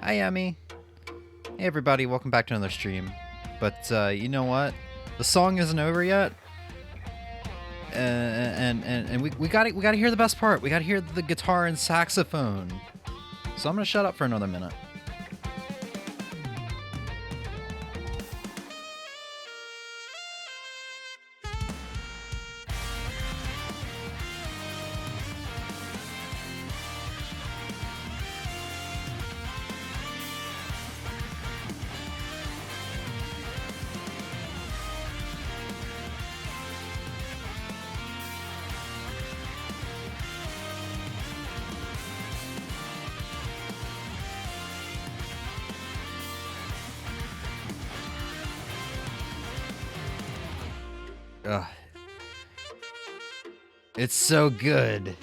Hi, Emmy. Hey, everybody. Welcome back to another stream. But you know what? The song isn't over yet, and we gotta hear the best part. We gotta hear the guitar and saxophone. So I'm gonna shut up for another minute. Ugh. It's so good.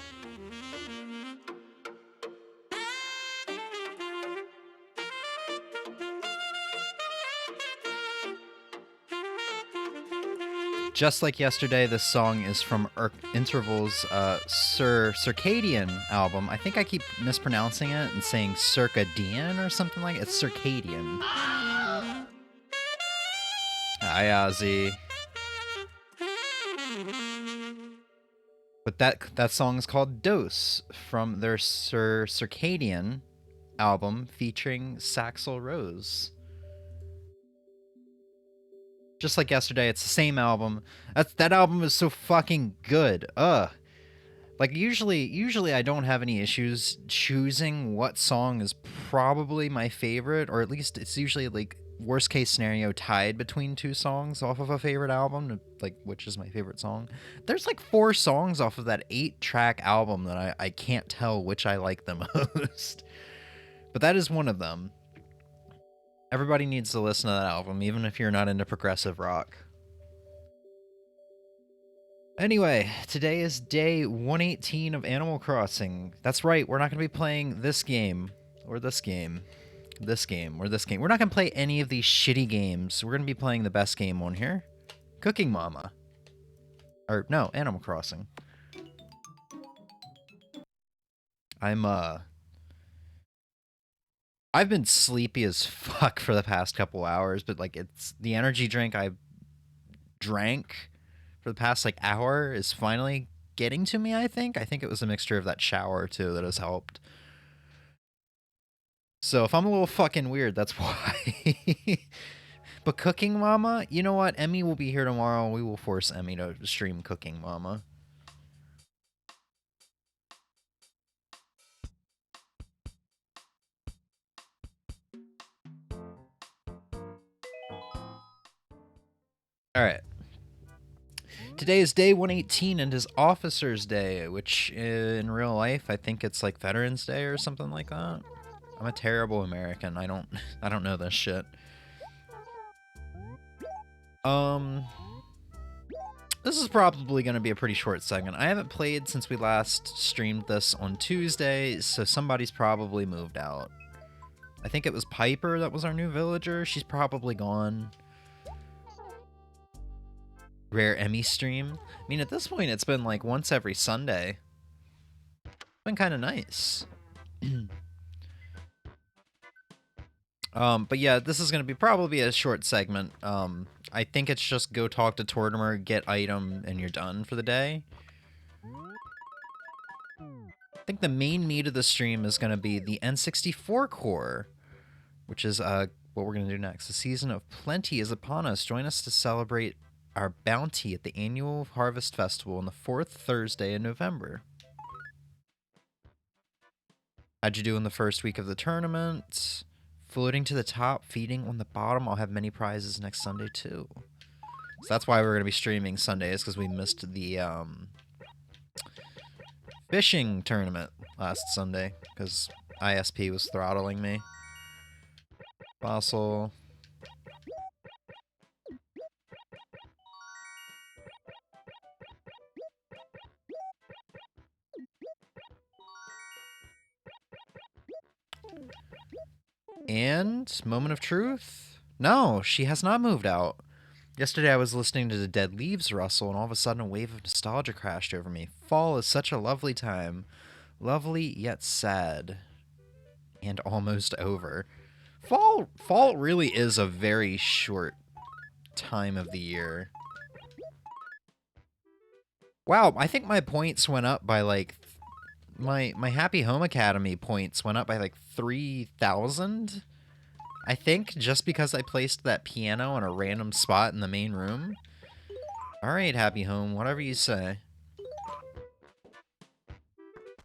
Just like yesterday, this song is from Interval's Circadian album. I think I keep mispronouncing it and saying Circadian or something like it. It's Circadian. Hi, Ozzy. But that song is called D.O.S.E from their Circadian album featuring Saxel Rose. Just like yesterday, it's the same album. That album is so fucking good. Like usually I don't have any issues choosing what song is probably my favorite, or at least it's usually like worst case scenario tied between two songs off of a favorite album, like which is my favorite song. There's like 4 songs off of that 8-track album that I can't tell which I like the most. But that is one of them. Everybody needs to listen to that album, even if you're not into progressive rock. Anyway, today is day 118 of Animal Crossing. That's right, we're not going to be playing this game, or this game, this game, or this game. We're not going to play any of these shitty games. We're going to be playing the best game on here. Cooking Mama. Or, no, Animal Crossing. I've been sleepy as fuck for the past couple hours, but, like, it's the energy drink I drank for the past, like, hour is finally getting to me, I think. I think it was a mixture of that shower, too, that has helped. So if I'm a little fucking weird, that's why. But Cooking Mama, you know what? Emmy will be here tomorrow, and we will force Emmy to stream Cooking Mama. Alright. Today is day 118 and is Officer's Day, which in real life, I think it's like Veterans Day or something like that. I'm a terrible American. I don't know this shit. This is probably going to be a pretty short segment. I haven't played since we last streamed this on Tuesday, so somebody's probably moved out. I think it was Piper that was our new villager. She's probably gone. Rare Emmy stream. I mean, at this point, it's been like once every Sunday. It's been kind of nice. But yeah, this is going to be probably a short segment. I think it's just go talk to Tortimer, get item, and you're done for the day. I think the main meat of the stream is going to be the N64 core, which is what we're going to do next. The season of plenty is upon us. Join us to celebrate our bounty at the annual Harvest Festival on the 4th Thursday in November. How'd you do in the first week of the tournament? Floating to the top, feeding on the bottom. I'll have many prizes next Sunday, too. So that's why we're going to be streaming Sundays, because we missed the fishing tournament last Sunday, because ISP was throttling me. Fossil. And Moment of Truth? No, she has not moved out. Yesterday I was listening to the dead leaves rustle, and all of a sudden a wave of nostalgia crashed over me. Fall is such a lovely time. Lovely yet sad. And almost over. Fall really is a very short time of the year. Wow, I think my points went up by like my Happy Home Academy points went up by like 3,000. I think just because I placed that piano in a random spot in the main room. All right, Happy Home, whatever you say.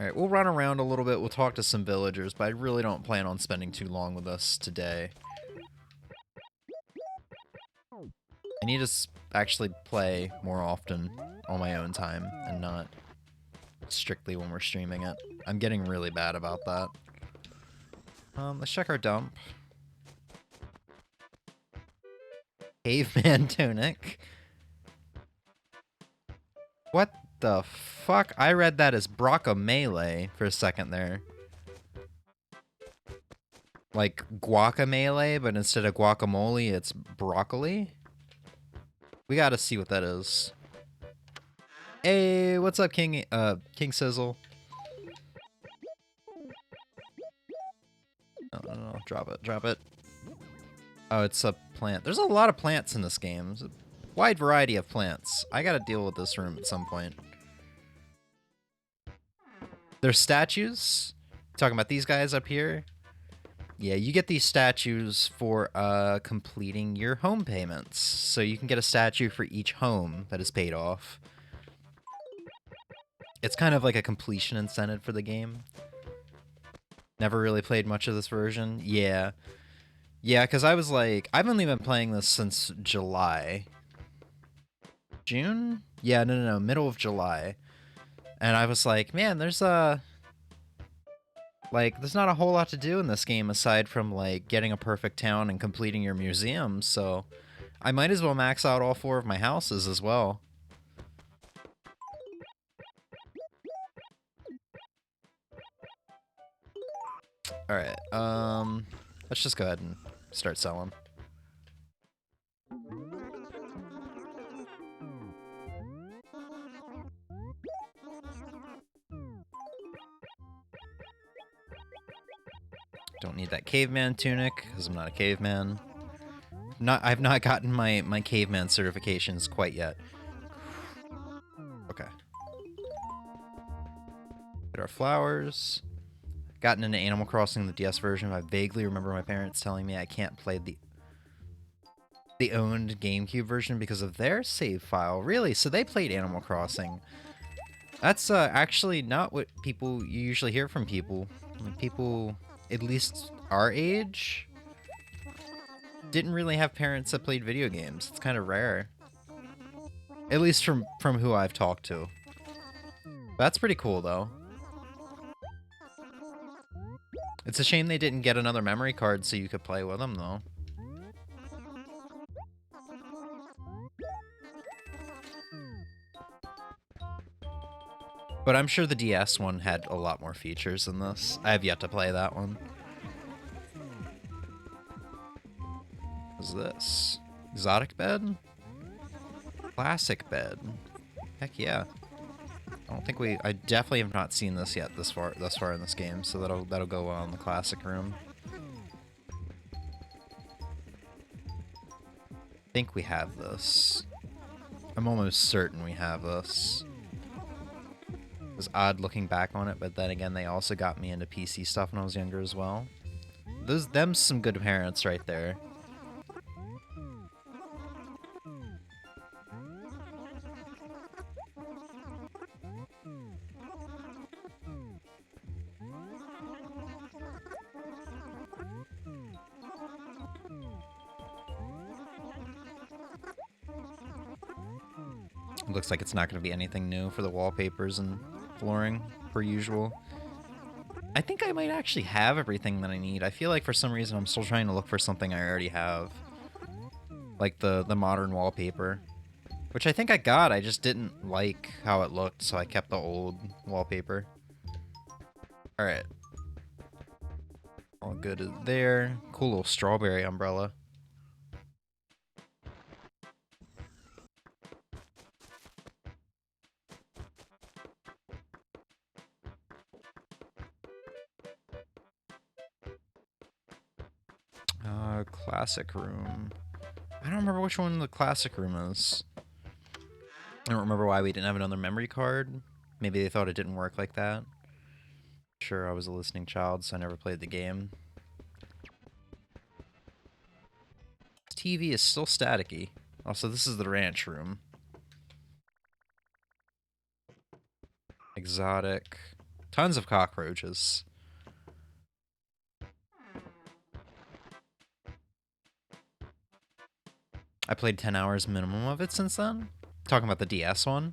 All right, we'll run around a little bit. We'll talk to some villagers, but I really don't plan on spending too long with us today. I need to actually play more often on my own time and not strictly when we're streaming it. I'm getting really bad about that. Let's check our dump. Caveman tunic. What the fuck? I read that as Brockamele for a second there. Like guacamole, but instead of guacamole, it's broccoli? We gotta see what that is. Hey, what's up, King Sizzle? No, drop it. Oh, it's a plant. There's a lot of plants in this game. There's a wide variety of plants. I gotta deal with this room at some point. There's statues. Talking about these guys up here. Yeah, you get these statues for completing your home payments. So you can get a statue for each home that is paid off. It's kind of like a completion incentive for the game. Never really played much of this version. Yeah. Yeah, because I was like, I've only been playing this since July. June? Yeah, no, middle of July. And I was like, man, there's not a whole lot to do in this game aside from, like, getting a perfect town and completing your museum, so I might as well max out all 4 of my houses as well. Alright, let's just go ahead and start selling. Don't need that caveman tunic, because I'm not a caveman. I've not gotten my caveman certifications quite yet. Okay. Get our flowers. Gotten into Animal Crossing, the DS version. I vaguely remember my parents telling me I can't play the owned GameCube version because of their save file. Really? So they played Animal Crossing. That's actually not what you usually hear from people. Like, people, at least our age, didn't really have parents that played video games. It's kind of rare. At least from who I've talked to. That's pretty cool, though. It's a shame they didn't get another memory card so you could play with them, though. But I'm sure the DS one had a lot more features than this. I have yet to play that one. What's this? Exotic bed? Classic bed. Heck yeah. I definitely have not seen this yet thus far in this game, so that'll go well in the classic room. I think we have this. I'm almost certain we have this. It was odd looking back on it, but then again, they also got me into PC stuff when I was younger as well. Them's some good parents right there. Looks like it's not going to be anything new for the wallpapers and flooring, per usual. I think I might actually have everything that I need. I feel like for some reason I'm still trying to look for something I already have. Like the modern wallpaper. Which I think I got, I just didn't like how it looked, so I kept the old wallpaper. Alright. All good there. Cool little strawberry umbrella. Classic room. I don't remember which one the classic room is. I don't remember why we didn't have another memory card. Maybe they thought it didn't work like that. Sure, I was a listening child, so I never played the game. TV is still staticky. Also, this is the ranch room. Exotic. Tons of cockroaches. I played 10 hours minimum of it since then. Talking about the DS one.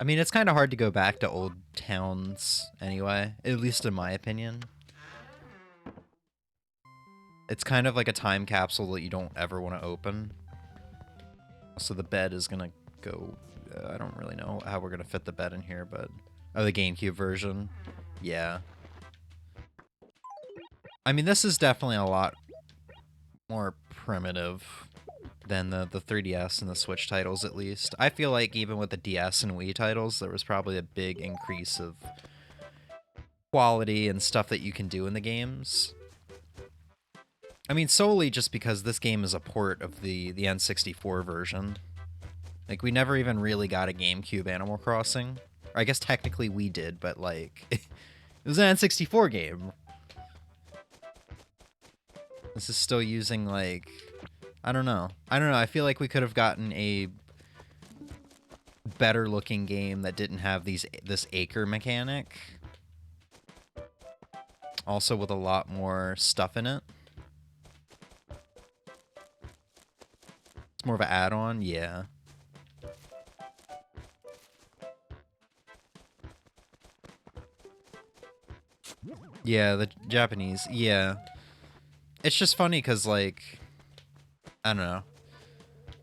I mean, it's kind of hard to go back to old towns anyway, at least in my opinion. It's kind of like a time capsule that you don't ever want to open. So the bed is going to go... I don't really know how we're going to fit the bed in here, but... Oh, the GameCube version. Yeah. I mean, this is definitely a lot more primitive than the 3DS and the Switch titles, at least. I feel like even with the DS and Wii titles, there was probably a big increase of quality and stuff that you can do in the games. I mean, solely just because this game is a port of the N64 version. Like, we never even really got a GameCube Animal Crossing. Or I guess technically we did, but, like, it was an N64 game. This is still using, like, I don't know. I feel like we could have gotten a better looking game that didn't have this acre mechanic. Also with a lot more stuff in it. It's more of an add-on, yeah. Yeah, the Japanese, yeah. It's just funny because, like, I don't know.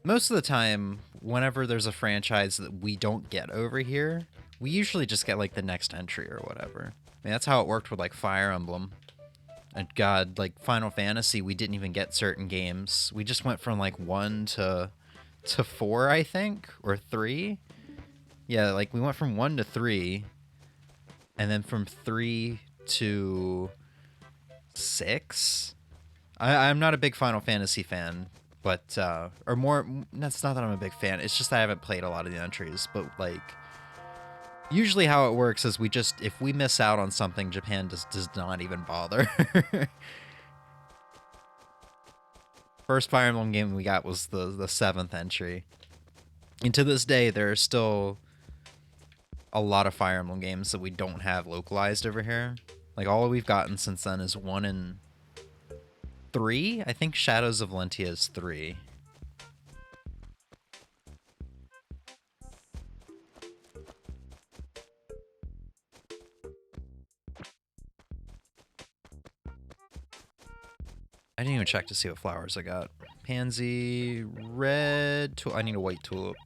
Most of the time, whenever there's a franchise that we don't get over here, we usually just get, like, the next entry or whatever. I mean, that's how it worked with, like, Fire Emblem. And God, like, Final Fantasy, we didn't even get certain games. We just went from, like, 1 to 4, I think? Or 3? Yeah, like, we went from 1 to 3. And then from 3 to 6? I'm not a big Final Fantasy fan, but, or more, that's not that I'm a big fan, it's just that I haven't played a lot of the entries, but, like, usually how it works is we just, if we miss out on something, Japan does not even bother. First Fire Emblem game we got was the 7th entry. And to this day, there are still a lot of Fire Emblem games that we don't have localized over here. Like, all we've gotten since then is 1 and 3? I think Shadows of Valentia is 3. I didn't even check to see what flowers I got. Pansy, red, I need a white tulip.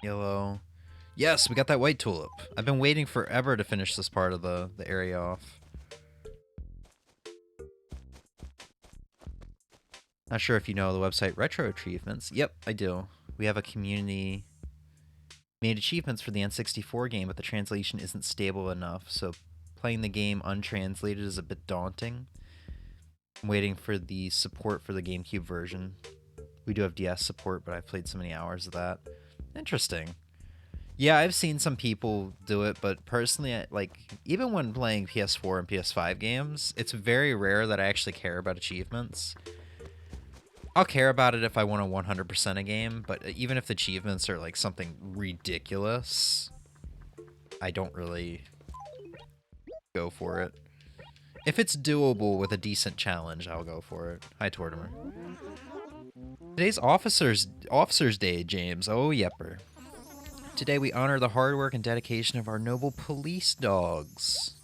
Yellow. Yes, we got that white tulip. I've been waiting forever to finish this part of the area off. Not sure if you know the website Retro Achievements. Yep, I do. We have a community made achievements for the N64 game, but the translation isn't stable enough, so playing the game untranslated is a bit daunting. I'm waiting for the support for the GameCube version. We do have DS support, but I've played so many hours of that. Interesting. Yeah, I've seen some people do it, but personally, like, even when playing PS4 and PS5 games, it's very rare that I actually care about achievements. I'll care about it if I want to 100% a game, but even if the achievements are, like, something ridiculous, I don't really go for it. If it's doable with a decent challenge, I'll go for it. Hi, Tortimer. Today's Officers Day, James. Oh, yepper. Today we honor the hard work and dedication of our noble police dogs.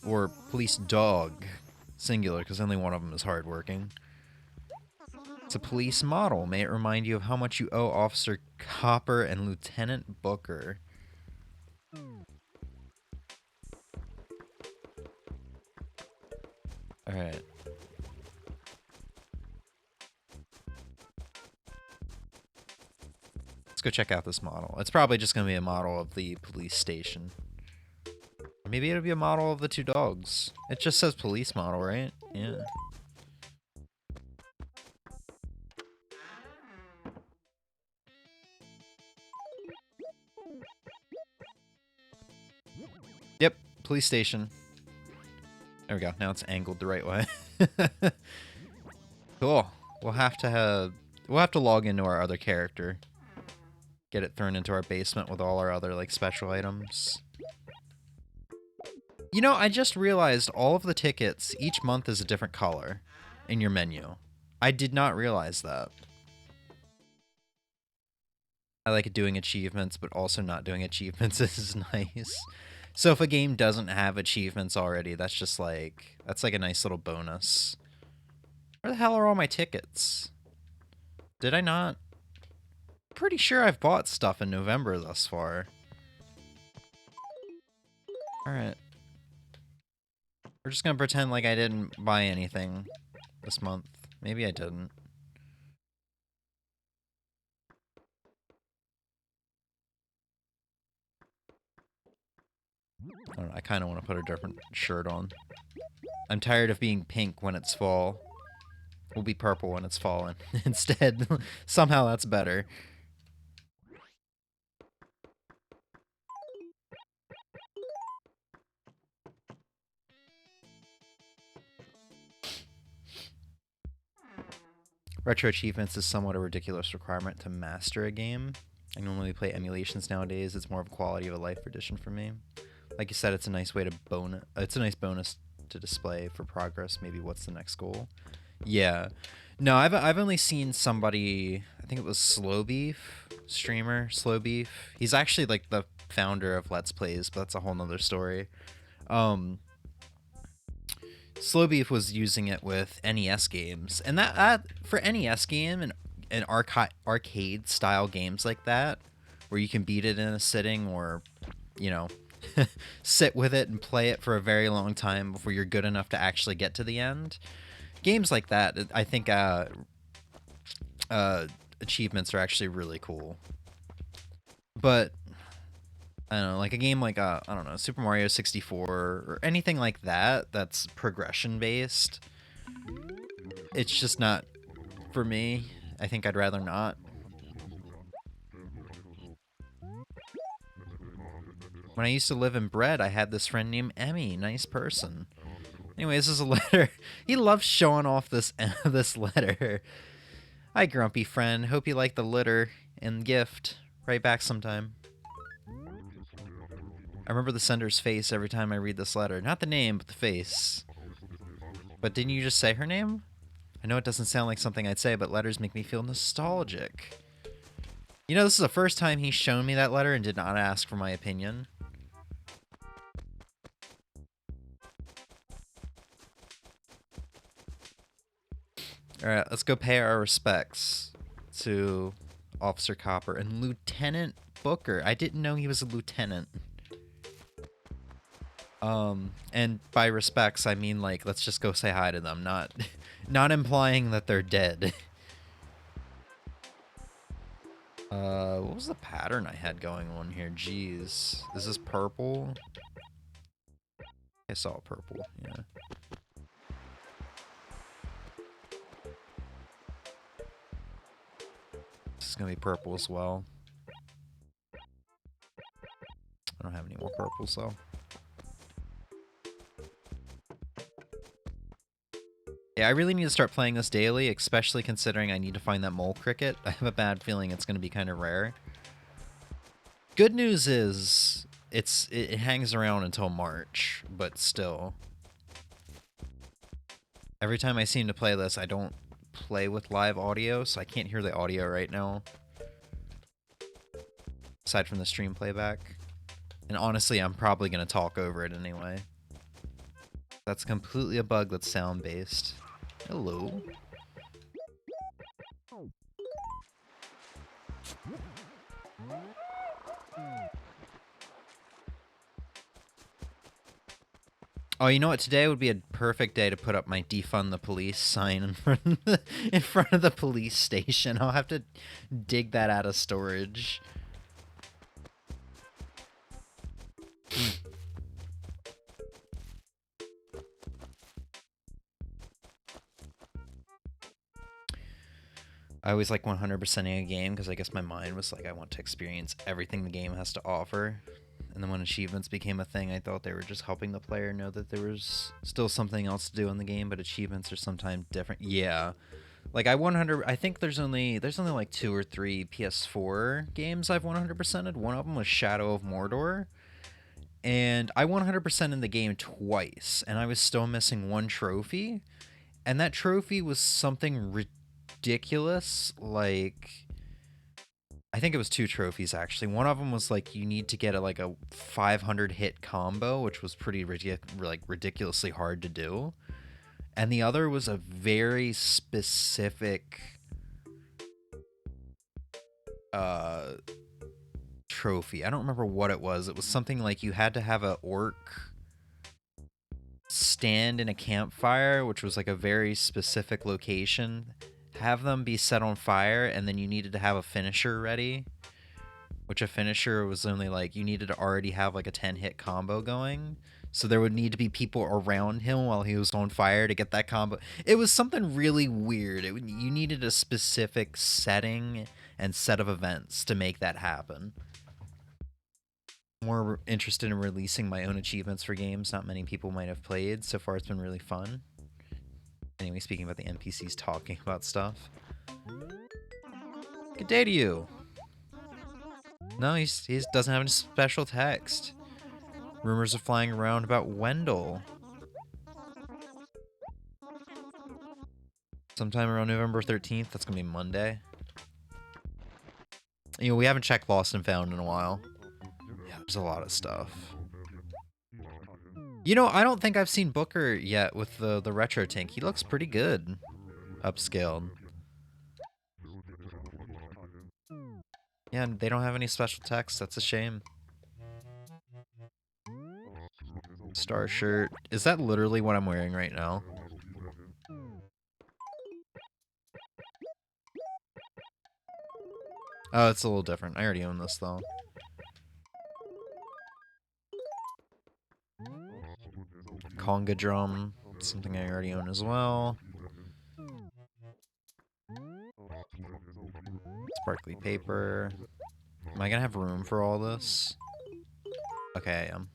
Or police dog. Singular, because only one of them is hardworking. It's a police model. May it remind you of how much you owe Officer Copper and Lieutenant Booker. Alright. Let's go check out this model. It's probably just going to be a model of the police station. Maybe it'll be a model of the two dogs. It just says police model, right? Yeah. Yep, police station. There we go. Now it's angled the right way. Cool. We'll have to log into our other character. Get it thrown into our basement with all our other like special items. You know, I just realized all of the tickets each month is a different color in your menu. I did not realize that. I like doing achievements, but also not doing achievements is nice. So if a game doesn't have achievements already, that's like a nice little bonus. Where the hell are all my tickets? Did I not? Pretty sure I've bought stuff in November thus far. Alright. We're just gonna pretend like I didn't buy anything this month. Maybe I didn't. I don't know, I kind of want to put a different shirt on. I'm tired of being pink when it's fall. We'll be purple when it's fallen. Instead, somehow that's better. Retro achievements is somewhat a ridiculous requirement to master a game. I normally play emulations nowadays. It's more of a quality of a life addition for me. Like you said, it's a nice way to it's a nice bonus to display for progress. Maybe what's the next goal? Yeah. No, I've only seen somebody, I think it was Slow Beef, streamer Slow Beef. He's actually like the founder of Let's Plays, but that's a whole nother story. Slow Beef was using it with NES games, and that for NES game and arcade style games like that, where you can beat it in a sitting or, you know, sit with it and play it for a very long time before you're good enough to actually get to the end. Games like that, I think achievements are actually really cool. But I don't know, like a game like I don't know, Super Mario 64 or anything like that that's progression based. It's just not for me. I think I'd rather not. When I used to live in Bread, I had this friend named Emmy. Nice person. Anyway, this is a letter. He loves showing off this this letter. Hi, grumpy friend. Hope you like the letter and gift. Write back sometime. I remember the sender's face every time I read this letter. Not the name, but the face. But didn't you just say her name? I know it doesn't sound like something I'd say, but letters make me feel nostalgic. You know, this is the first time he's shown me that letter and did not ask for my opinion. Alright, let's go pay our respects to Officer Copper and Lieutenant Booker. I didn't know he was a lieutenant. And by respects, I mean, like, let's just go say hi to them, not implying that they're dead. What was the pattern I had going on here? Jeez. Is this purple? I saw purple, yeah. This is gonna be purple as well. I don't have any more purples, though. Yeah, I really need to start playing this daily, especially considering I need to find that mole cricket. I have a bad feeling it's going to be kind of rare. Good news is it hangs around until March, but still. Every time I seem to play this, I don't play with live audio, so I can't hear the audio right now. Aside from the stream playback. And honestly, I'm probably going to talk over it anyway. That's completely a bug that's sound-based. Hello. Oh, you know what? Today would be a perfect day to put up my defund the police sign in front of the police station. I'll have to dig that out of storage. I always like 100%ing a game because I guess my mind was like, I want to experience everything the game has to offer. And then when achievements became a thing, I thought they were just helping the player know that there was still something else to do in the game, but achievements are sometimes different. Yeah. Like I think there's only like 2 or 3 PS4 games I've 100%ed. One of them was Shadow of Mordor. And I 100% in the game twice, and I was still missing one trophy. And that trophy was something ridiculous, like I think it was 2 trophies actually. One of them was like you need to get a 500 hit combo, which was pretty ridiculously hard to do. And the other was a very specific trophy. I don't remember what it was. It was something like you had to have a orc stand in a campfire, which was like a very specific location, have them be set on fire, and then you needed to have a finisher ready, which a finisher was only like you needed to already have like a 10 hit combo going. So there would need to be people around him while he was on fire to get that combo. It was something really weird. You needed a specific setting and set of events to make that happen. More interested in releasing my own achievements for games not many people might have played. So far it's been really fun. Anyway, speaking about the NPCs talking about stuff. Good day to you. No, he doesn't have any special text. Rumors are flying around about Wendell. Sometime around November 13th, that's gonna be Monday. You know, we haven't checked Lost and Found in a while. Yeah, there's a lot of stuff. You know, I don't think I've seen Booker yet with the retro tank. He looks pretty good. Upscaled. Yeah, and they don't have any special text. That's a shame. Star shirt. Is that literally what I'm wearing right now? Oh, it's a little different. I already own this, though. Conga drum. Something I already own as well. Sparkly paper. Am I gonna have room for all this? Okay, I am.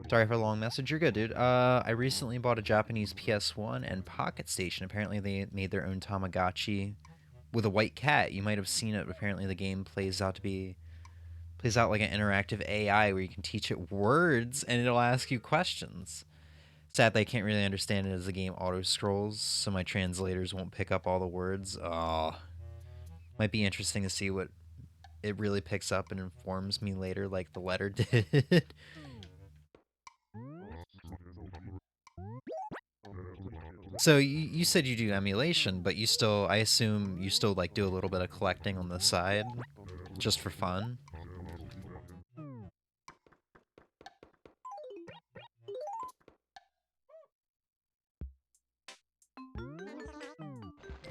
Sorry for the long message. You're good, dude. I recently bought a Japanese PS1 and Pocket Station. Apparently they made their own Tamagotchi with a white cat. You might have seen it. Apparently the game plays out like an interactive AI where you can teach it words and it'll ask you questions. Sadly, I can't really understand it as the game auto-scrolls, so my translators won't pick up all the words. Oh. Might be interesting to see what it really picks up and informs me later like the letter did. So you said you do emulation, but I assume you still like do a little bit of collecting on the side, just for fun?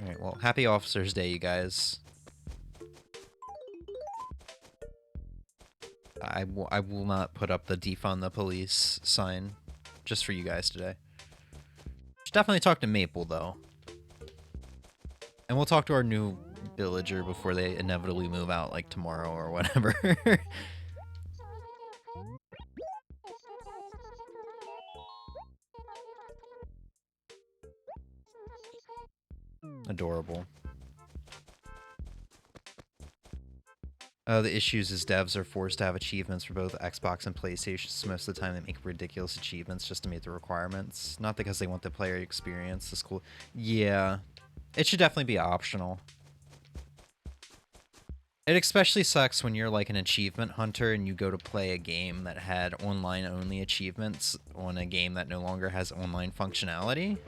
Alright, well, happy Officer's Day, you guys. I will not put up the defund the police sign just for you guys today. Should definitely talk to Maple, though. And we'll talk to our new villager before they inevitably move out, like tomorrow or whatever. Adorable. The issues is devs are forced to have achievements for both Xbox and PlayStation, so most of the time they make ridiculous achievements just to meet the requirements. Not because they want the player experience. It's cool. Yeah. It should definitely be optional. It especially sucks when you're like an achievement hunter and you go to play a game that had online-only achievements on a game that no longer has online functionality.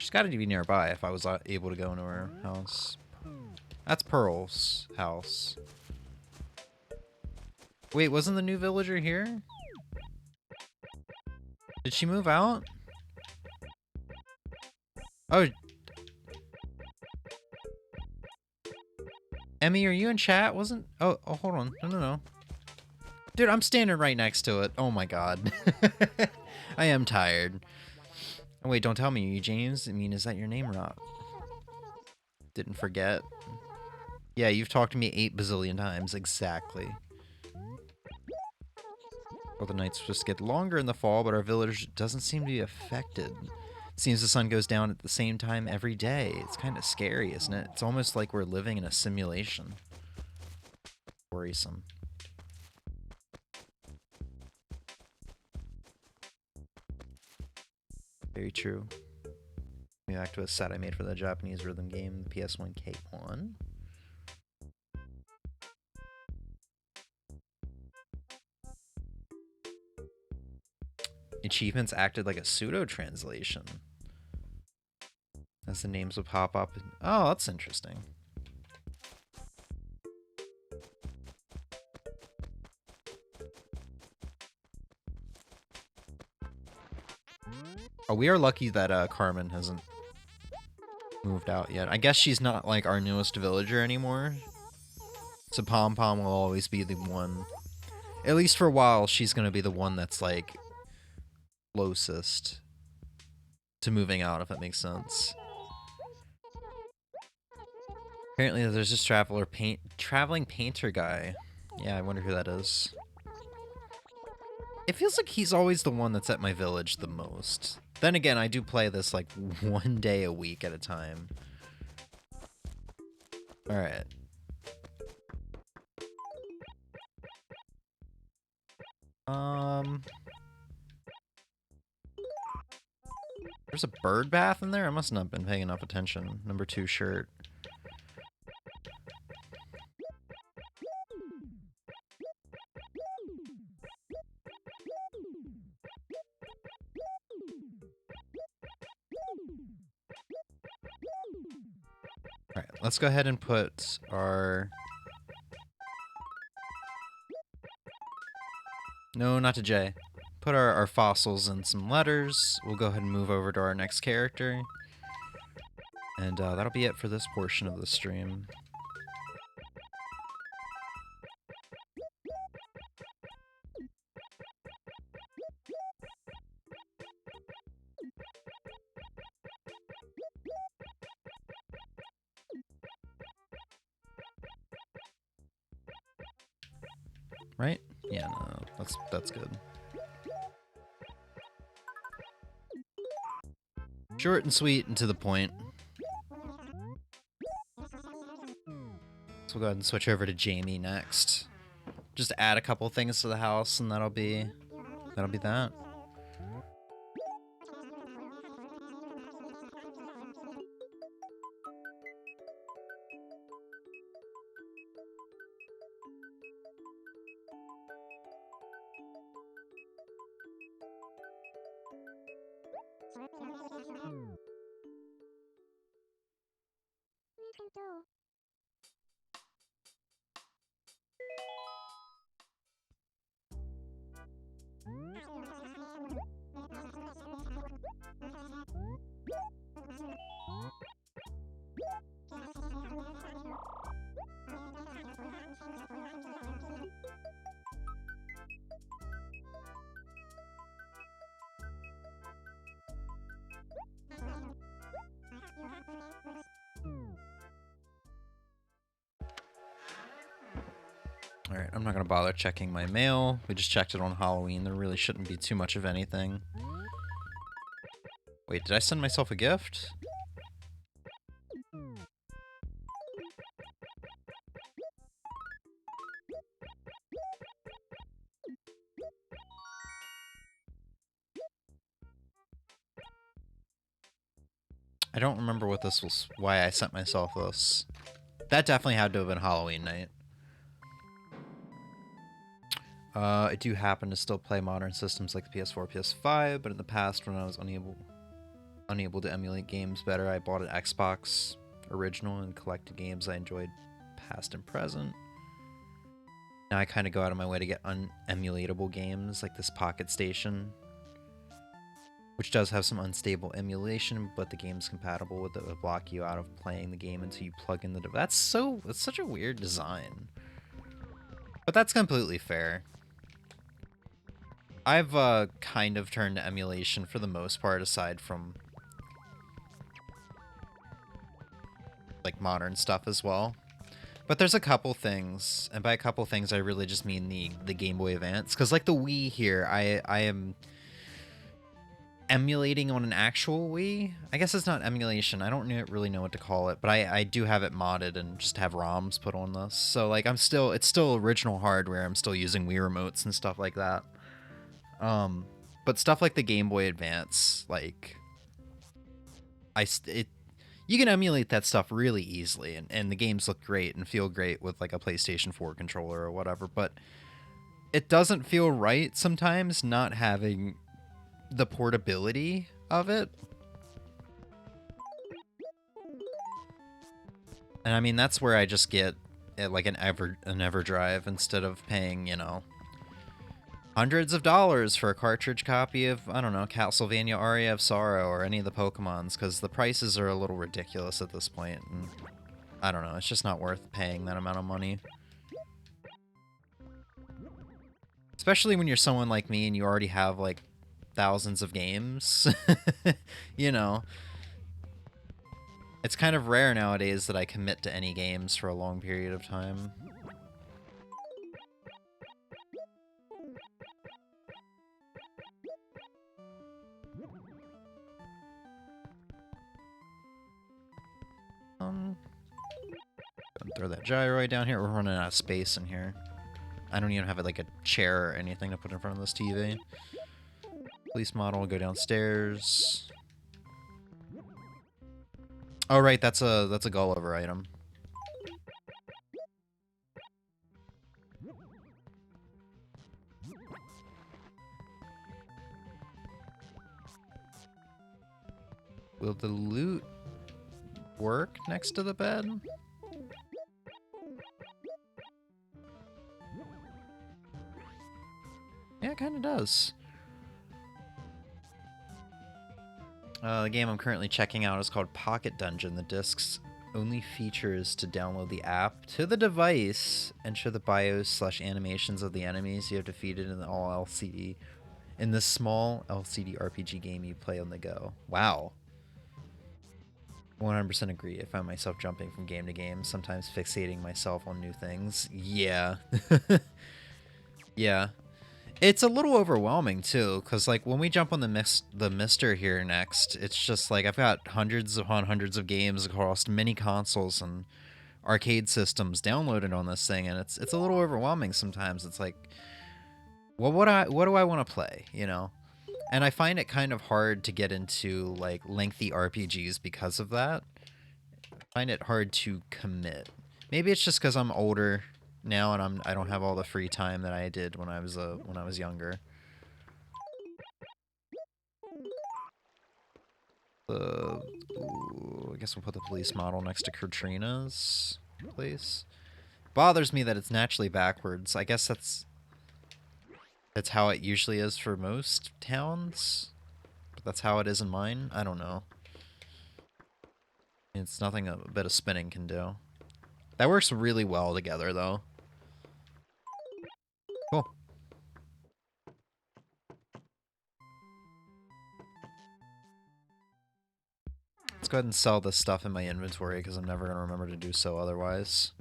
She's got to be nearby if I was able to go into her house. That's Pearl's house. Wait, wasn't the new villager here? Did she move out? Oh. Emmy, are you in chat? Wasn't... Oh, hold on. No. Dude, I'm standing right next to it. Oh my god. I am tired. Oh wait, don't tell me, you James. I mean, is that your name or not? Didn't forget. Yeah, you've talked to me 8 bazillion times. Exactly. Well, the nights just get longer in the fall, but our village doesn't seem to be affected. It seems the sun goes down at the same time every day. It's kind of scary, isn't it? It's almost like we're living in a simulation. Worrisome. Very true. Back to a set I made for the Japanese rhythm game, the PS1 K1. Achievements acted like a pseudo-translation. As the names would pop up. Oh, that's interesting. Oh, we are lucky that Carmen hasn't moved out yet. I guess she's not like our newest villager anymore. So Pom Pom will always be the one. At least for a while, she's gonna be the one that's like closest to moving out, if that makes sense. Apparently there's this traveling painter guy. Yeah, I wonder who that is. It feels like he's always the one that's at my village the most. Then again, I do play this like 1 day a week at a time. Alright. There's a bird bath in there? I must not have been paying enough attention. Number 2 shirt. Alright, let's go ahead and put our... No, not to J. Put our fossils in some letters. We'll go ahead and move over to our next character. And that'll be it for this portion of the stream. Right? Yeah, no, that's good. Short and sweet and to the point. So we'll go ahead and switch over to Jamie next. Just add a couple things to the house and that'll be that. Alright, I'm not gonna bother checking my mail. We just checked it on Halloween. There really shouldn't be too much of anything. Wait, did I send myself a gift? I don't remember what this was, why I sent myself this. That definitely had to have been Halloween night. I do happen to still play modern systems like the PS4, PS5, but in the past when I was unable to emulate games better, I bought an Xbox original and collected games I enjoyed past and present. Now I kind of go out of my way to get unemulatable games like this Pocket Station, which does have some unstable emulation, but the game's compatible with it. Will block you out of playing the game until you plug in the device. That's such a weird design. But that's completely fair. I've kind of turned to emulation for the most part, aside from like modern stuff as well. But there's a couple things, and by a couple things I really just mean the Game Boy Advance, because like the Wii here, I am emulating on an actual Wii. I guess it's not emulation. I don't really know what to call it, but I do have it modded and just have ROMs put on this. So like it's still original hardware. I'm still using Wii remotes and stuff like that. But stuff like the Game Boy Advance, like you can emulate that stuff really easily, and the games look great and feel great with like a PlayStation 4 controller or whatever, but it doesn't feel right sometimes not having the portability of it. And I mean, that's where I just get like an EverDrive instead of paying, you know, hundreds of dollars for a cartridge copy of, I don't know, Castlevania Aria of Sorrow or any of the Pokemons, because the prices are a little ridiculous at this point, and I don't know, it's just not worth paying that amount of money. Especially when you're someone like me and you already have, like, thousands of games. You know. It's kind of rare nowadays that I commit to any games for a long period of time. Throw that gyroid down here. We're running out of space in here. I don't even have like a chair or anything to put in front of this TV. Police model, go downstairs. Oh right, that's a Gulliver item. Will the loot work next to the bed? Yeah, it kind of does. The game I'm currently checking out is called Pocket Dungeon. The disc's only feature is to download the app to the device and show the bios/animations of the enemies you have defeated in the in this small LCD RPG game you play on the go. Wow. 100% agree. I find myself jumping from game to game, sometimes fixating myself on new things. Yeah. Yeah. It's a little overwhelming too, because like when we jump on the Mister here next, it's just like I've got hundreds upon hundreds of games across many consoles and arcade systems downloaded on this thing, and it's a little overwhelming sometimes. It's like, well, what do I want to play, you know? And I find it kind of hard to get into like lengthy RPGs because of that. I find it hard to commit. Maybe it's just because I'm older now and I don't have all the free time that I did when I was younger. Ooh, I guess we'll put the police model next to Katrina's place. Bothers me that it's naturally backwards. I guess that's how it usually is for most towns, but that's how it is in mine. I don't know. It's nothing a bit of spinning can do. That works really well together, though. Cool. Let's go ahead and sell this stuff in my inventory, because I'm never going to remember to do so otherwise.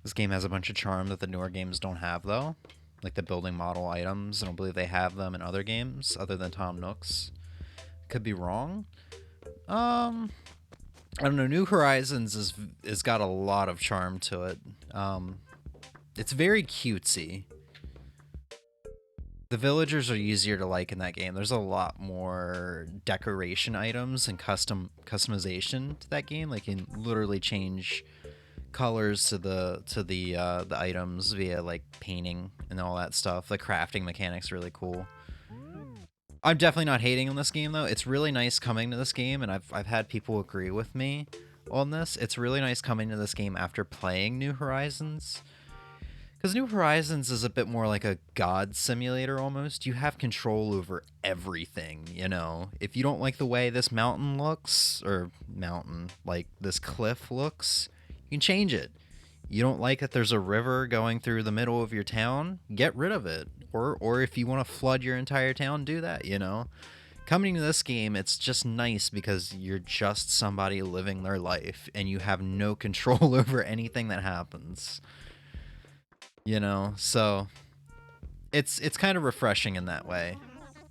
This game has a bunch of charm that the newer games don't have, though. Like the building model items. I don't believe they have them in other games other than Tom Nook's. Could be wrong. I don't know. New Horizons is got a lot of charm to it. It's very cutesy. The villagers are easier to like in that game. There's a lot more decoration items and customization to that game. Like you can literally change colors to the items via like painting and all that stuff. The crafting mechanics really cool. I'm definitely not hating on this game though. It's really nice coming to this game, and I've had people agree with me on this. It's really nice coming to this game after playing New Horizons. Because New Horizons is a bit more like a god simulator almost. You have control over everything, you know? If you don't like the way this mountain looks, or mountain, like this cliff looks, you can change it. You don't like that there's a river going through the middle of your town? Get rid of it. Or if you want to flood your entire town, do that, you know? Coming to this game, it's just nice because you're just somebody living their life and you have no control over anything that happens. You know? So it's kind of refreshing in that way.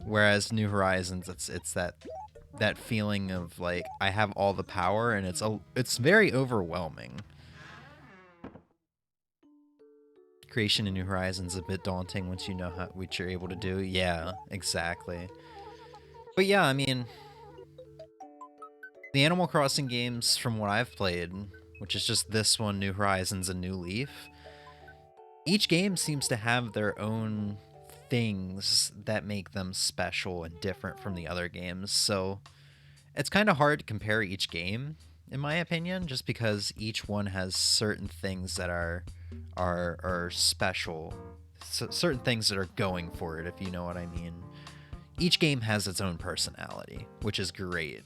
Whereas New Horizons, it's that feeling of like I have all the power and it's very overwhelming. Creation in New Horizons is a bit daunting once you know what you're able to do. Yeah, exactly. But yeah, I mean, the Animal Crossing games, from what I've played, which is just this one, New Horizons, and New Leaf, each game seems to have their own things that make them special and different from the other games. So it's kind of hard to compare each game, in my opinion, just because each one has certain things that are special, certain things that are going for it, if you know what I mean. Each game has its own personality, which is great.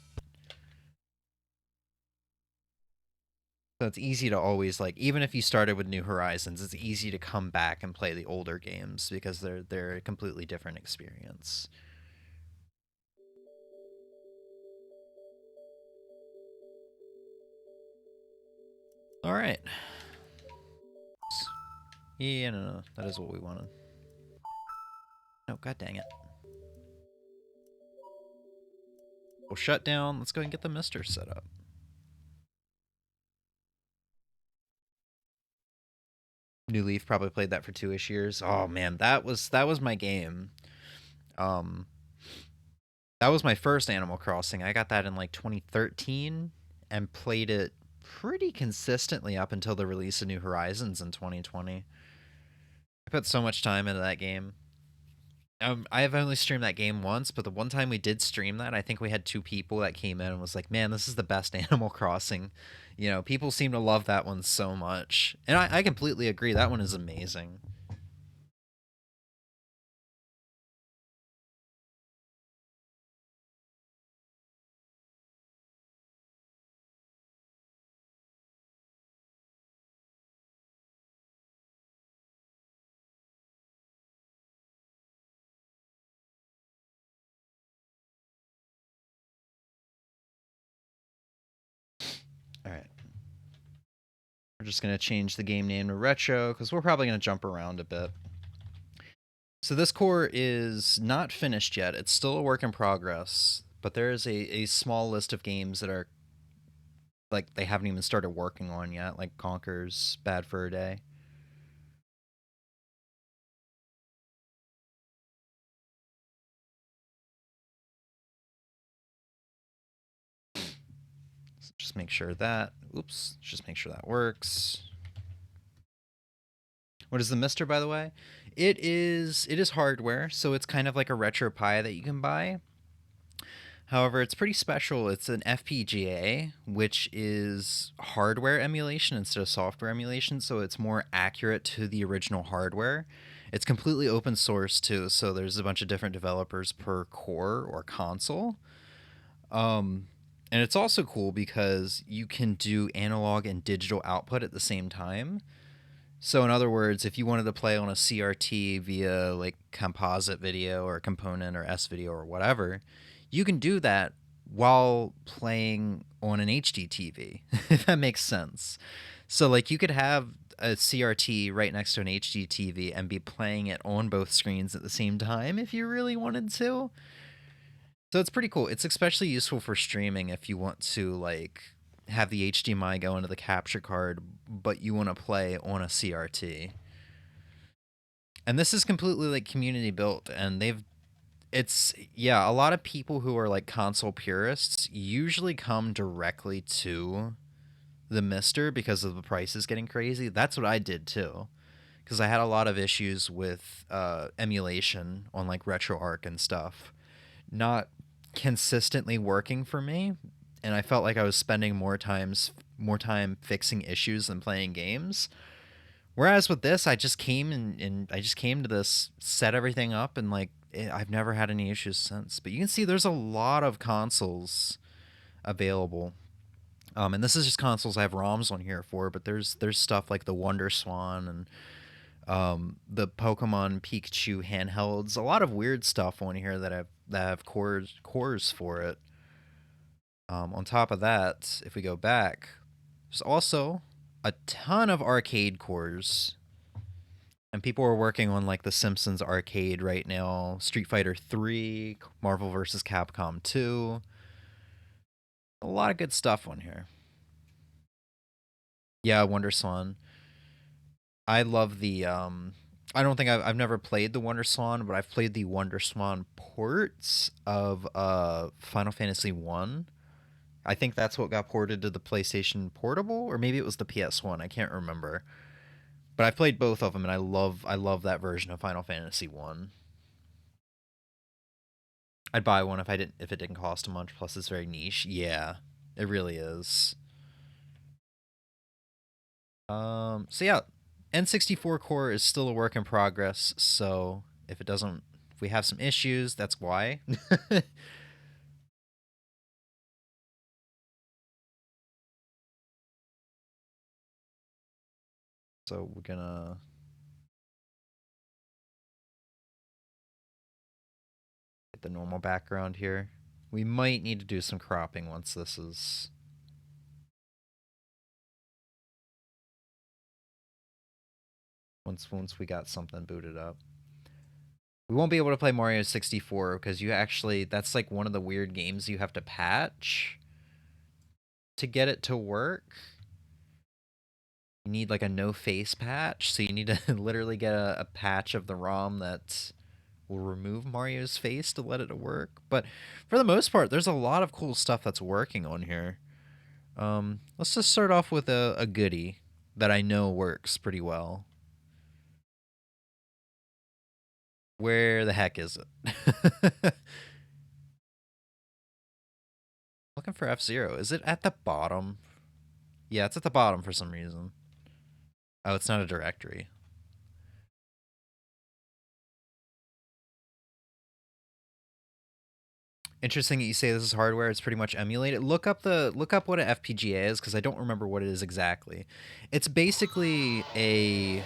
So it's easy to always like, even if you started with New Horizons, it's easy to come back and play the older games because they're a completely different experience. All right. Yeah, no, that is what we wanted. No, god dang it. We'll shut down. Let's go and get the Mister set up. New Leaf probably played that for 2-ish years. Oh man, that was my game. Um, that was my first Animal Crossing. I got that in like 2013 and played it pretty consistently up until the release of New Horizons in 2020. I put so much time into that game. I have only streamed that game once, but the one time we did stream that, I think we had two people that came in and was like, "Man, this is the best Animal Crossing." You know, people seem to love that one so much, and I completely agree. That one is amazing. All right, we're just gonna change the game name to Retro because we're probably gonna jump around a bit. So this core is not finished yet. It's still a work in progress, but there is a small list of games that are like they haven't even started working on yet, like Conker's Bad for a Day. So just make sure that, oops, just make sure that works. What is the Mister, by the way? It is hardware, so it's kind of like a retro Pi that you can buy. However, it's pretty special. It's an FPGA, which is hardware emulation instead of software emulation, so it's more accurate to the original hardware. It's completely open source too, so there's a bunch of different developers per core or console. Um, and it's also cool because you can do analog and digital output at the same time. So, in other words, if you wanted to play on a CRT via like composite video or component or S video or whatever, you can do that while playing on an HD TV, if that makes sense. So, like, you could have a CRT right next to an HD TV and be playing it on both screens at the same time if you really wanted to. So it's pretty cool. It's especially useful for streaming if you want to like have the HDMI go into the capture card, but you want to play on a CRT. And this is completely like community built, and it's yeah, a lot of people who are like console purists usually come directly to the Mister because of the prices getting crazy. That's what I did too, because I had a lot of issues with emulation on like RetroArch and stuff, not consistently working for me, and I felt like I was spending more time fixing issues than playing games. Whereas with this, I just came and I just came to this, set everything up, and like I've never had any issues since. But you can see there's a lot of consoles available. And this is just consoles I have ROMs on here for, but there's stuff like the Wonder Swan and the Pokemon Pikachu handhelds. A lot of weird stuff on here that have cores for it. On top of that, if we go back, there's also a ton of arcade cores. And people are working on like the Simpsons arcade right now, Street Fighter 3, Marvel vs. Capcom 2. A lot of good stuff on here. Yeah, Wonder Swan. I love the I don't think I've never played the Wonder Swan, but I've played the Wonder Swan ports of Final Fantasy 1. I think that's what got ported to the PlayStation Portable, or maybe it was the PS1. I can't remember. But I've played both of them, and I love that version of Final Fantasy 1. I'd buy one if it didn't cost a much. Plus, it's very niche. Yeah, it really is. So yeah, N64 core is still a work in progress. So if we have some issues, that's why. So we're gonna get the normal background here. We might need to do some cropping once this is. Once we got something booted up. We won't be able to play Mario 64 because that's like one of the weird games you have to patch to get it to work. You need like a no face patch, so you need to literally get a patch of the ROM that will remove Mario's face to let it work. But for the most part, there's a lot of cool stuff that's working on here. Let's just start off with a goodie that I know works pretty well. Where the heck is it? Looking for F-Zero. Is it at the bottom? Yeah, it's at the bottom for some reason. Oh, it's not a directory. Interesting that you say this is hardware. It's pretty much emulated. Look up what an FPGA is, because I don't remember what it is exactly. It's basically it's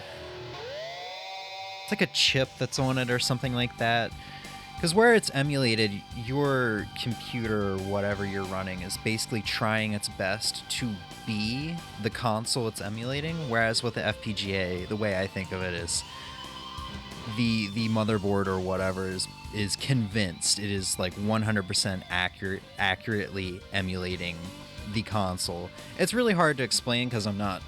like a chip that's on it or something like that. Because where it's emulated, your computer or whatever you're running is basically trying its best to be the console it's emulating. Whereas with the FPGA, the way I think of it is the motherboard or whatever is convinced it is like 100% accurately emulating the console. It's really hard to explain because I'm not,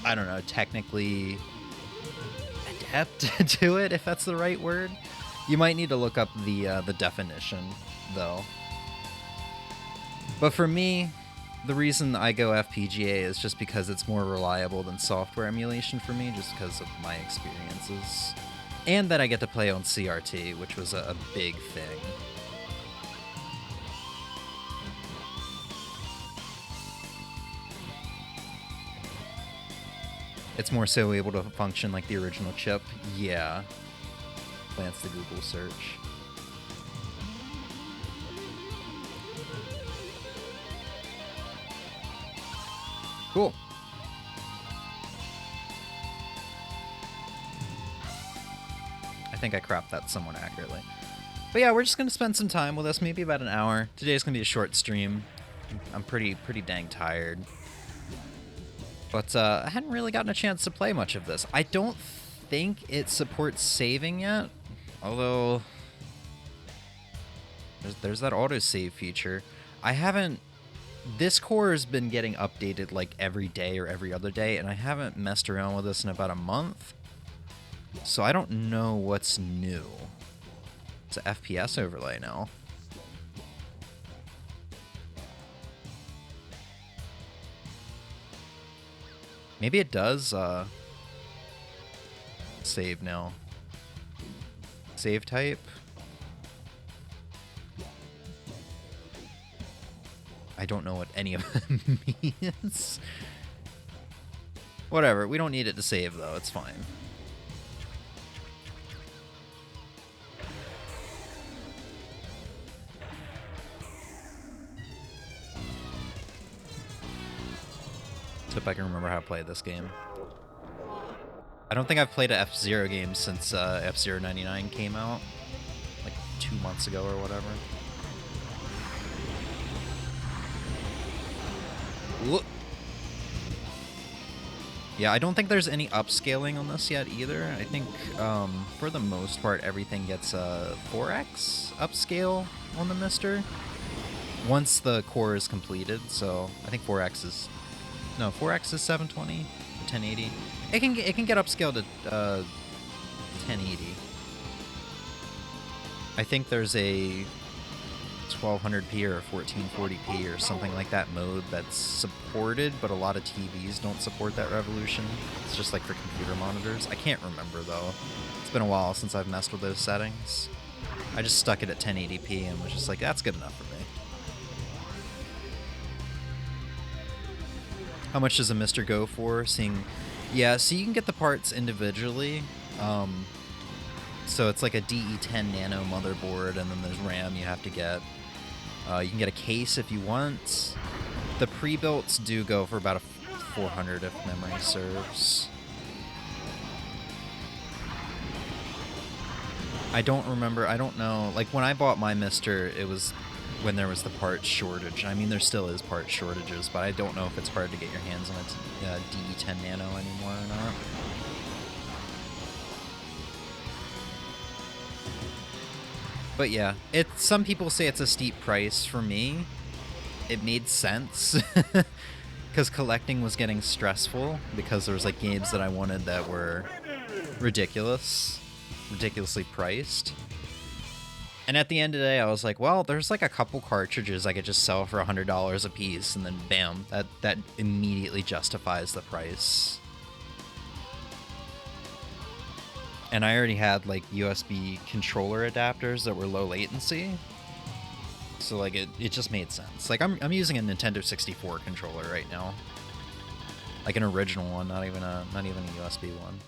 I don't know, technically adept to it, if that's the right word. You might need to look up the definition, though. But for me, the reason I go FPGA is just because it's more reliable than software emulation for me, just because of my experiences. And that I get to play on CRT, which was a big thing. It's more so able to function like the original chip. Yeah. Glance the Google search. Cool. I think I cropped that somewhat accurately. But yeah, we're just going to spend some time with us, maybe about an hour. Today's going to be a short stream. I'm pretty dang tired. But I hadn't really gotten a chance to play much of this. I don't think it supports saving yet. Although, there's that autosave feature. I haven't... This core has been getting updated like every day or every other day, and I haven't messed around with this in about a month. So I don't know what's new. It's an FPS overlay now. Maybe it does save now. Save type. I don't know what any of it means. Whatever, we don't need it to save though, it's fine. Hope I can remember how to play this game. I don't think I've played an F-Zero game since F-Zero 99 came out, like 2 months ago or whatever. Look. Yeah, I don't think there's any upscaling on this yet either. I think for the most part everything gets a 4x upscale on the Mister once the core is completed. So I think 4x is 720 or 1080. It can get upscaled to 1080. I think there's a 1200p or 1440p or something like that mode that's supported, but a lot of TVs don't support that resolution. It's just like for computer monitors. I can't remember though. It's been a while since I've messed with those settings. I just stuck it at 1080p and was just like, that's good enough for me. How much does a Mister go for? Yeah, so you can get the parts individually. So it's like a DE10 Nano motherboard, and then there's RAM you have to get. You can get a case if you want. The pre-builts do go for about a 400 if memory serves. I don't know. Like when I bought my Mister, it was when there was the parts shortage. I mean, there still is parts shortages, but I don't know if it's hard to get your hands on a DE10 Nano anymore or not. But yeah, some people say it's a steep price. For me, it made sense because collecting was getting stressful because there was like games that I wanted that were ridiculously priced. And at the end of the day, I was like, well, there's like a couple cartridges I could just sell for $100 a piece, and then bam, that immediately justifies the price. And I already had like USB controller adapters that were low latency, so like it just made sense. Like I'm using a Nintendo 64 controller right now, like an original one, not even a USB one.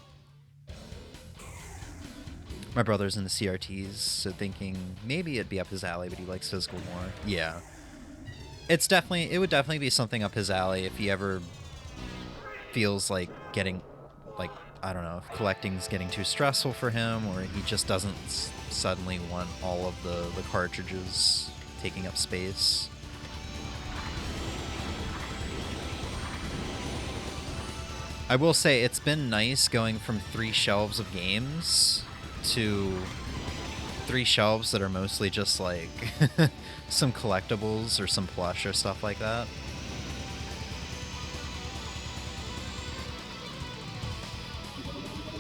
My brother's into CRTs, so thinking maybe it'd be up his alley, but he likes physical more. Yeah. It would definitely be something up his alley if he ever feels like getting, like, I don't know, if collecting's getting too stressful for him, or he just doesn't suddenly want all of the cartridges taking up space. I will say it's been nice going from 3 shelves of games to 3 shelves that are mostly just like some collectibles or some plush or stuff like that.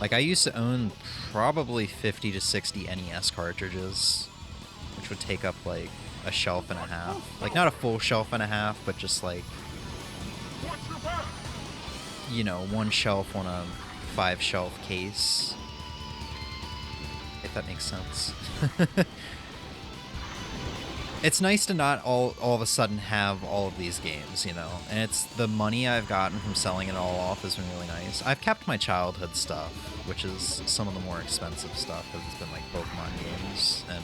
Like I used to own probably 50 to 60 NES cartridges, which would take up like a shelf and a half. Like not a full shelf and a half, but just like, you know, 1 shelf on a 5 shelf case. If that makes sense. It's nice to not all of a sudden have all of these games, you know? And it's the money I've gotten from selling it all off has been really nice. I've kept my childhood stuff, which is some of the more expensive stuff, because it's been like Pokemon games and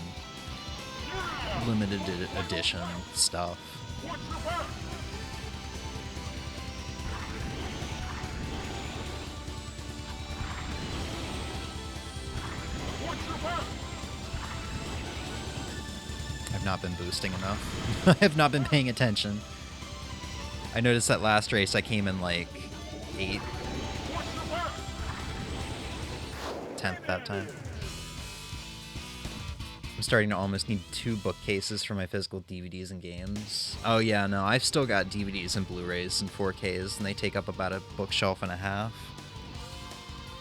limited edition stuff. I've not been boosting enough. I have not been paying attention. I noticed that last race I came in like 8th. 10th that time. I'm starting to almost need 2 bookcases for my physical DVDs and games. Oh yeah, no, I've still got DVDs and Blu-rays and 4Ks, and they take up about a bookshelf and a half.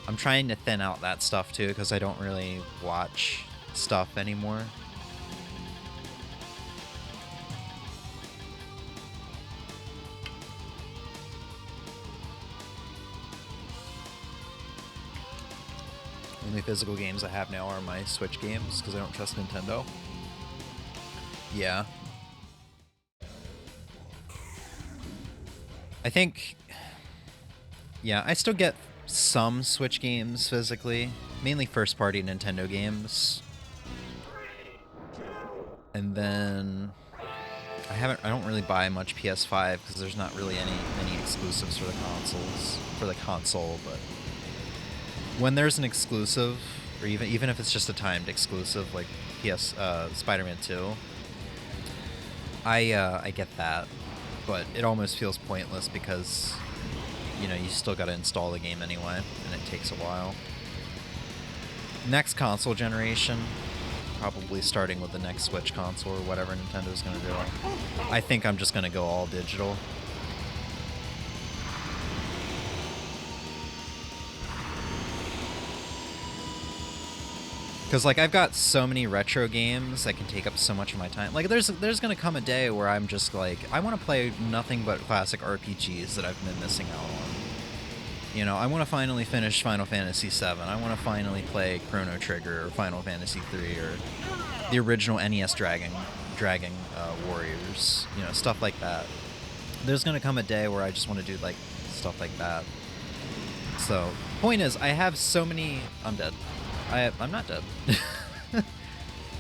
I'm trying to thin out that stuff too, because I don't really watch stuff anymore. only physical games I have now are my Switch games because I don't trust Nintendo. Yeah. I think... Yeah, I still get some Switch games physically. Mainly first-party Nintendo games. And then... I don't really buy much PS5 because there's not really any exclusives for the consoles. For the console, but... When there's an exclusive, or even if it's just a timed exclusive, like Spider-Man 2, I get that, but it almost feels pointless because, you know, you still got to install the game anyway, and it takes a while. Next console generation, probably starting with the next Switch console or whatever Nintendo's gonna do. I think I'm just gonna go all digital. Because, like, I've got so many retro games that can take up so much of my time. Like, there's going to come a day where I'm just like, I want to play nothing but classic RPGs that I've been missing out on. You know, I want to finally finish Final Fantasy VII. I want to finally play Chrono Trigger or Final Fantasy III or the original NES Dragon Warriors. You know, stuff like that. There's going to come a day where I just want to do, like, stuff like that. So, point is, I have so many... I'm dead. I'm not dead.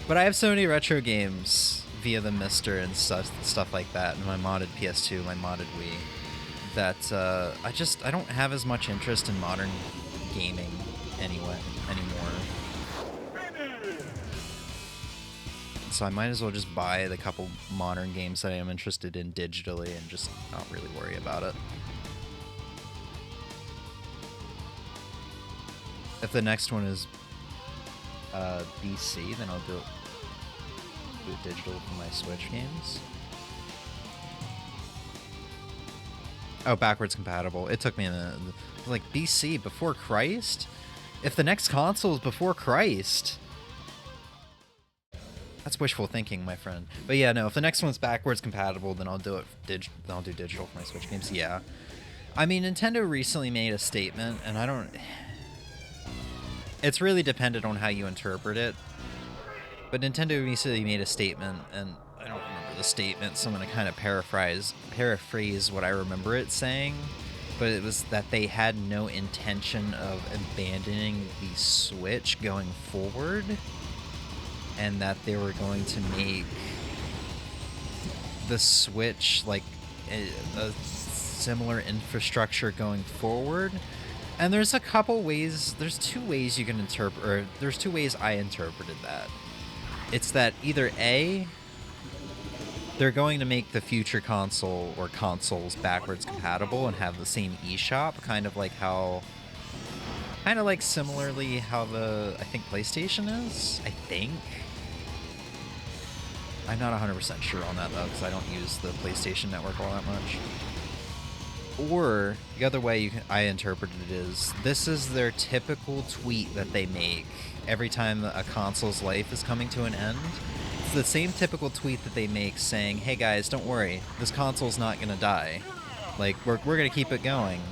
But I have so many retro games via the Mister and stuff like that, and my modded PS2, my modded Wii, that I don't have as much interest in modern gaming anymore. So I might as well just buy the couple modern games that I am interested in digitally and just not really worry about it. If the next one is BC, then I'll do it digital for my Switch games. Oh, backwards compatible. It took me a minute. Like, BC, before Christ? If the next console is before Christ? That's wishful thinking, my friend. But yeah, no, if the next one's backwards compatible, then I'll do it. I'll do digital for my Switch games. Yeah. I mean, Nintendo recently made a statement, and I don't... It's really dependent on how you interpret it. But Nintendo recently made a statement, and I don't remember the statement, so I'm going to kind of paraphrase what I remember it saying. But it was that they had no intention of abandoning the Switch going forward, and that they were going to make the Switch like a similar infrastructure going forward. And there's a couple ways, there's two ways you can interpret, or there's two ways I interpreted that. It's that either A, they're going to make the future console or consoles backwards compatible and have the same eShop, kind of like similarly how I think PlayStation is, I think. I'm not 100% sure on that though, because I don't use the PlayStation Network all that much. Or, the other way I interpreted it is, this is their typical tweet that they make every time a console's life is coming to an end. It's the same typical tweet that they make saying, hey guys, don't worry, this console's not gonna die. Like, we're gonna keep it going.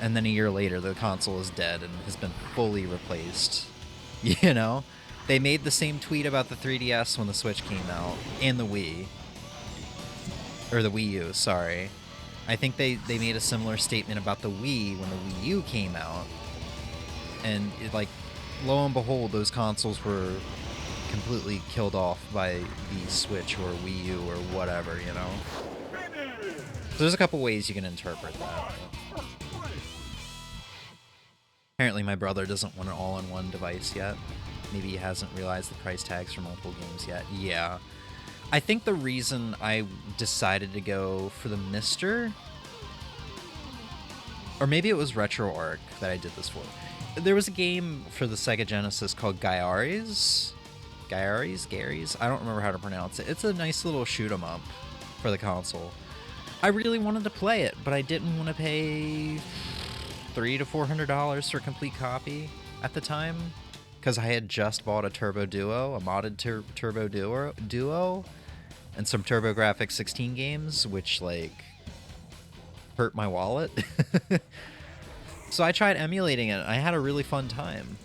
And then a year later, the console is dead and has been fully replaced. You know? They made the same tweet about the 3DS when the Switch came out, and the Wii. Or the Wii U, sorry. I think they made a similar statement about the Wii when the Wii U came out. And, lo and behold, those consoles were completely killed off by the Switch or Wii U or whatever, you know? So there's a couple ways you can interpret that. Apparently my brother doesn't want an all-in-one device yet. Maybe he hasn't realized the price tags for multiple games yet. Yeah. I think the reason I decided to go for the Mister, or maybe it was RetroArch that I did this for. There was a game for the Sega Genesis called Gary's? I don't remember how to pronounce it. It's a nice little shoot 'em up for the console. I really wanted to play it, but I didn't want to pay $300 to $400 for a complete copy at the time, because I had just bought a Turbo Duo, a modded Turbo Duo, and some TurboGrafx 16 games, which, hurt my wallet. So I tried emulating it, and I had a really fun time.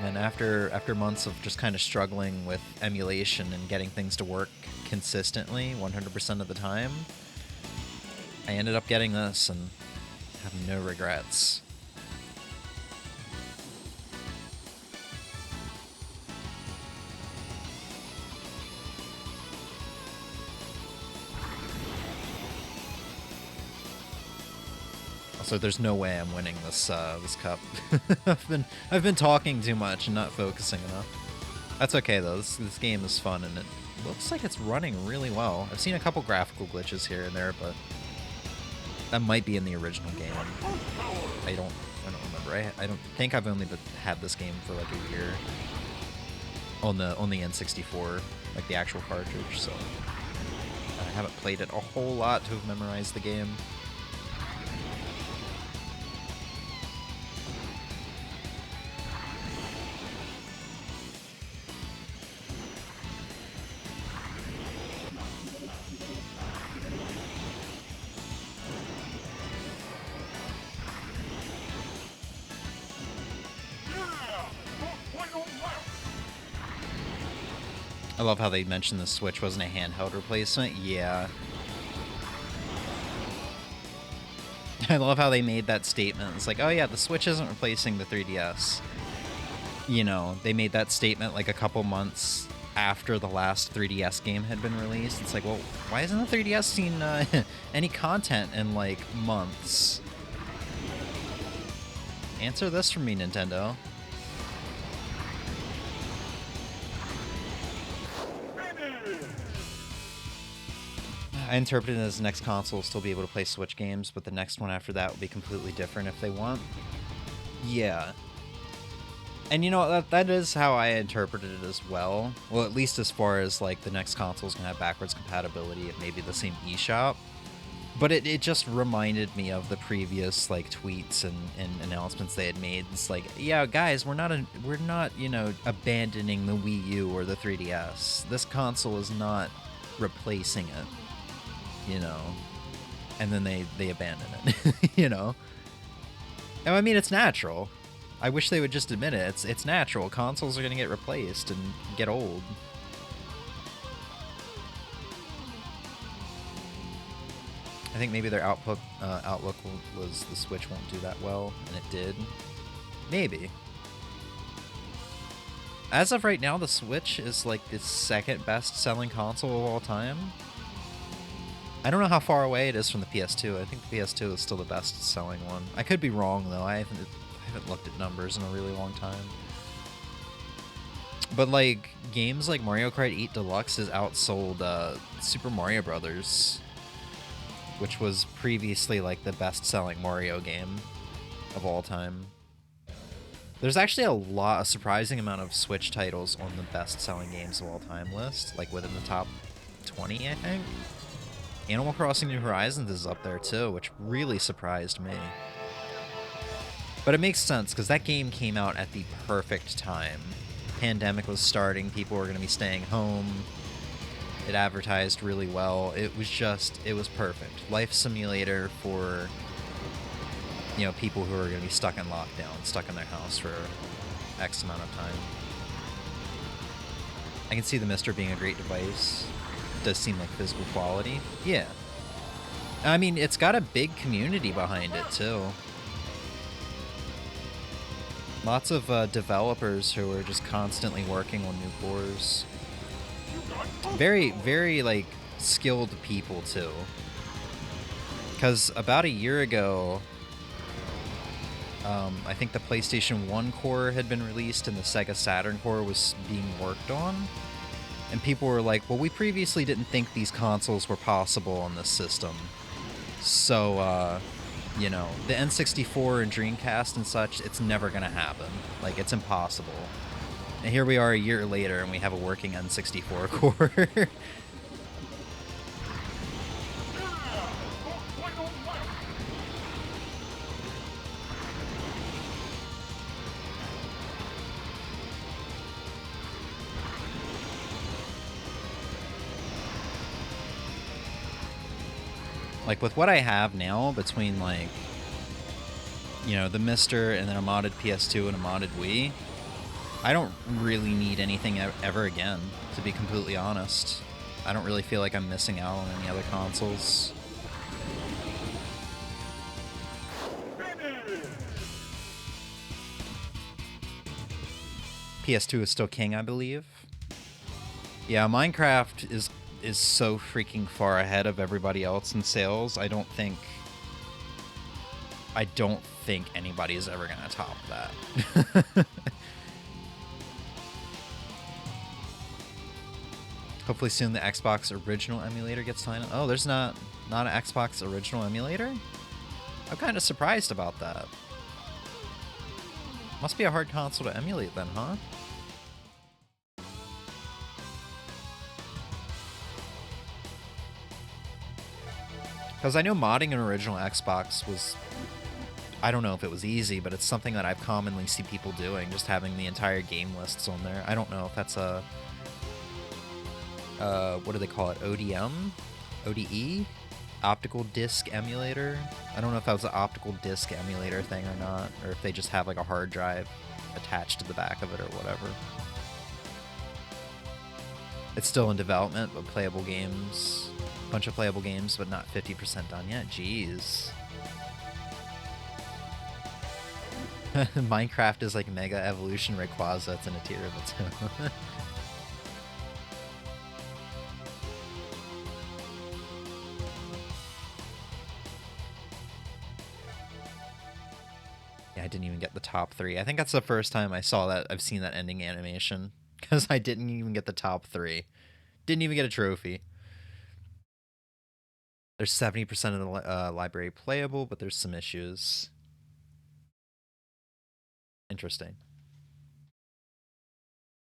And after months of just kind of struggling with emulation and getting things to work consistently 100% of the time, I ended up getting this and have no regrets. Also, there's no way I'm winning this this cup. I've been talking too much and not focusing enough. That's okay though. This game is fun and it looks like it's running really well. I've seen a couple graphical glitches here and there, but that might be in the original game. I don't remember. I don't think I've only had this game for like a year on the N64, like the actual cartridge. So I haven't played it a whole lot to have memorized the game. I love how they mentioned the Switch wasn't a handheld replacement. Yeah. I love how they made that statement. It's like, oh yeah, the Switch isn't replacing the 3DS. You know, they made that statement like a couple months after the last 3DS game had been released. It's like, well, why hasn't the 3DS seen any content in like months? Answer this for me, Nintendo. I interpreted it as the next console will still be able to play Switch games, but the next one after that will be completely different if they want. Yeah. And you know, that is how I interpreted it as well. Well, at least as far as like the next console is going to have backwards compatibility at maybe the same eShop. But it just reminded me of the previous like tweets and announcements they had made. It's like, yeah, guys, we're not, you know, abandoning the Wii U or the 3DS. This console is not replacing it. You know, and then they abandon it, you know? And I mean, it's natural. I wish they would just admit it. It's natural. Consoles are going to get replaced and get old. I think maybe their outlook was the Switch won't do that well, and it did. Maybe. As of right now, the Switch is like the second best selling console of all time. I don't know how far away it is from the PS2. I think the PS2 is still the best-selling one. I could be wrong, though. I haven't looked at numbers in a really long time. But, like, games like Mario Kart 8 Deluxe has outsold Super Mario Brothers, which was previously, like, the best-selling Mario game of all time. There's actually a surprising amount of Switch titles on the best-selling games of all time list, like, within the top 20, I think. Animal Crossing New Horizons is up there too, which really surprised me. But it makes sense, because that game came out at the perfect time. Pandemic was starting, people were going to be staying home. It advertised really well. It was perfect. Life simulator for, you know, people who are going to be stuck in lockdown, stuck in their house for X amount of time. I can see the Mister being a great device. Does seem like physical quality. Yeah. I mean, it's got a big community behind it, too. Lots of developers who are just constantly working on new cores. Very, very, like, skilled people, too. Because about a year ago, I think the PlayStation 1 core had been released and the Sega Saturn core was being worked on. And people were like, well, we previously didn't think these consoles were possible on this system. So, you know, the N64 and Dreamcast and such, it's never going to happen. Like, it's impossible. And here we are a year later, and we have a working N64 core. Like, with what I have now, between, like, you know, the Mister and then a modded PS2 and a modded Wii, I don't really need anything ever again, to be completely honest. I don't really feel like I'm missing out on any other consoles. PS2 is still king, I believe. Yeah, Minecraft is so freaking far ahead of everybody else in sales. I don't think anybody is ever gonna top that. Hopefully soon the Xbox original emulator gets signed. Oh, there's not an Xbox original emulator? I'm kind of surprised about that. Must be a hard console to emulate then, huh? Because I know modding an original Xbox was... I don't know if it was easy, but it's something that I've commonly see people doing, just having the entire game lists on there. I don't know if that's a... what do they call it? ODM? ODE? Optical disc emulator? I don't know if that was an optical disc emulator thing or not, or if they just have like a hard drive attached to the back of it or whatever. It's still in development, but playable games. Bunch of playable games, but not 50% done yet. Jeez. Minecraft is like Mega Evolution Rayquaza. It's in a tier of its own. I didn't even get the top 3. I think that's the first time I saw that. I've seen that ending animation, because I didn't even get the top 3. Didn't even get a trophy. There's 70% of the library playable, but there's some issues. Interesting.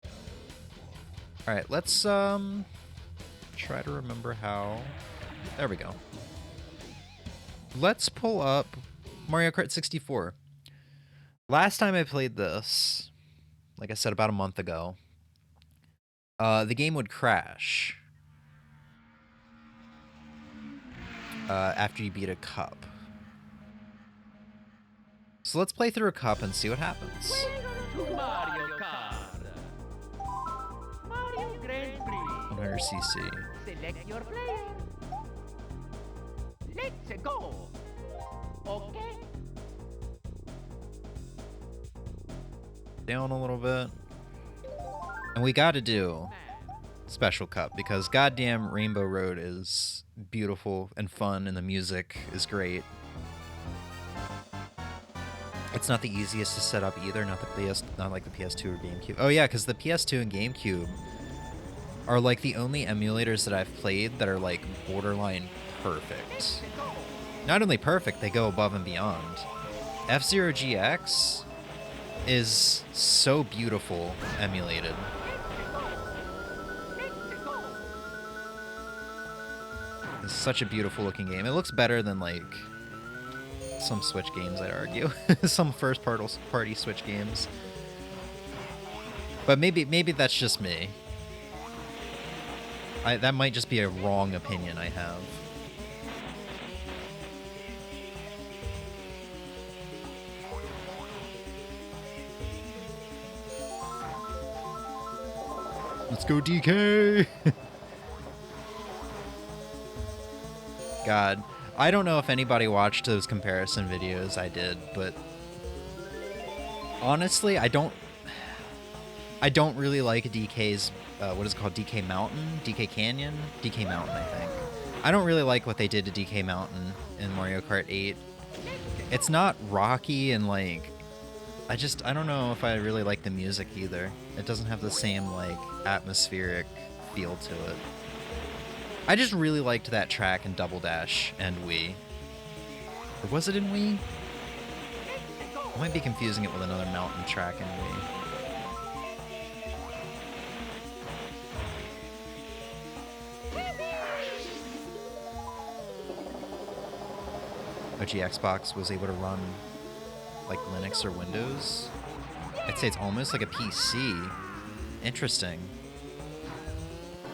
All right, let's try to remember how. There we go. Let's pull up Mario Kart 64. Last time I played this, like I said, about a month ago, the game would crash after you beat a cup. So let's play through a cup and see what happens. Mario Kart. Mario Grand Prix. 100cc. Select your player. Let's go. Okay. Down a little bit. And we got to do Special Cup, because goddamn Rainbow Road is beautiful and fun, and the music is great. It's not the easiest to set up either, not like the PS2 or GameCube. Oh yeah, because the PS2 and GameCube are like the only emulators that I've played that are like borderline perfect. Not only perfect, they go above and beyond. F-Zero GX is so beautiful emulated. It's such a beautiful looking game. It looks better than like some Switch games, I'd argue. Some first party Switch games. But maybe that's just me. That might just be a wrong opinion I have. Let's go, DK! God. I don't know if anybody watched those comparison videos I did, but honestly, I don't really like DK's, what is it called, DK Mountain? DK Canyon? DK Mountain, I think. I don't really like what they did to DK Mountain in Mario Kart 8. It's not rocky and like, I don't know if I really like the music either. It doesn't have the same like atmospheric feel to it. I just really liked that track in Double Dash and Wii. Or was it in Wii? I might be confusing it with another mountain track in Wii. OG Xbox was able to run like Linux or Windows. I'd say it's almost like a PC. Interesting.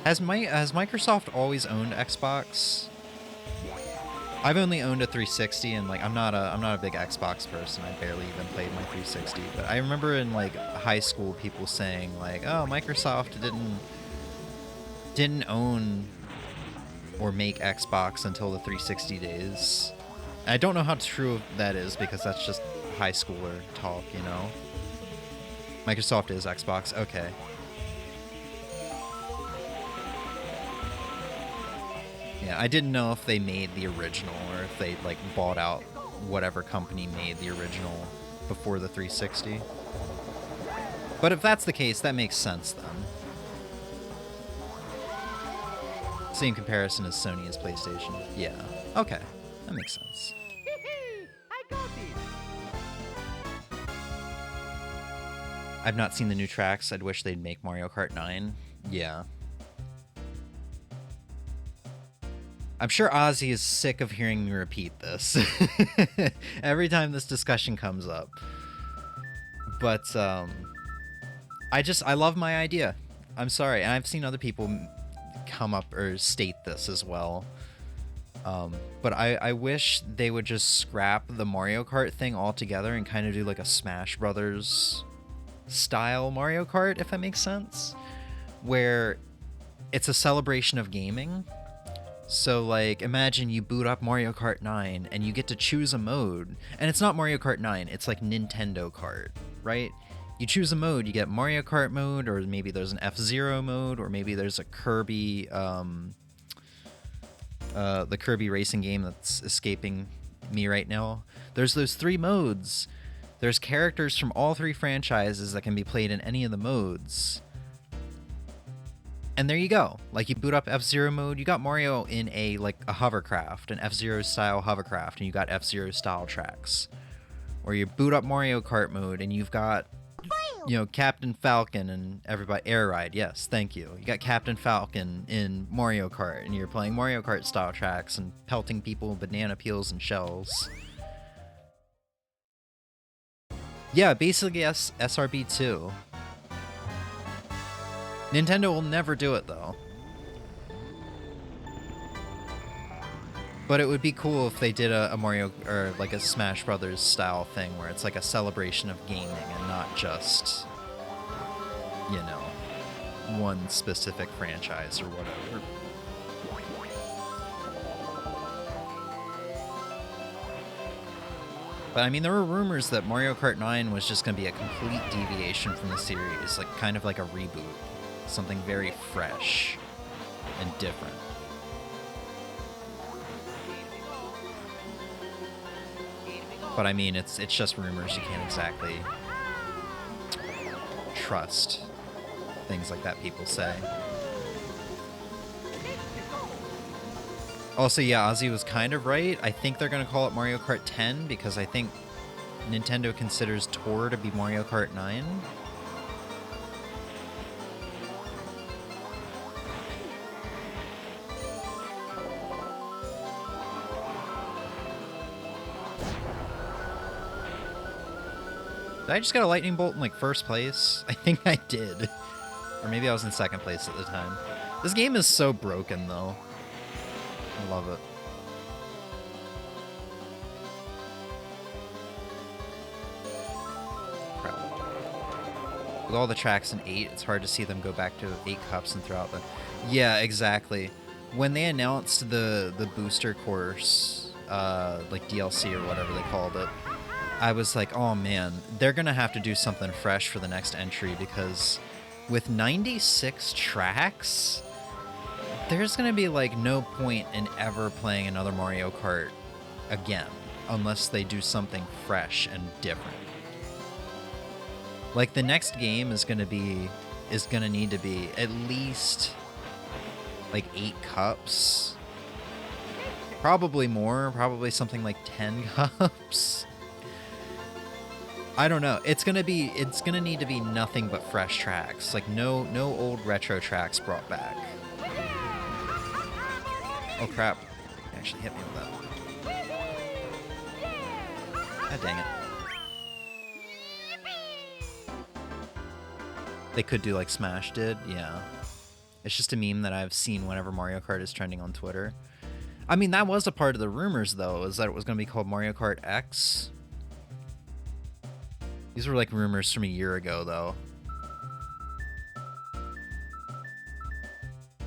Has Microsoft always owned Xbox? I've only owned a 360, and like I'm not a big Xbox person. I barely even played my 360. But I remember in like high school people saying like, "Oh, Microsoft didn't own or make Xbox until the 360 days." I don't know how true that is because that's just high schooler talk, you know. Microsoft is Xbox. Okay. Yeah, I didn't know if they made the original or if they like bought out whatever company made the original before the 360. But if that's the case, that makes sense then. Same comparison as Sony as PlayStation. Yeah. Okay. That makes sense. I got it. I've not seen the new tracks. I'd wish they'd make Mario Kart 9. Yeah. I'm sure Ozzy is sick of hearing me repeat this every time this discussion comes up. But I love my idea. I'm sorry, and I've seen other people come up or state this as well. But I wish they would just scrap the Mario Kart thing altogether and kind of do like a Smash Brothers style Mario Kart, if that makes sense, where it's a celebration of gaming. So, like, imagine you boot up Mario Kart 9 and you get to choose a mode. And it's not Mario Kart 9, it's like Nintendo Kart, right? You choose a mode, you get Mario Kart mode, or maybe there's an F-Zero mode, or maybe there's a Kirby, the Kirby racing game that's escaping me right now. There's those 3 modes. There's characters from all 3 franchises that can be played in any of the modes. And there you go. Like, you boot up F-Zero mode, you got Mario in a hovercraft, an F-Zero style hovercraft, and you got F-Zero style tracks. Or you boot up Mario Kart mode, and you've got, you know, Captain Falcon and everybody. Air Ride, yes, thank you. You got Captain Falcon in Mario Kart, and you're playing Mario Kart style tracks and pelting people with banana peels and shells. Yeah, basically SRB 2. Nintendo will never do it, though. But it would be cool if they did a Mario, or like a Smash Brothers style thing where it's like a celebration of gaming and not just, you know, one specific franchise or whatever. But I mean, there were rumors that Mario Kart 9 was just going to be a complete deviation from the series, like kind of like a reboot. Something very fresh and different. But I mean, it's just rumors. You can't exactly trust things like that people say. Also, yeah, Ozzy was kind of right. I think they're going to call it Mario Kart 10 because I think Nintendo considers Tour to be Mario Kart 9. Did I just get a lightning bolt in, like, first place? I think I did. Or maybe I was in second place at the time. This game is so broken, though. I love it. Crap. With all the tracks in 8, it's hard to see them go back to 8 cups and throw out the... Yeah, exactly. When they announced the booster course, like DLC or whatever they called it, I was like, oh man, they're going to have to do something fresh for the next entry because with 96 tracks, there's going to be like no point in ever playing another Mario Kart again unless they do something fresh and different. Like the next game is going to need to be at least like 8 cups. Probably more, probably something like 10 cups. I don't know. It's gonna need to be nothing but fresh tracks. Like no old retro tracks brought back. Oh crap. He actually hit me with that. God dang it. They could do like Smash did, yeah. It's just a meme that I've seen whenever Mario Kart is trending on Twitter. I mean, that was a part of the rumors, though, is that it was going to be called Mario Kart X. These were like rumors from a year ago, though.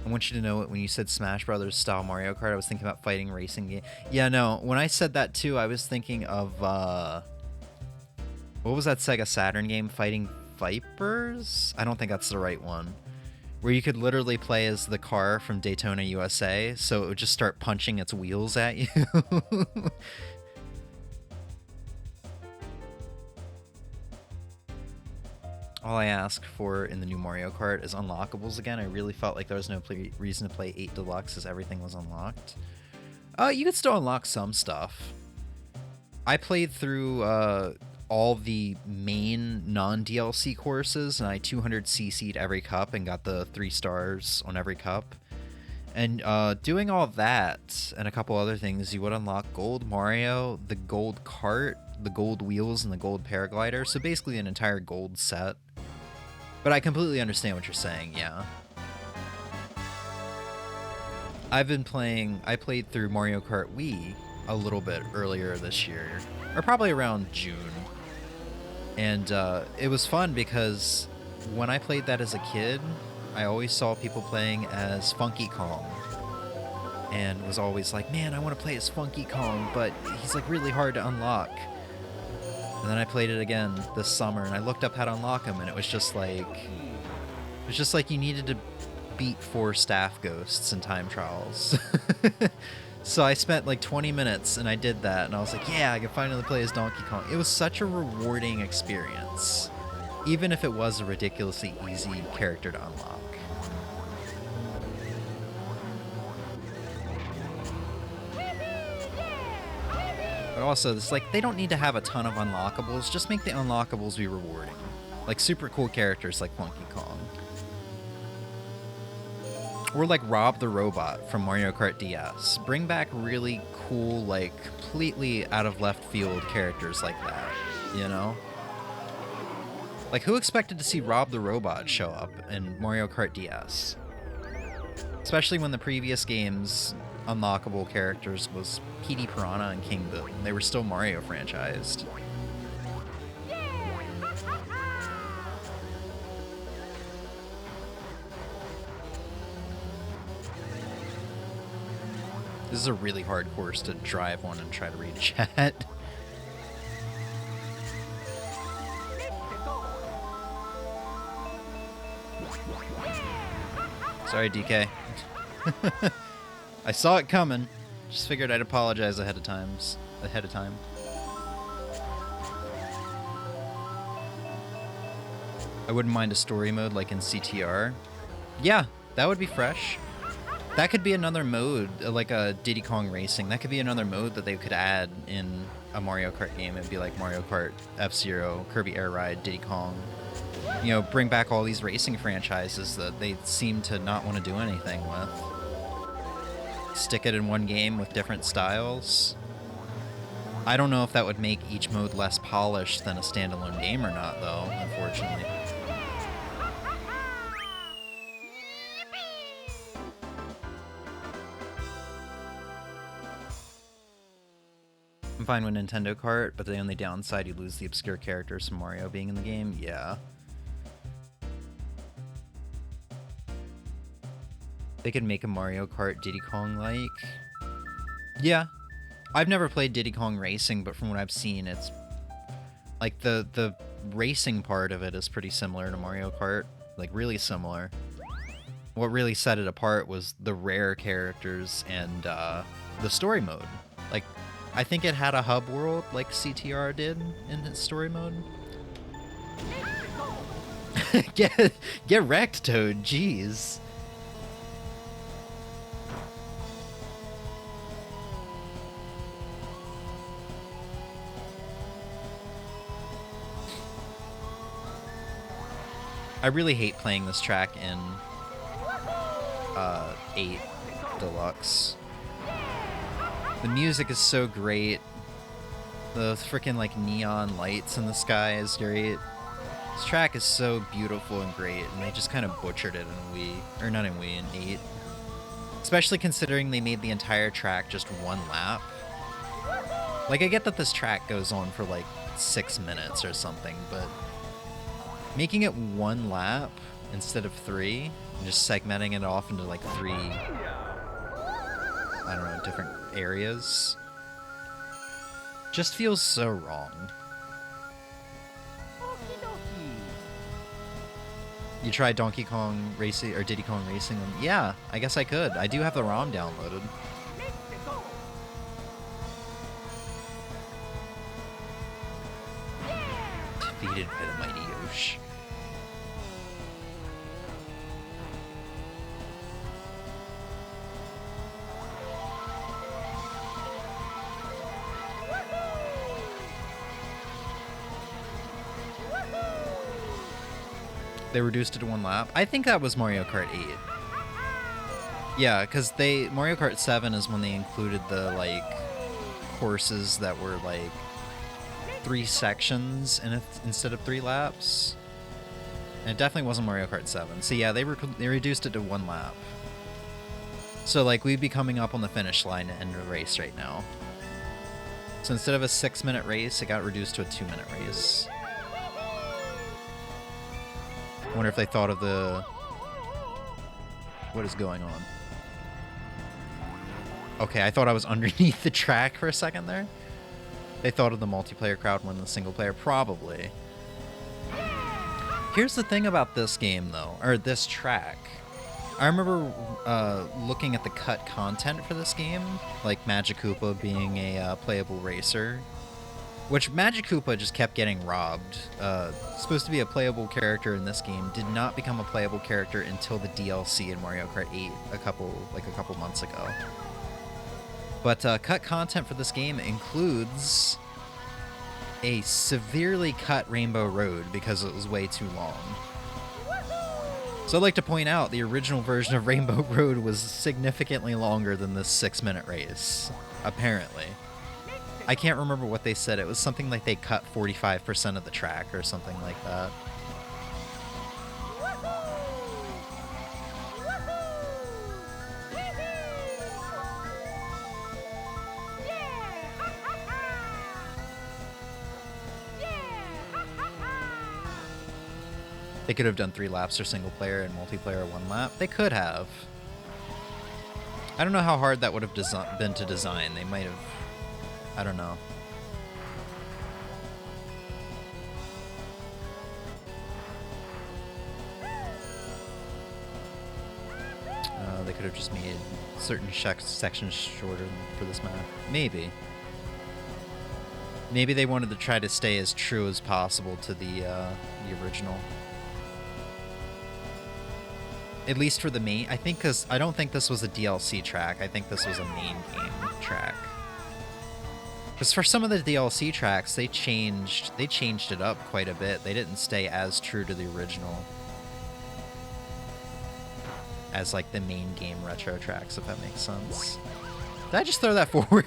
I want you to know when you said Smash Brothers style Mario Kart, I was thinking about fighting racing game. Yeah, no, when I said that too, I was thinking of, what was that Sega Saturn game, Fighting Vipers? I don't think that's the right one. Where you could literally play as the car from Daytona, USA, so it would just start punching its wheels at you. All I ask for in the new Mario Kart is unlockables again. I really felt like there was no reason to play 8 Deluxe as everything was unlocked. You could still unlock some stuff. I played through all the main non-DLC courses, and I 200cc'd every cup and got the 3 stars on every cup. And doing all that and a couple other things, you would unlock Gold Mario, the Gold Kart, the Gold Wheels, and the Gold Paraglider. So basically an entire gold set. But I completely understand what you're saying, yeah. I played through Mario Kart Wii a little bit earlier this year, or probably around June. And it was fun because when I played that as a kid, I always saw people playing as Funky Kong. And was always like, man, I want to play as Funky Kong, but he's like really hard to unlock. And then I played it again this summer, and I looked up how to unlock him, and it was just like you needed to beat 4 staff ghosts in time trials. So I spent like 20 minutes, and I did that, and I was like, yeah, I can finally play as Donkey Kong. It was such a rewarding experience, even if it was a ridiculously easy character to unlock. But also, it's like, they don't need to have a ton of unlockables, just make the unlockables be rewarding. Like super cool characters like Funky Kong. Or like Rob the Robot from Mario Kart DS. Bring back really cool, like, completely out of left field characters like that, you know? Like, who expected to see Rob the Robot show up in Mario Kart DS? Especially when the previous games' unlockable characters was Petey Piranha and King Boo. They were still Mario franchised. This is a really hard course to drive on and try to read chat. Sorry, DK. I saw it coming. Just figured I'd apologize ahead of time. I wouldn't mind a story mode like in CTR. Yeah, that would be fresh. That could be another mode, like a Diddy Kong Racing. That could be another mode that they could add in a Mario Kart game. It'd be like Mario Kart, F-Zero, Kirby Air Ride, Diddy Kong. You know, bring back all these racing franchises that they seem to not want to do anything with. Stick it in one game with different styles. I don't know if that would make each mode less polished than a standalone game or not, though, unfortunately. I'm fine with Nintendo Kart, but the only downside, you lose the obscure characters from Mario being in the game. Yeah. They could make a Mario Kart Diddy Kong-like. Yeah. I've never played Diddy Kong Racing, but from what I've seen, it's... like, the racing part of it is pretty similar to Mario Kart. Like, really similar. What really set it apart was the rare characters and the story mode. Like, I think it had a hub world like CTR did in its story mode. Get wrecked, Toad. Jeez. I really hate playing this track in 8 Deluxe. The music is so great. The freaking like neon lights in the sky is great. This track is so beautiful and great, and they just kind of butchered it in Wii, or not in Wii, in 8. Especially considering they made the entire track just one lap. Like, I get that this track goes on for like 6 minutes or something, but making it one lap instead of 3, and just segmenting it off into like 3, I don't know, different areas, just feels so wrong. Okie dokie. You tried Donkey Kong Racing or Diddy Kong Racing? Yeah, I guess I could. I do have the ROM downloaded. Let's go. Defeated by the mighty Yosh. They reduced it to one lap. I think that was Mario Kart 8. Yeah, because Mario Kart 7 is when they included the like courses that were like 3 sections instead of 3 laps. And it definitely wasn't Mario Kart 7. So yeah, they reduced it to 1 lap. So like we'd be coming up on the finish line to end the race right now. So instead of a 6-minute race, it got reduced to a 2-minute race. I wonder if they thought of what is going on. Okay, I thought I was underneath the track for a second there. They thought of the multiplayer crowd more than the single player, probably. Here's the thing about this game, though, or this track. I remember looking at the cut content for this game, like Magic Koopa being a playable racer, which Magic Koopa just kept getting robbed. Supposed to be a playable character in this game, did not become a playable character until the DLC in Mario Kart 8 a couple months ago. But cut content for this game includes a severely cut Rainbow Road because it was way too long. So I'd like to point out the original version of Rainbow Road was significantly longer than this 6-minute race, apparently. I can't remember what they said. It was something like they cut 45% of the track or something like that. They could have done 3 laps for single player and multiplayer 1 lap. They could have. I don't know how hard that would have been to design. They might have... I don't know. They could have just made certain sections shorter for this map. Maybe. Maybe they wanted to try to stay as true as possible to the original. At least for the main, I think, because I don't think this was a DLC track. I think this was a main game track. Because for some of the DLC tracks, they changed it up quite a bit. They didn't stay as true to the original as like the main game retro tracks, if that makes sense. Did I just throw that forward?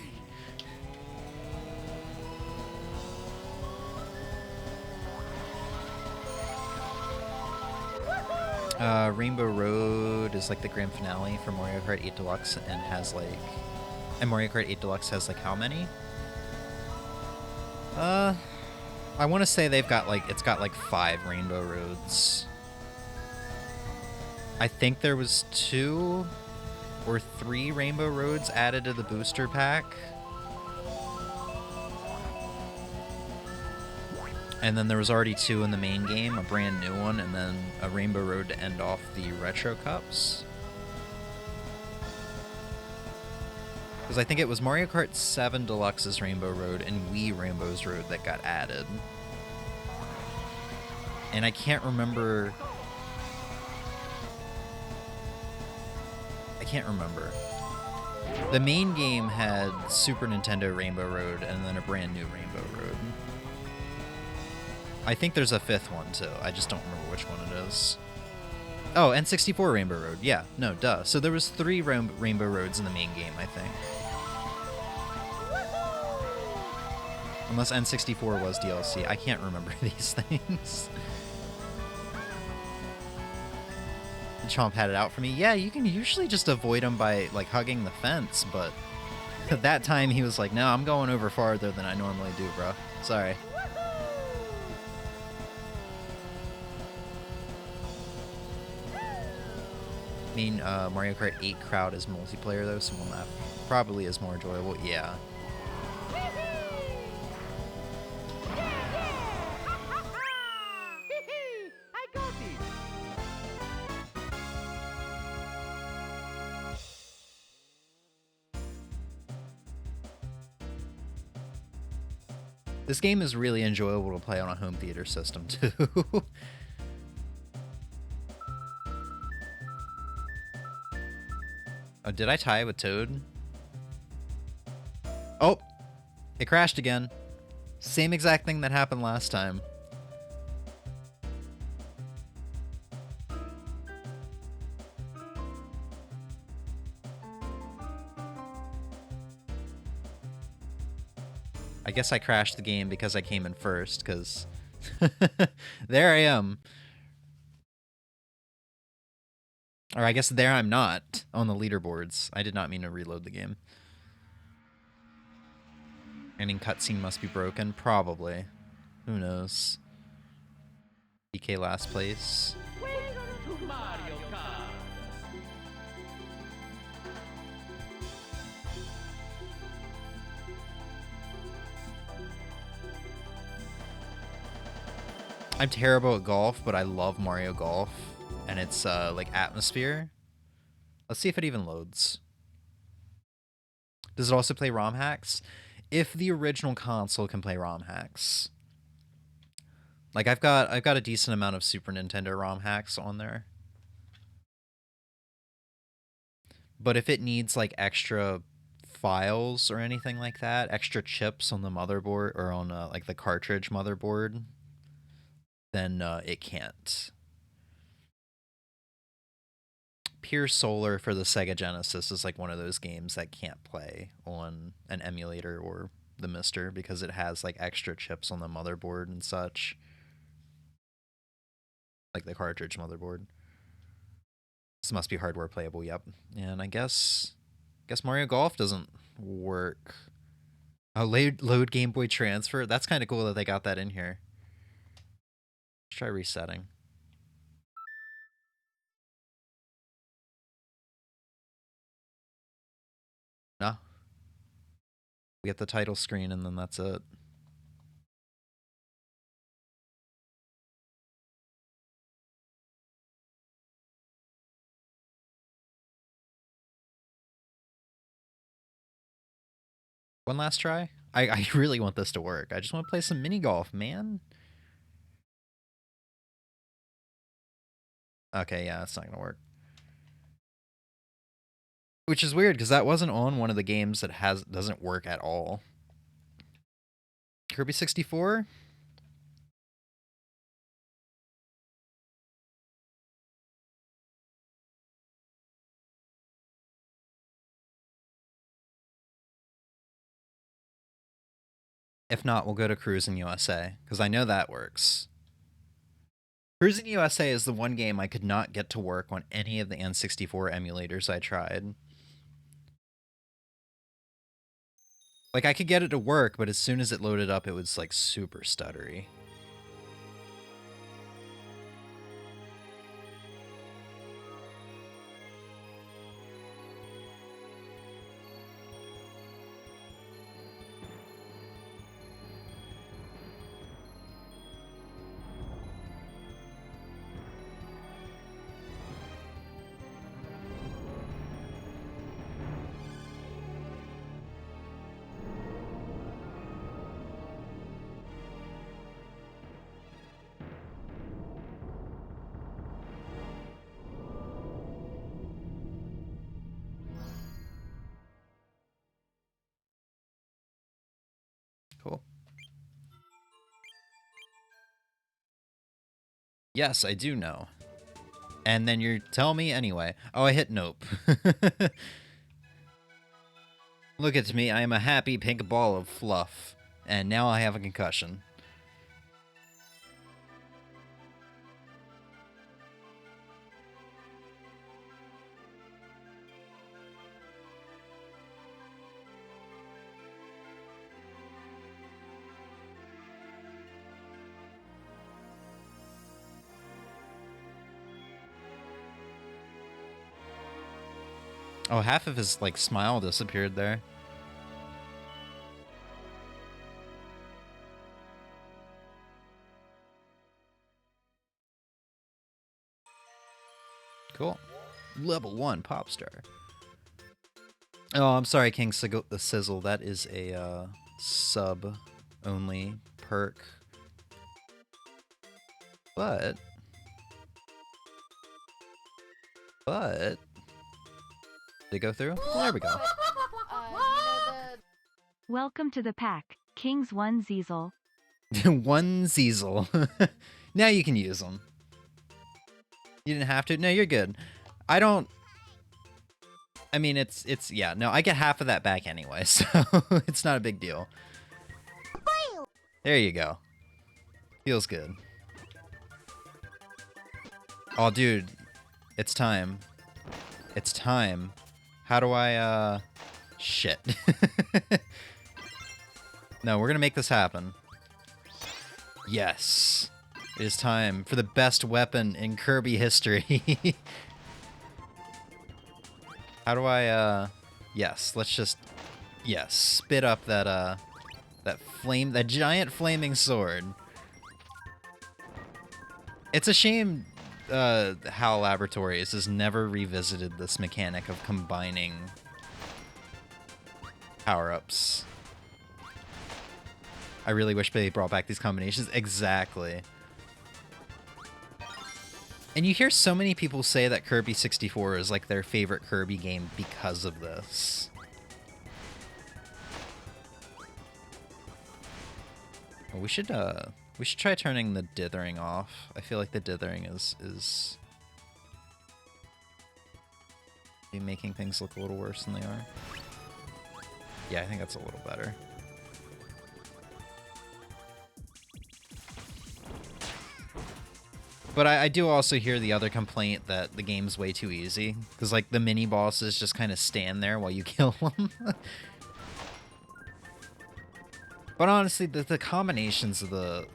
Rainbow Road is like the grand finale for Mario Kart 8 Deluxe and has like... And Mario Kart 8 Deluxe has like how many? I want to say they've got like... It's got like 5 Rainbow Roads. I think there was 2 or 3 Rainbow Roads added to the booster pack. And then there was already 2 in the main game, a brand new one, and then a Rainbow Road to end off the Retro Cups. Because I think it was Mario Kart 7 Deluxe's Rainbow Road and Wii Rainbow's Road that got added. And I can't remember... The main game had Super Nintendo Rainbow Road and then a brand new Rainbow Road. I think there's a 5th one, too. I just don't remember which one it is. Oh, N64 Rainbow Road. Yeah, no, duh. So there was 3 Rainbow Roads in the main game, I think. Unless N64 was DLC. I can't remember these things. Chomp had it out for me. Yeah, you can usually just avoid him by, like, hugging the fence, but that time he was like, no, I'm going over farther than I normally do, bro. Sorry. I mean, Mario Kart 8 crowd is multiplayer, though, so that probably is more enjoyable. Yeah. I got it. This game is really enjoyable to play on a home theater system, too. Oh, did I tie with Toad? Oh! It crashed again. Same exact thing that happened last time. I guess I crashed the game because I came in first, because there I am. Or I guess there I'm not on the leaderboards. I did not mean to reload the game. Ending cutscene must be broken. Probably. Who knows? DK last place. Welcome to Mario Kart. I'm terrible at golf, but I love Mario Golf. And it's, like, atmosphere. Let's see if it even loads. Does it also play ROM hacks? If the original console can play ROM hacks. Like, I've got a decent amount of Super Nintendo ROM hacks on there. But if it needs, like, extra files or anything like that, extra chips on the motherboard, or on, like, the cartridge motherboard, then it can't. Pure Solar for the Sega Genesis is like one of those games that can't play on an emulator or the Mister because it has like extra chips on the motherboard and such. Like the cartridge motherboard. This must be hardware playable, yep. And I guess Mario Golf doesn't work. Oh, load Game Boy Transfer? That's kind of cool that they got that in here. Let's try resetting. No. We get the title screen and then that's it. One last try? I really want this to work. I just want to play some mini golf, man. Okay, yeah, that's not gonna work. Which is weird, because that wasn't on one of the games that doesn't work at all. Kirby 64? If not, we'll go to Cruisin' USA, because I know that works. Cruisin' USA is the one game I could not get to work on any of the N64 emulators I tried. Like, I could get it to work, but as soon as it loaded up, it was, like, super stuttery. Cool. Yes, I do know. And then you're telling me anyway. Oh, I hit nope. Look at me, I am a happy pink ball of fluff. And now I have a concussion. Oh, half of his, like, smile disappeared there. Cool. Level 1 pop star. Oh, I'm sorry, King Sizzle. That is a sub-only perk. But... Did it go through? There we go. Welcome to the pack, Kings 1 Ziesel. 1 Ziesel. Now you can use them. You didn't have to? No, you're good. I don't... I mean, yeah, no, I get half of that back anyway, so it's not a big deal. There you go. Feels good. Oh, dude. It's time. It's time. How do I, Shit. No, we're gonna make this happen. Yes. It is time for the best weapon in Kirby history. How do I, yes, let's just, yes, spit up that that giant flaming sword. It's a shame, HAL Laboratories has never revisited this mechanic of combining power-ups. I really wish they brought back these combinations. Exactly. And you hear so many people say that Kirby 64 is like their favorite Kirby game because of this. Well, we should try turning the dithering off. I feel like the dithering is making things look a little worse than they are. Yeah, I think that's a little better. But I do also hear the other complaint that the game's way too easy. Because, like, the mini-bosses just kind of stand there while you kill them. But honestly, the combinations of the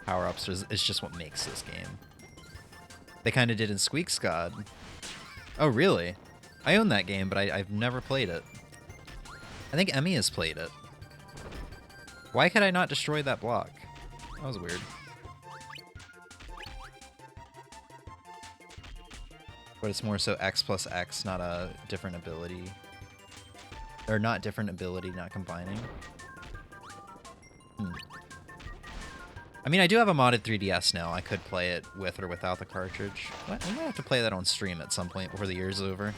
power-ups is just what makes this game. They kind of did in Squeak's God. Oh, really? I own that game, but I've never played it. I think Emmy has played it. Why could I not destroy that block? That was weird. But it's more so X plus X, not a different ability. Or not different ability, not combining. I mean, I do have a modded 3DS now. I could play it with or without the cartridge. But I might have to play that on stream at some point before the year's over.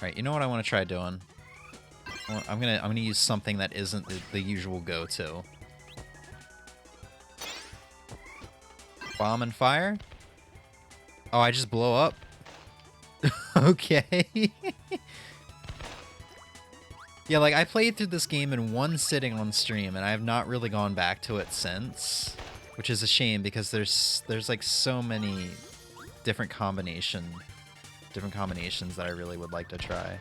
Alright, you know what I want to try doing? I'm gonna use something that isn't the usual go-to. Bomb and fire? Oh, I just blow up? Okay. Yeah, like, I played through this game in one sitting on stream, and I have not really gone back to it since. Which is a shame, because there's like, so many different combinations that I really would like to try.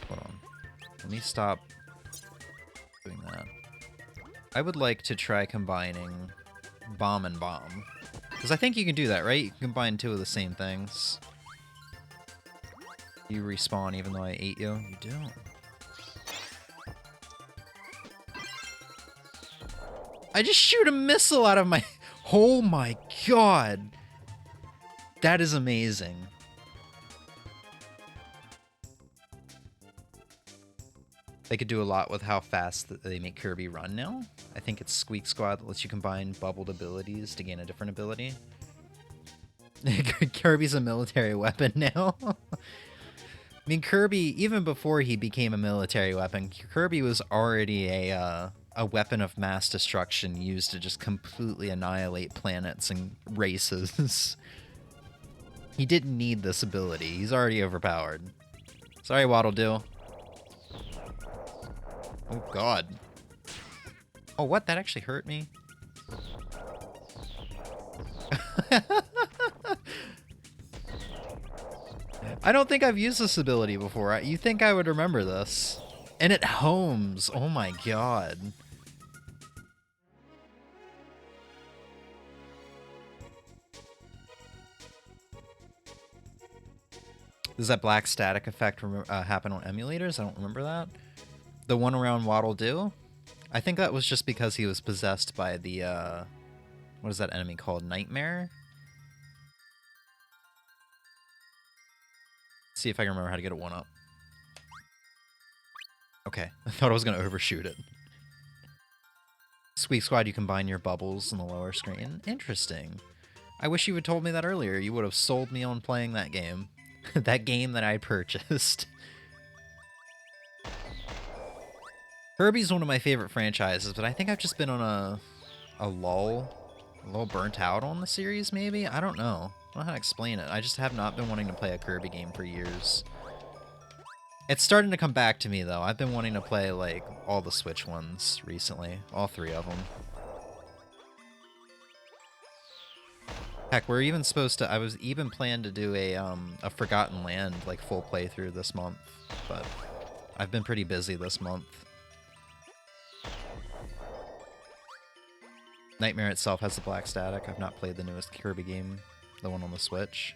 Hold on. Let me stop doing that. I would like to try combining bomb and bomb. Because I think you can do that, right? You can combine two of the same things. You respawn even though I ate you? You don't. I just shoot a missile out of my... Oh my god! That is amazing. They could do a lot with how fast they make Kirby run now. I think it's Squeak Squad that lets you combine bubbled abilities to gain a different ability. Kirby's a military weapon now. I mean, Kirby, even before he became a military weapon, Kirby was already a weapon of mass destruction used to just completely annihilate planets and races. He didn't need this ability. He's already overpowered. Sorry, Waddle Doo. Oh, God. Oh, what? That actually hurt me? I don't think I've used this ability before. You think I would remember this. And it homes. Oh my god. Does that black static effect happen on emulators? I don't remember that. The one around Waddle Doo? I think that was just because he was possessed by the, what is that enemy called? Nightmare? See if I can remember how to get a 1-up. Okay, I thought I was going to overshoot it. Squeak Squad, you combine your bubbles in the lower screen. Interesting. I wish you had told me that earlier. You would have sold me on playing that game. That game that I purchased. Kirby's one of my favorite franchises, but I think I've just been on a lull. A little burnt out on the series, maybe? I don't know. I don't know how to explain it. I just have not been wanting to play a Kirby game for years. It's starting to come back to me, though. I've been wanting to play, like, all the Switch ones recently. All 3 of them. Heck, we're even supposed to... I was even planned to do a Forgotten Land, like, full playthrough this month. But I've been pretty busy this month. Nightmare itself has the black static. I've not played the newest Kirby game, the one on the Switch.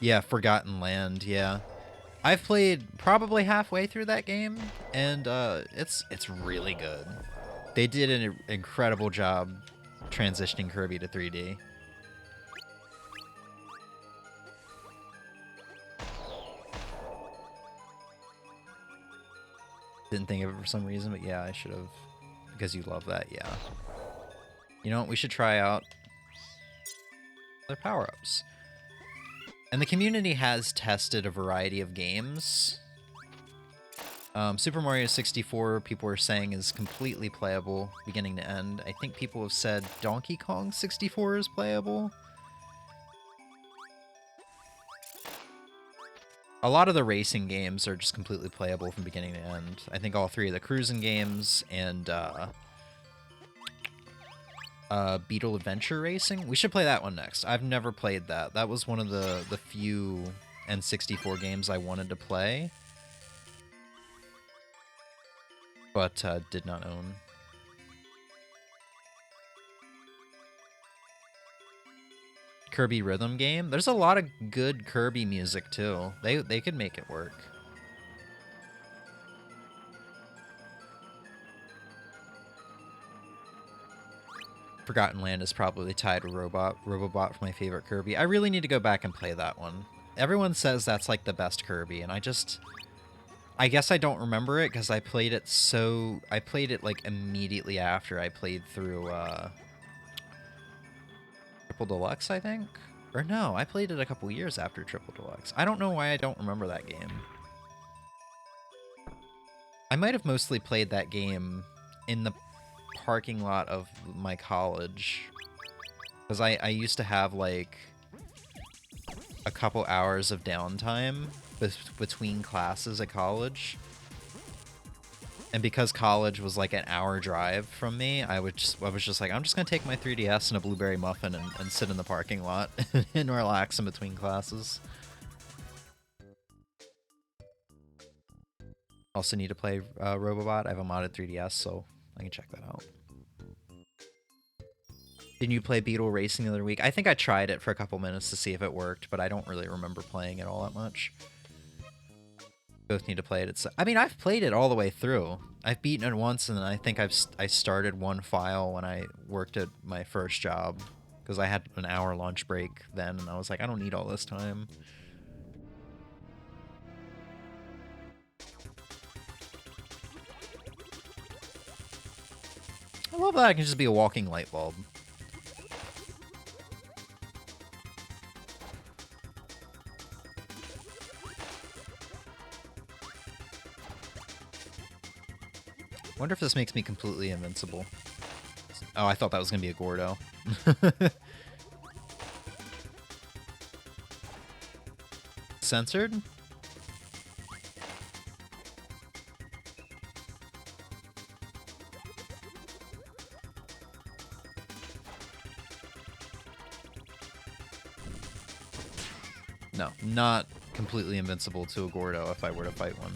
Yeah, Forgotten Land, yeah. I've played probably halfway through that game, and it's really good. They did an incredible job transitioning Kirby to 3D. Didn't think of it for some reason, but yeah, I should have. Because you love that, yeah. You know what? We should try out their power-ups. And the community has tested a variety of games. Super Mario 64, people are saying, is completely playable, beginning to end. I think people have said Donkey Kong 64 is playable. A lot of the racing games are just completely playable from beginning to end. I think all 3 of the cruising games and Beetle Adventure Racing. We should play that one next. I've never played that. That was one of the few N64 games I wanted to play, but did not own. Kirby rhythm game. There's a lot of good Kirby music too. They could make it work. Forgotten Land is probably tied to Robobot for my favorite Kirby. I really need to go back and play that one. Everyone says that's like the best Kirby, and I guess I don't remember it because I played it like immediately after I played through Triple Deluxe, I think? Or no, I played it a couple years after Triple Deluxe. I don't know why I don't remember that game. I might have mostly played that game in the parking lot of my college, because I used to have like a couple hours of downtime between classes at college, and because college was like an hour drive from me, I was just like, I'm just gonna take my 3DS and a blueberry muffin and sit in the parking lot and relax in between classes. Also need to play Robobot. I have a modded 3DS, so I can check that out. Didn't you play Beetle Racing the other week? I think I tried it for a couple minutes to see if it worked, but I don't really remember playing it all that much. Both need to play it. I mean, I've played it all the way through. I've beaten it once, and then I think I started one file when I worked at my first job, because I had an hour lunch break then, and I was like, I don't need all this time. I love that I can just be a walking light bulb. Wonder if this makes me completely invincible. Oh, I thought that was going to be a Gordo. Censored? No, not completely invincible to a Gordo if I were to fight one.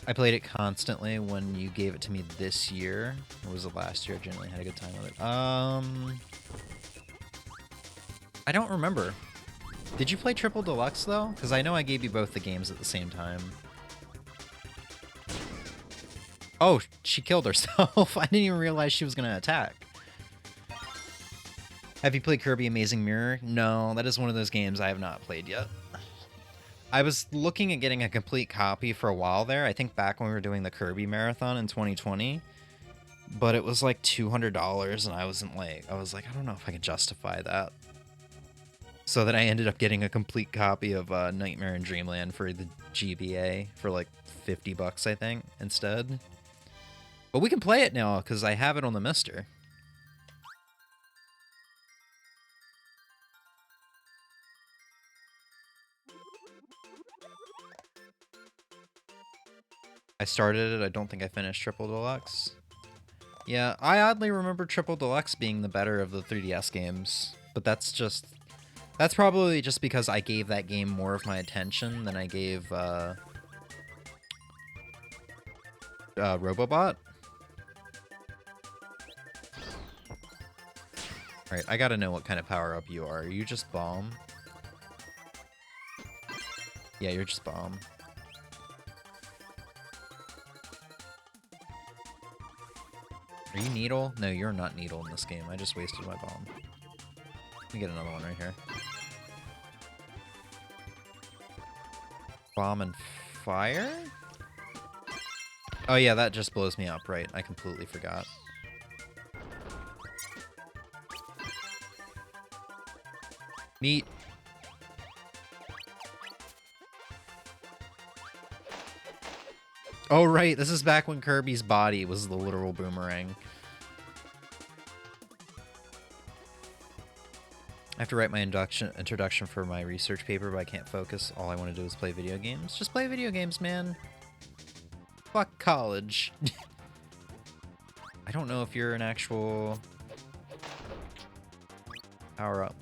I played it constantly when you gave it to me this year. Or was it last year? I generally had a good time with it. I don't remember. Did you play Triple Deluxe, though? Because I know I gave you both the games at the same time. Oh, she killed herself. I didn't even realize she was going to attack. Have you played Kirby Amazing Mirror? No, that is one of those games I have not played yet. I was looking at getting a complete copy for a while there. I think back when we were doing the Kirby Marathon in 2020. But it was like $200, and I was like, I don't know if I can justify that. So then I ended up getting a complete copy of Nightmare in Dreamland for the GBA for like $50, I think, instead. But we can play it now, because I have it on the Mister. I started it, I don't think I finished Triple Deluxe. Yeah, I oddly remember Triple Deluxe being the better of the 3DS games, but that's probably just because I gave that game more of my attention than I gave Robobot. Alright, I gotta know what kind of power-up you are. Are you just Bomb? Yeah, you're just Bomb. Are you Needle? No, you're not Needle in this game. I just wasted my Bomb. Let me get another one right here. Bomb and Fire? Oh yeah, that just blows me up, right. I completely forgot. Neat. Oh right, this is back when Kirby's body was the literal boomerang. I have to write my introduction for my research paper, but I can't focus. All I want to do is play video games. Just play video games, man. Fuck college. I don't know if you're an actual power-up.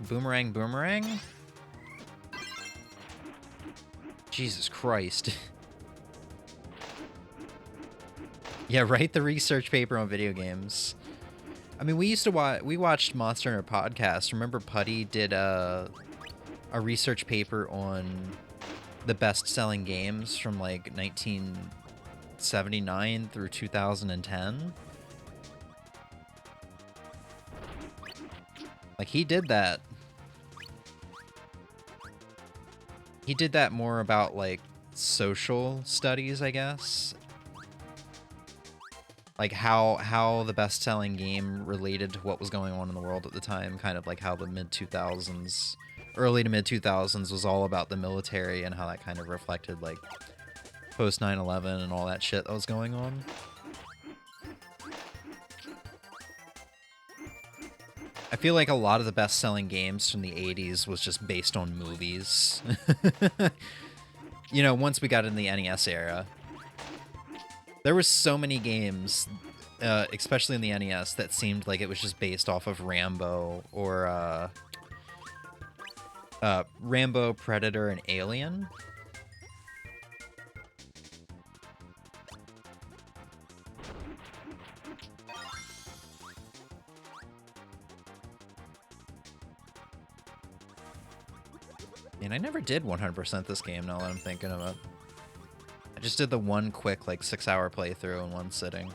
Boomerang, boomerang? Jesus Christ. Yeah, write the research paper on video games. I mean, we watched Monster Hunter Podcast. Remember Putty did a research paper on the best-selling games from like 1979 through 2010? Like, he did that. He did that more about, like, social studies, I guess. Like, how the best-selling game related to what was going on in the world at the time. Kind of like how the mid-2000s, early to mid-2000s was all about the military and how that kind of reflected, like, post-9/11 and all that shit that was going on. I feel like a lot of the best-selling games from the 80s was just based on movies. You know, once we got in the NES era. There were so many games, especially in the NES, that seemed like it was just based off of Rambo or Rambo, Predator, and Alien. And I never did 100% this game, now that I'm thinking of it. I just did the one quick, like, 6-hour playthrough in one sitting.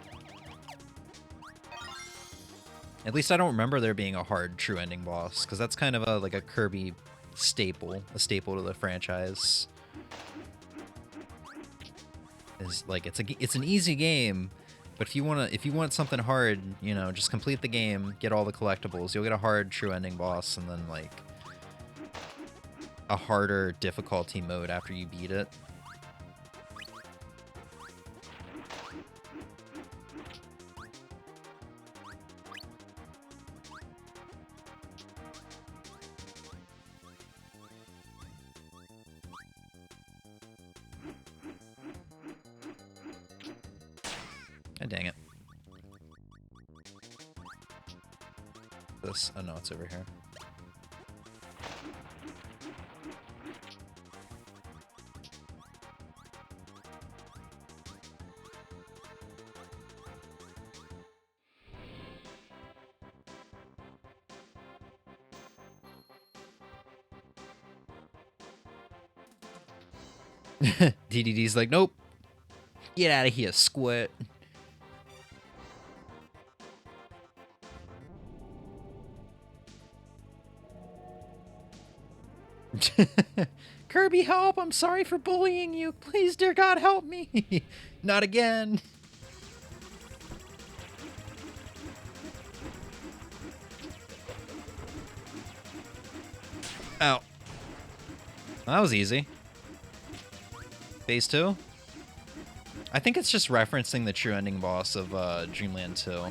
At least I don't remember there being a hard true ending boss, because that's kind of a, like, a Kirby staple, a staple to the franchise. Is like, it's an easy game, but if you want something hard, you know, just complete the game, get all the collectibles, you'll get a hard true ending boss, and then, like, a harder difficulty mode after you beat it. Oh, dang it. This, oh no, it's over here. DDD's like, nope. Get out of here, squid. Kirby, help! I'm sorry for bullying you. Please, dear God, help me. Not again. Ow. That was easy. Phase 2? I think it's just referencing the true ending boss of Dreamland 2.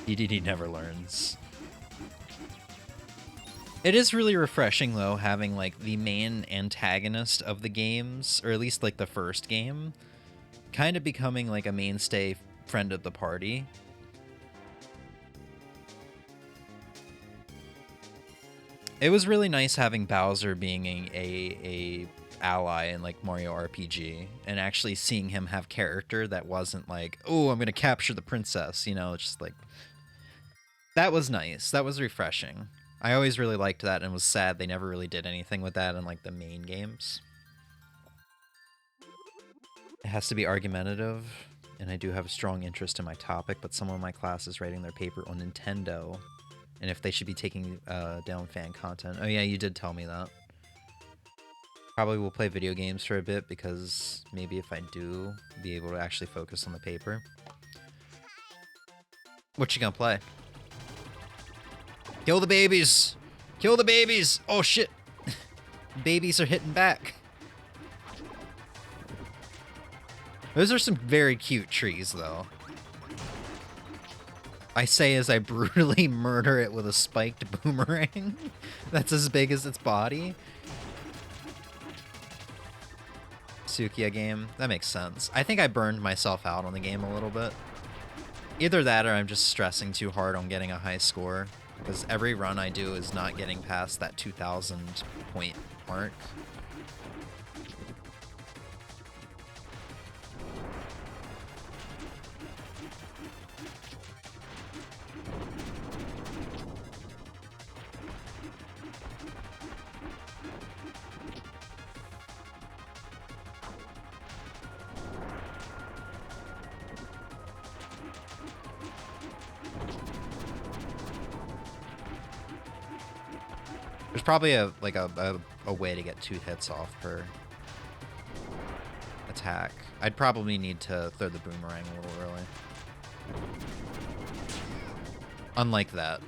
DDD never learns. It is really refreshing, though, having, like, the main antagonist of the games, or at least, like, the first game, kind of becoming, like, a mainstay friend of the party. It was really nice having Bowser being a ally in, like, Mario RPG, and actually seeing him have character that wasn't like, oh, I'm gonna capture the princess, you know, it's just like... That was nice. That was refreshing. I always really liked that and was sad they never really did anything with that in, like, the main games. It has to be argumentative, and I do have a strong interest in my topic, but someone in my class is writing their paper on Nintendo, and if they should be taking down fan content. Oh yeah, you did tell me that. Probably will play video games for a bit, because maybe if I do, be able to actually focus on the paper. What you gonna play? Kill the babies! Kill the babies! Oh shit! Babies are hitting back. Those are some very cute trees, though. I say as I brutally murder it with a spiked boomerang that's as big as its body. Sukia game. That makes sense. I think I burned myself out on the game a little bit. Either that or I'm just stressing too hard on getting a high score, because every run I do is not getting past that 2,000 point mark. There's probably a way to get 2 hits off per attack. I'd probably need to throw the boomerang a little early. Unlike that.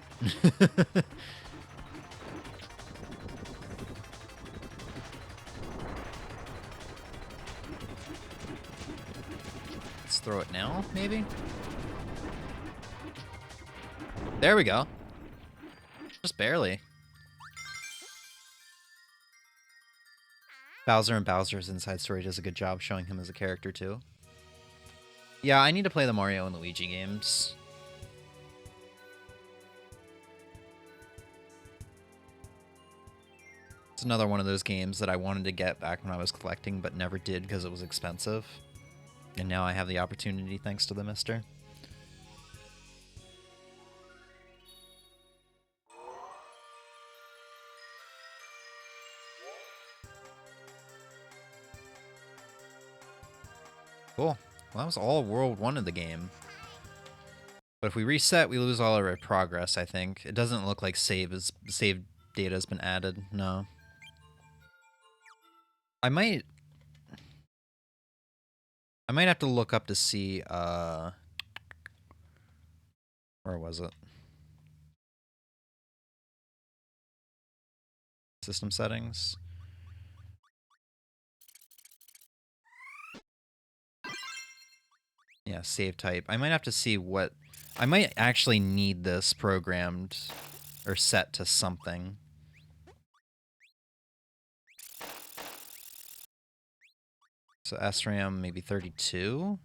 Let's throw it now, maybe? There we go. Just barely. Bowser and Bowser's Inside Story does a good job showing him as a character, too. Yeah, I need to play the Mario and Luigi games. It's another one of those games that I wanted to get back when I was collecting, but never did because it was expensive. And now I have the opportunity thanks to the mister. Cool. Well, that was all World 1 of the game. But if we reset, we lose all our progress, I think. It doesn't look like save data has been added. No. I might have to look up to see, where was it? System settings. Yeah, save type. I might have to see what... I might actually need this programmed or set to something. So SRAM maybe 32?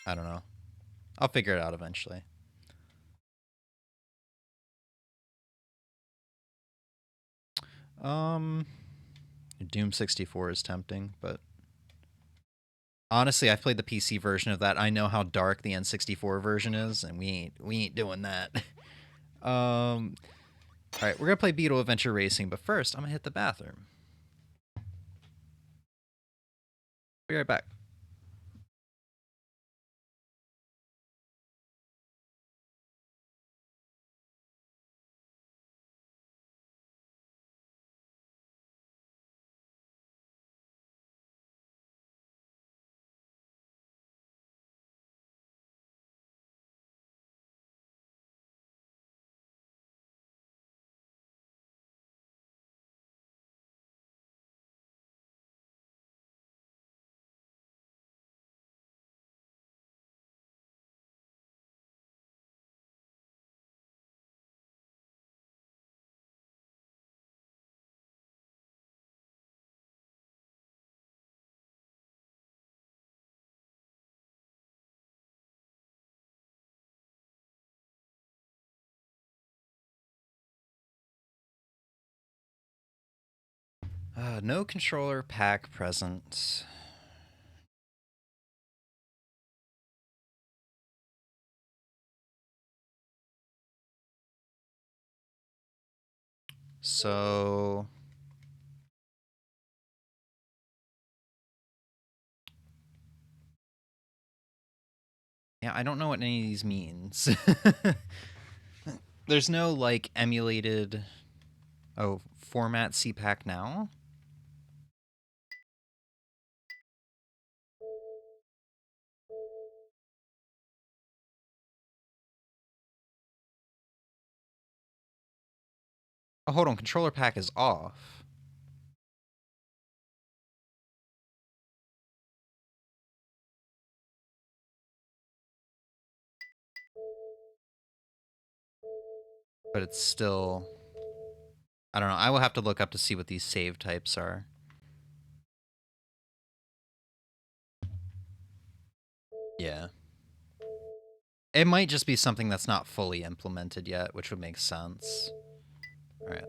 I don't know. I'll figure it out eventually. Doom 64 is tempting, but honestly, I've played the PC version of that. I know how dark the N64 version is, and we ain't doing that. All right, we're gonna play Beetle Adventure Racing, but first I'm gonna hit the bathroom. Be right back. No controller pack present. So yeah, I don't know what any of these means. There's no like emulated format CPAC now. Oh, hold on, controller pack is off. But it's still, I don't know. I will have to look up to see what these save types are. Yeah. It might just be something that's not fully implemented yet, which would make sense. All right.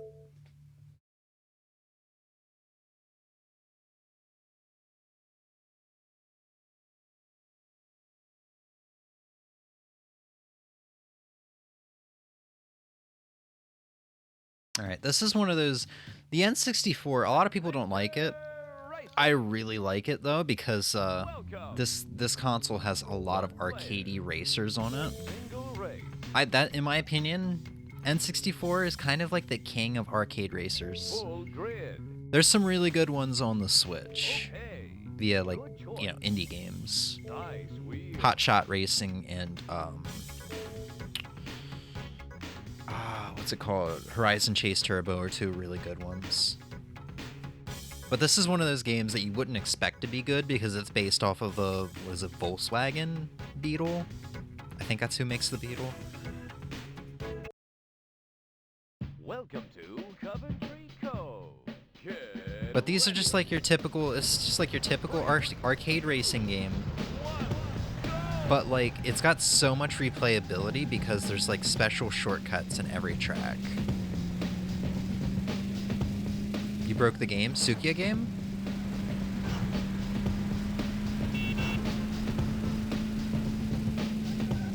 All right, this is one of those. The N64, a lot of people don't like it. I really like it though because this console has a lot of arcadey racers on it. That in my opinion, N64 is kind of like the king of arcade racers. There's some really good ones on the Switch via like, you know, indie games. Hot Shot Racing and what's it called? Horizon Chase Turbo are two really good ones. But this is one of those games that you wouldn't expect to be good because it's based off of a, what is it, Volkswagen Beetle? I think that's who makes the Beetle. Welcome to Coventry Cove. But these are just like your typical, it's just like your typical arcade racing game. But like, it's got so much replayability because there's like special shortcuts in every track. You broke the game? Sukiya game?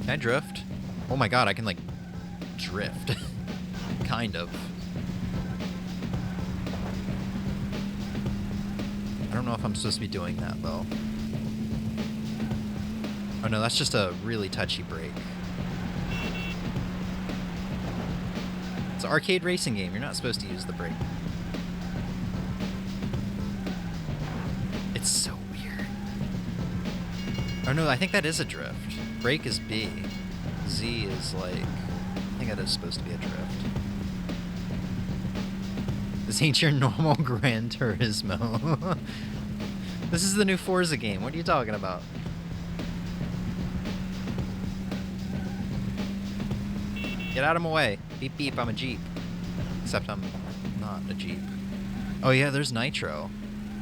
Can I drift? Oh my god, I can like drift. Kind of. I don't know if I'm supposed to be doing that though. Oh no, that's just a really touchy brake. It's an arcade racing game. You're not supposed to use the brake. It's so weird. Oh no, I think that is a drift. Brake is B. Z is like, I think that is supposed to be a drift. This ain't your normal Gran Turismo. This is the new Forza game. What are you talking about? Get out of my way. Beep beep, I'm a Jeep. Except I'm not a Jeep. Oh yeah, there's Nitro.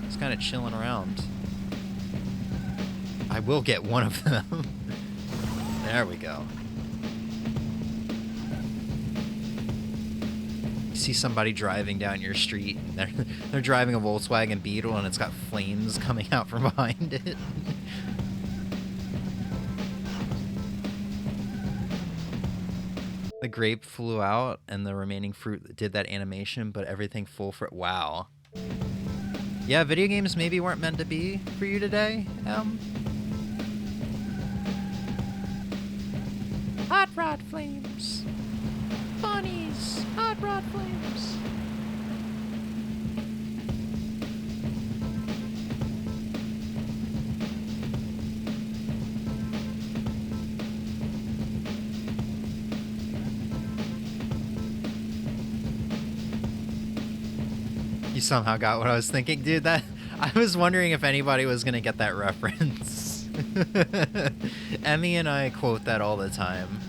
It's kind of chilling around. I will get one of them. There we go. You see somebody driving down your street. They're driving a Volkswagen Beetle and it's got flames coming out from behind it. The grape flew out, and the remaining fruit did that animation, but everything full for wow. Yeah, video games maybe weren't meant to be for you today. Hot rod flames, bunnies, hot rod flames. You somehow got what I was thinking, dude. That I was wondering if anybody was gonna get that reference. Emmy and I quote that all the time.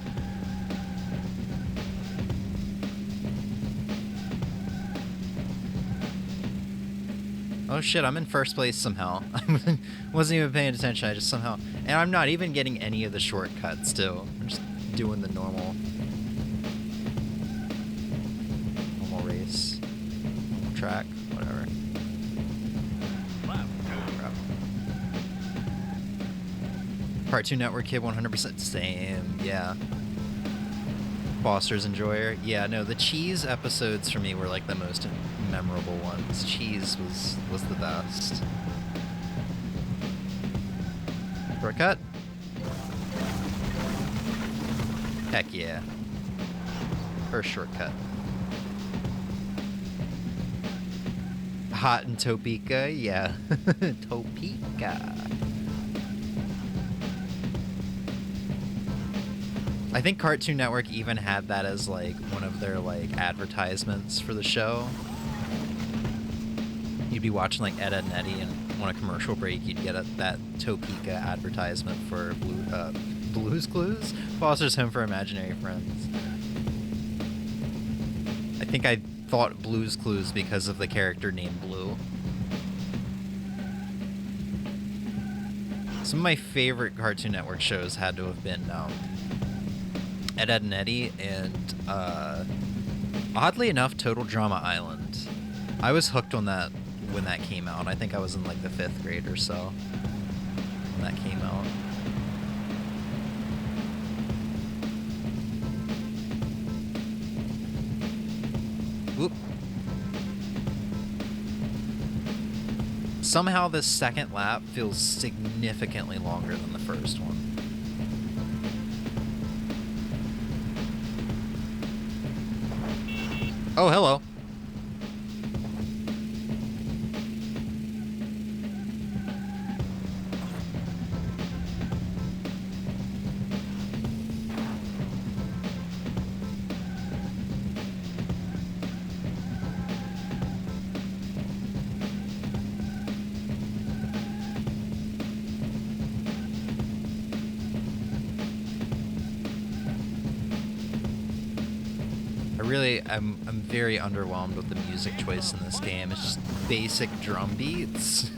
Oh shit, I'm in first place somehow. I wasn't even paying attention, I just somehow... And I'm not even getting any of the shortcuts, too. I'm just doing the normal race. Normal track, whatever. Cartoon Network kid, 100% same, yeah. Foster's enjoyer. Yeah, no, the cheese episodes for me were like the most memorable ones. Cheese was the best. Shortcut? Heck yeah. First shortcut. Hot in Topeka? Yeah. Topeka. I think Cartoon Network even had that as like one of their like advertisements for the show. You'd be watching like Ed, Edd n Eddy, and on a commercial break you'd get that Topeka advertisement for Blue's Clues? Foster's Home for Imaginary Friends. I think I thought Blue's Clues because of the character named Blue. Some of my favorite Cartoon Network shows had to have been Ed, Edd n Eddy, and oddly enough, Total Drama Island. I was hooked on that when that came out. I think I was in like the 5th grade or so when that came out. Whoop. Somehow this second lap feels significantly longer than the first one. Oh, hello. I'm very underwhelmed with the music choice in this game. It's just basic drum beats.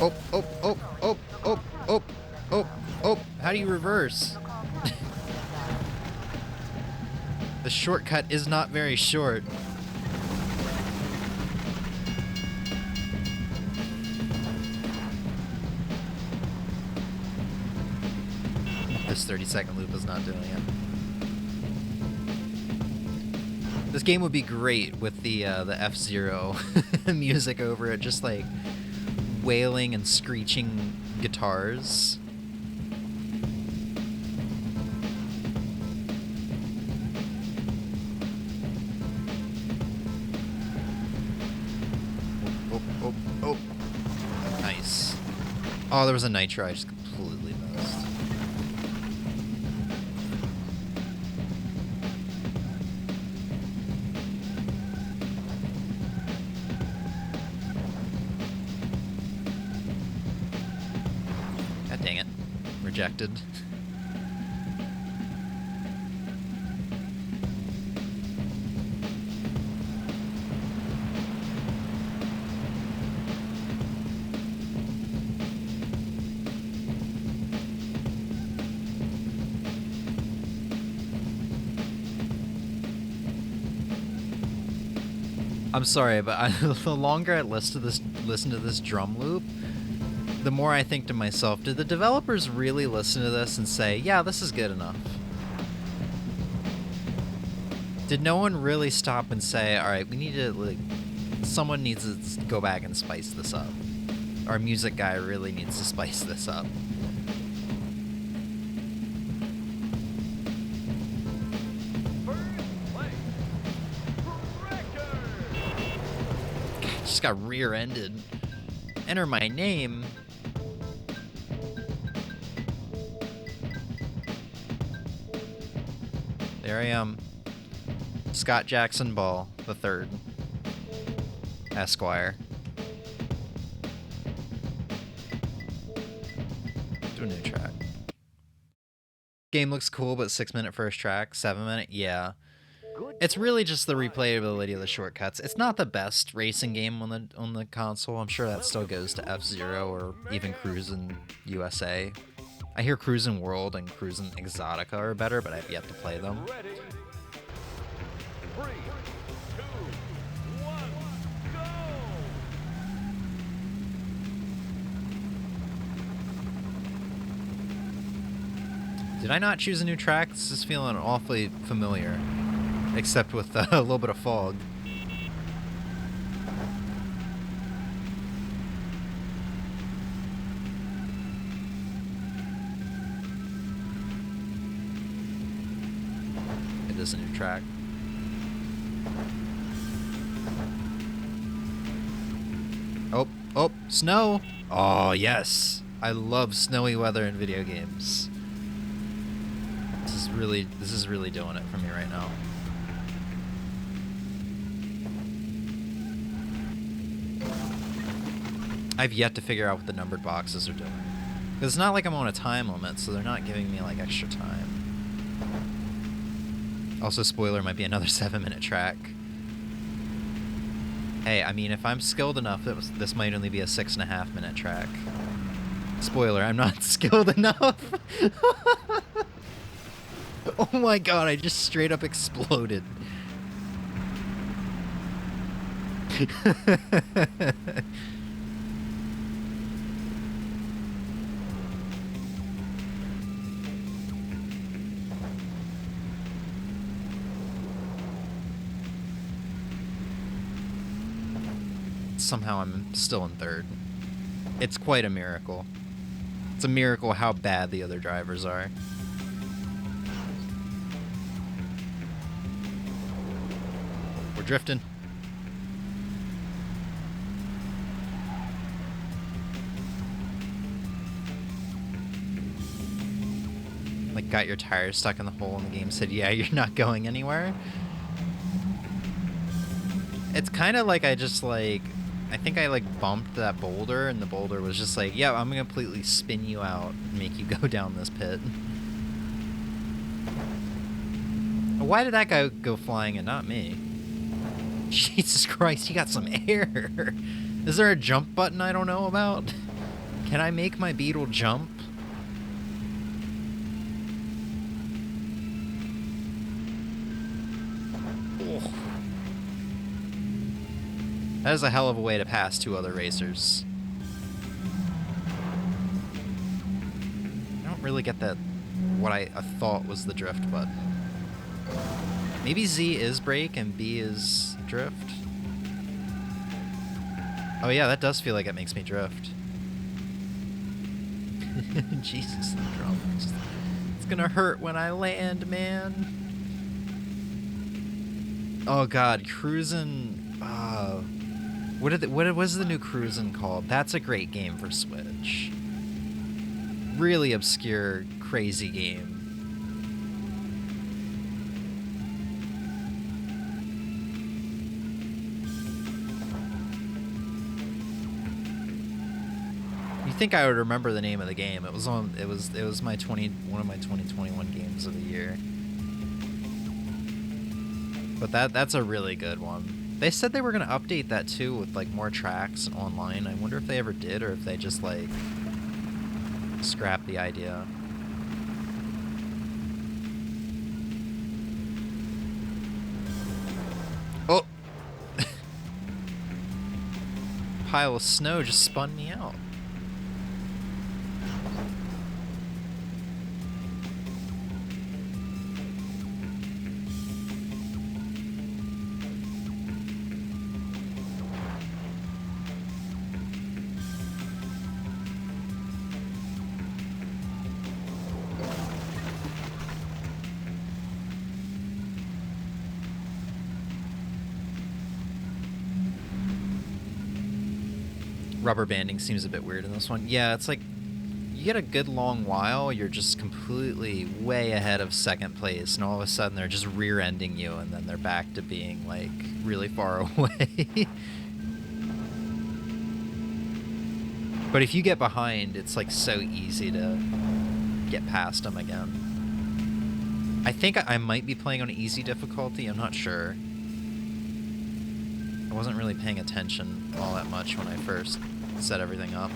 Oh. How do you reverse? The shortcut is not very short. This 30-second loop is not doing it. This game would be great with the F-Zero music over it, just like wailing and screeching guitars. Oh. Nice. Oh, there was a nitro I just completely missed. God dang it. Rejected. I'm sorry, but the longer I listen to this drum loop, the more I think to myself, did the developers really listen to this and say, yeah, this is good enough? Did no one really stop and say, all right, we need to, like, someone needs to go back and spice this up. Our music guy really needs to spice this up. Just got rear-ended. Enter my name. There I am. Scott Jackson Ball III, Esquire. Do a new track. Game looks cool, but 6-minute first track, 7-minute, yeah. It's really just the replayability of the shortcuts. It's not the best racing game on the console. I'm sure that still goes to F-Zero or even Cruisin' USA. I hear Cruisin' World and Cruisin' Exotica are better, but I've yet to play them. Ready? 3, 2, 1, go! Did I not choose a new track? This is feeling awfully familiar. Except with a little bit of fog. It is a new track. Oh, snow! Oh, yes! I love snowy weather in video games. This is really doing it for me right now. I've yet to figure out what the numbered boxes are doing. It's not like I'm on a time limit, so they're not giving me like extra time. Also, spoiler, might be another 7-minute track. Hey, I mean, if I'm skilled enough, this might only be a 6.5-minute track. Spoiler, I'm not skilled enough. Oh my god, I just straight up exploded. Somehow I'm still in third. It's quite a miracle. It's a miracle how bad the other drivers are. We're drifting. Like, got your tires stuck in the hole and the game said, yeah, you're not going anywhere. It's kind of like I think I like bumped that boulder and the boulder was just like, yeah, I'm gonna completely spin you out and make you go down this pit. Why did that guy go flying and not me? Jesus Christ, he got some air. Is there a jump button I don't know about? Can I make my Beetle jump? Oh. That is a hell of a way to pass two other racers. I don't really get that, what I thought was the drift button. Maybe Z is brake and B is drift. Oh yeah, that does feel like it makes me drift. Jesus, the drums. It's gonna hurt when I land, man. Oh god, cruisin'. What was the new cruisin' called? That's a great game for Switch. Really obscure, crazy game. You think I would remember the name of the game? It was my one of my 2021 games of the year. But that's a really good one. They said they were gonna update that too with like more tracks online. I wonder if they ever did or if they just like scrapped the idea. Oh, pile of snow just spun me out. Rubber banding seems a bit weird in this one. Yeah, it's like you get a good long while, you're just completely way ahead of second place, and all of a sudden they're just rear-ending you, and then they're back to being like really far away. But if you get behind, it's like so easy to get past them again. I think I might be playing on easy difficulty, I'm not sure. I wasn't really paying attention all that much when I first set everything up.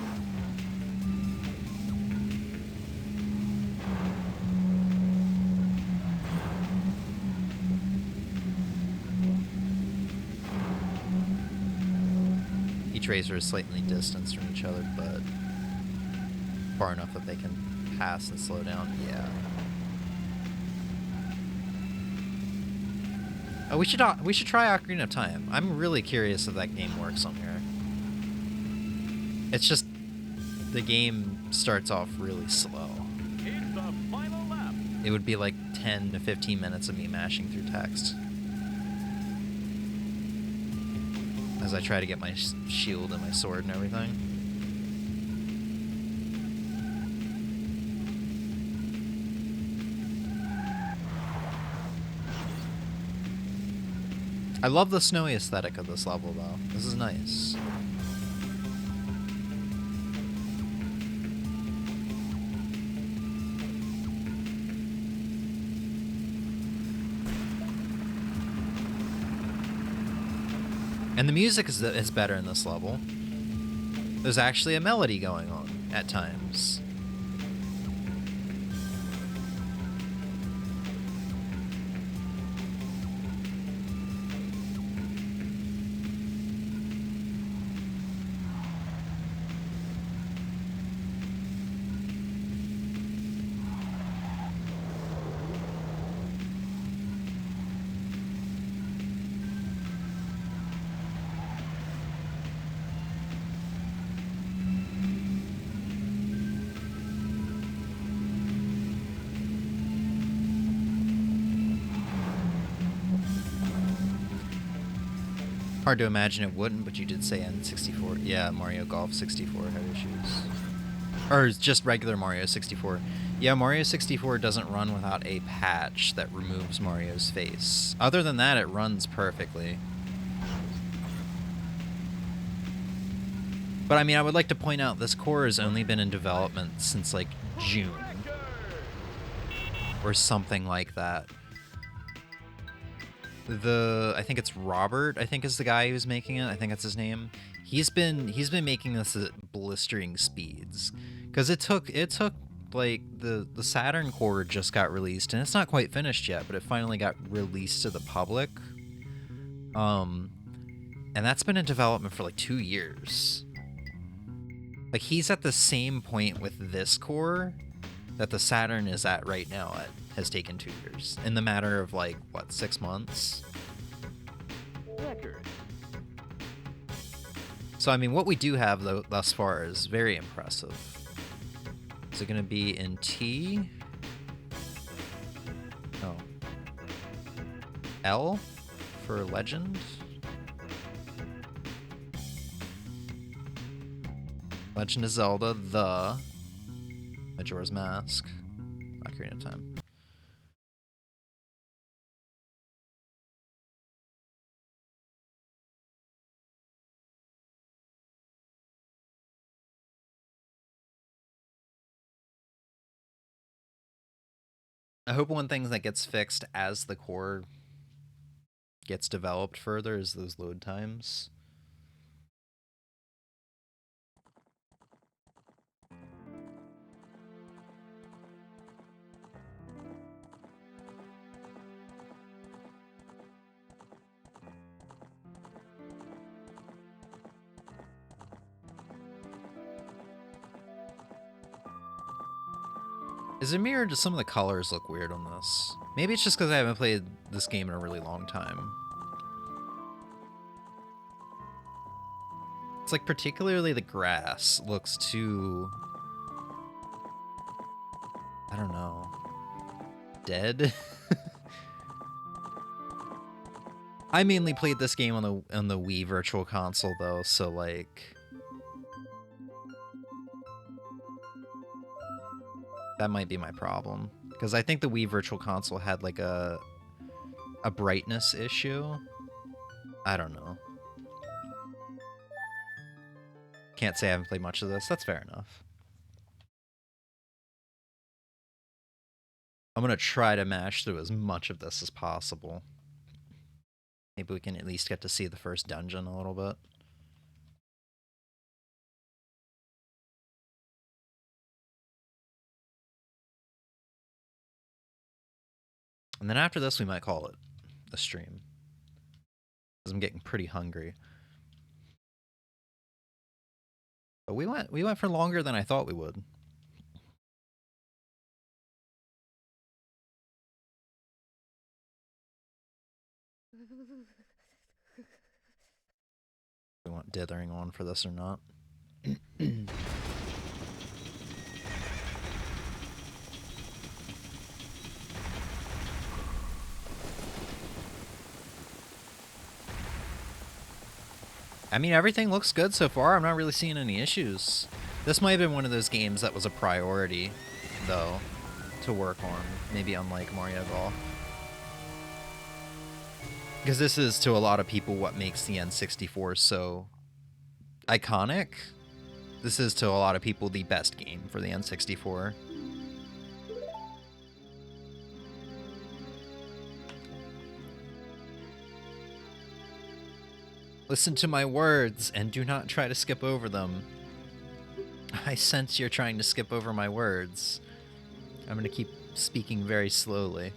Each racer is slightly distanced from each other, but far enough that they can pass and slow down. Yeah. Oh, we should try Ocarina of Time. I'm really curious if that game works on here. It's just the game starts off really slow. It's the final lap. It would be like 10 to 15 minutes of me mashing through text as I try to get my shield and my sword and everything. I love the snowy aesthetic of this level, though. This is nice. And the music is better in this level. There's actually a melody going on at times. Hard to imagine it wouldn't, but you did say N64. Yeah, Mario Golf 64 had issues. Or just regular Mario 64. Yeah, Mario 64 doesn't run without a patch that removes Mario's face. Other than that, it runs perfectly. But I mean, I would like to point out this core has only been in development since like June. Or something like that. I think it's Robert, I think is the guy who's making it. I think that's his name. He's been making this at blistering speeds. Cuz it took like the Saturn core just got released and it's not quite finished yet, but it finally got released to the public. And that's been in development for like 2 years. Like he's at the same point with this core that the Saturn is at right now. It has taken 2 years in the matter of like what, 6 months. Record. So I mean, what we do have though thus far is very impressive. Is it going to be in T? Oh, L for legend. Legend of Zelda: The Majora's Mask, Ocarina of Time. I hope one thing that gets fixed as the core gets developed further is those load times. Is it me or do some of the colors look weird on this? Maybe it's just because I haven't played this game in a really long time. It's like particularly the grass looks too... I don't know. Dead? I mainly played this game on the Wii Virtual Console though, so like... that might be my problem. Because I think the Wii Virtual Console had like a brightness issue. I don't know. Can't say I haven't played much of this. That's fair enough. I'm gonna try to mash through as much of this as possible. Maybe we can at least get to see the first dungeon a little bit. And then after this, we might call it a stream. Because I'm getting pretty hungry. But we went for longer than I thought we would. We want dithering on for this or not. I mean, everything looks good so far. I'm not really seeing any issues. This might have been one of those games that was a priority, though, to work on. Maybe unlike Mario Golf. Because this is, to a lot of people, what makes the N64 so iconic. This is, to a lot of people, the best game for the N64. Listen to my words and do not try to skip over them. I sense you're trying to skip over my words. I'm going to keep speaking very slowly.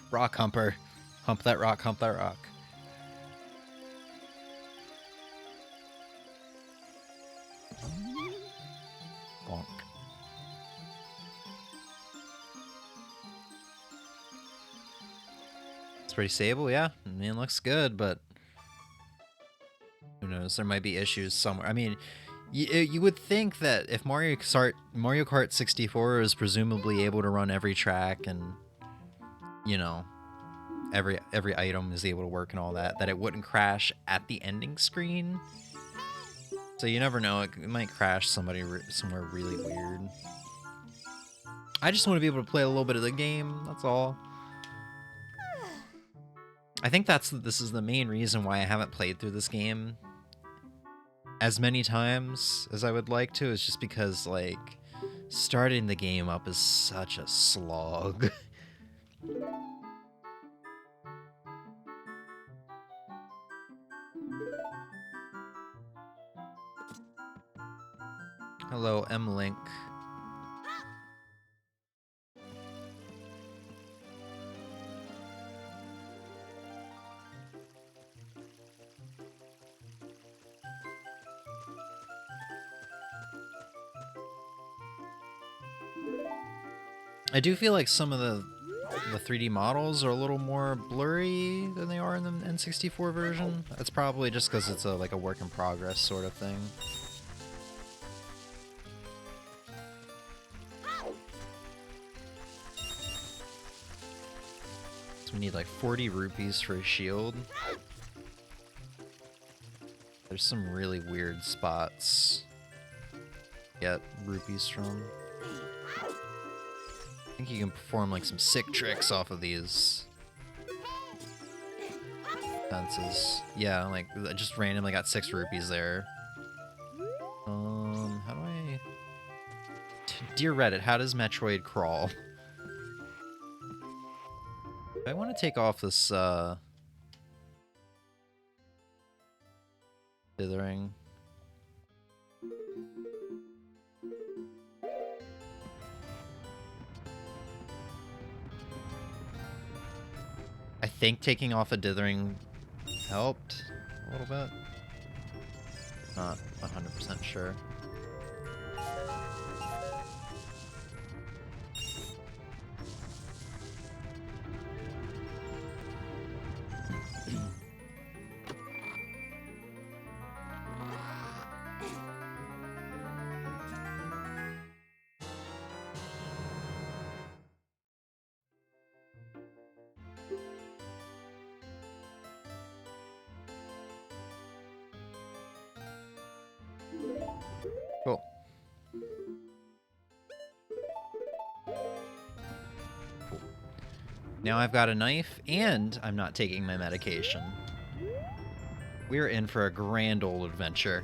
Rock humper. Hump that rock, hump that rock. Bonk. It's pretty stable, yeah. I mean, it looks good, but who knows? There might be issues somewhere. I mean, you would think that if Mario Kart 64 is presumably able to run every track and, you know, every item is able to work and all that, that it wouldn't crash at the ending screen. So you never know, it might crash somewhere really weird. I just want to be able to play a little bit of the game, that's all. I think this is the main reason why I haven't played through this game as many times as I would like to, is just because, like, starting the game up is such a slog. Hello, M-Link. I do feel like some of the 3D models are a little more blurry than they are in the N64 version. That's probably just because it's like a work in progress sort of thing. So we need like 40 rupees for a shield. I There's some really weird spots. Get rupees from. I think you can perform like some sick tricks off of these fences. Yeah, like I just randomly got 6 rupees there. How do I... Dear Reddit, how does Metroid crawl? I want to take off this, dithering. I think taking off a dithering helped a little bit. Not 100% sure. Cool. Now I've got a knife, and I'm not taking my medication. We're in for a grand old adventure.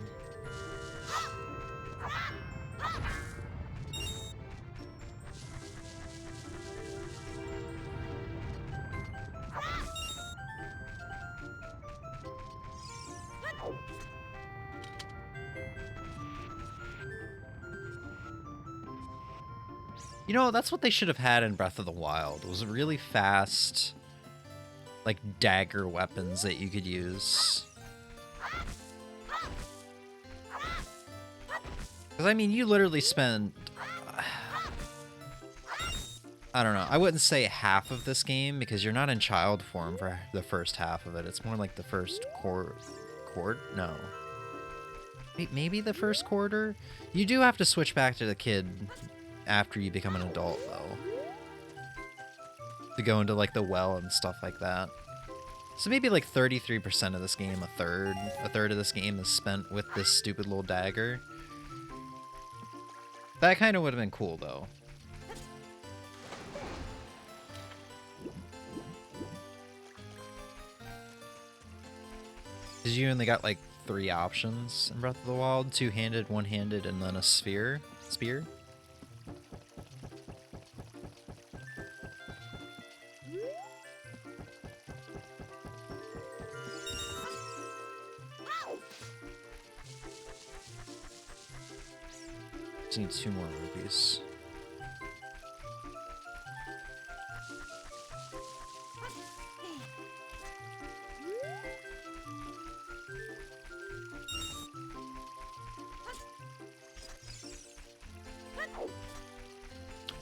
You know, that's what they should have had in Breath of the Wild. It was really fast, like, dagger weapons that you could use. Because, I mean, you literally spend... I don't know. I wouldn't say half of this game, because you're not in child form for the first half of it. It's more like the first chord? No. Maybe the first quarter? You do have to switch back to the kid after you become an adult, though. To go into, like, the well and stuff like that. So maybe, like, 33% of this game, a third of this game is spent with this stupid little dagger. That kind of would have been cool, though. Because you only got, like, 3 options in Breath of the Wild. 2-handed, 1-handed, and then a spear. Just need 2 more rupees.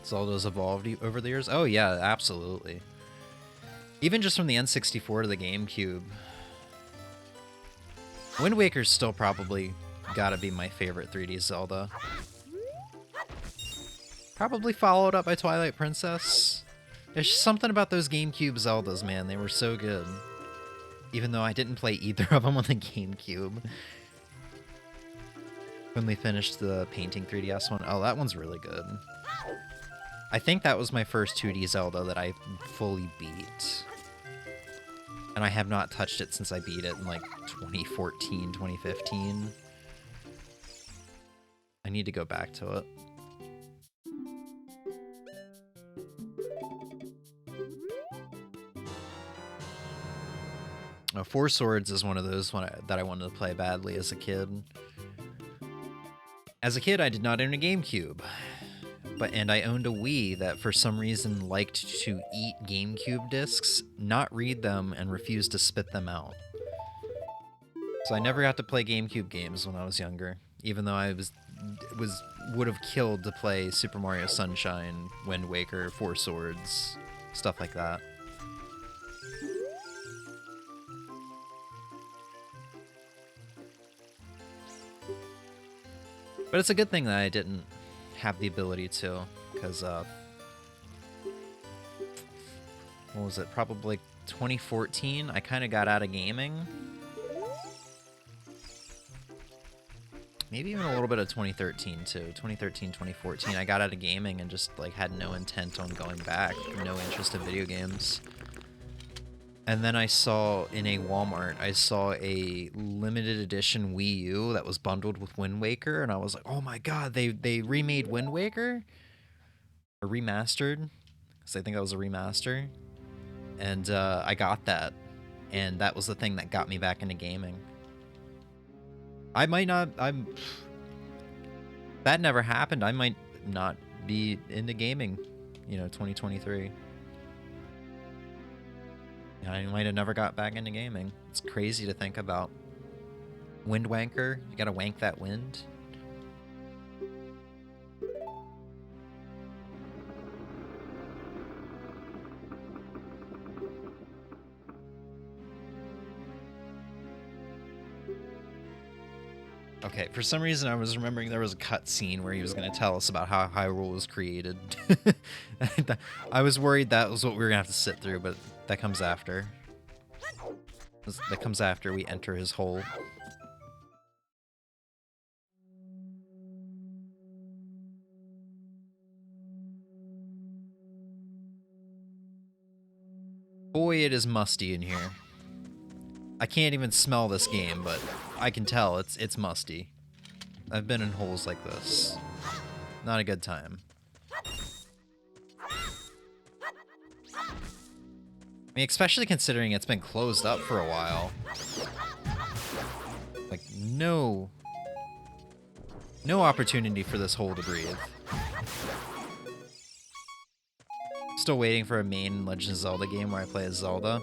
Zelda's evolved over the years? Oh yeah, absolutely. Even just from the N64 to the GameCube. Wind Waker's still probably gotta be my favorite 3D Zelda. Probably followed up by Twilight Princess. There's just something about those GameCube Zeldas, man. They were so good. Even though I didn't play either of them on the GameCube. When we finished the Painting 3DS one. Oh, that one's really good. I think that was my first 2D Zelda that I fully beat. And I have not touched it since I beat it in like 2014, 2015. I need to go back to it. Oh, Four Swords is one of those that I wanted to play badly as a kid. As a kid, I did not own a GameCube. And I owned a Wii that for some reason liked to eat GameCube discs, not read them, and refuse to spit them out. So I never got to play GameCube games when I was younger, even though I would have killed to play Super Mario Sunshine, Wind Waker, Four Swords, stuff like that. But it's a good thing that I didn't have the ability to, because what was it, probably 2014, I kind of got out of gaming. maybe even a little bit of 2013 too. 2013, 2014, I got out of gaming and just like had no intent on going back, no interest in video games. And then I saw in a Walmart, I saw a limited edition Wii U that was bundled with Wind Waker, and I was like, oh my god, they remade Wind Waker? Or remastered? Because I think that was a remaster. And I got that, and that was the thing that got me back into gaming. I might not, that never happened, I might not be into gaming, you know, 2023. I might have never got back into gaming. It's crazy to think about. Wind wanker, you gotta wank that wind. Okay, for some reason I was remembering there was a cutscene where he was going to tell us about how Hyrule was created. I was worried that was what we were going to have to sit through, but that comes after. That comes after we enter his hole. Boy, it is musty in here. I can't even smell this game, but I can tell it's musty. I've been in holes like this. Not a good time. I mean, especially considering it's been closed up for a while. Like, no opportunity for this hole to breathe. Still waiting for a main Legend of Zelda game where I play as Zelda.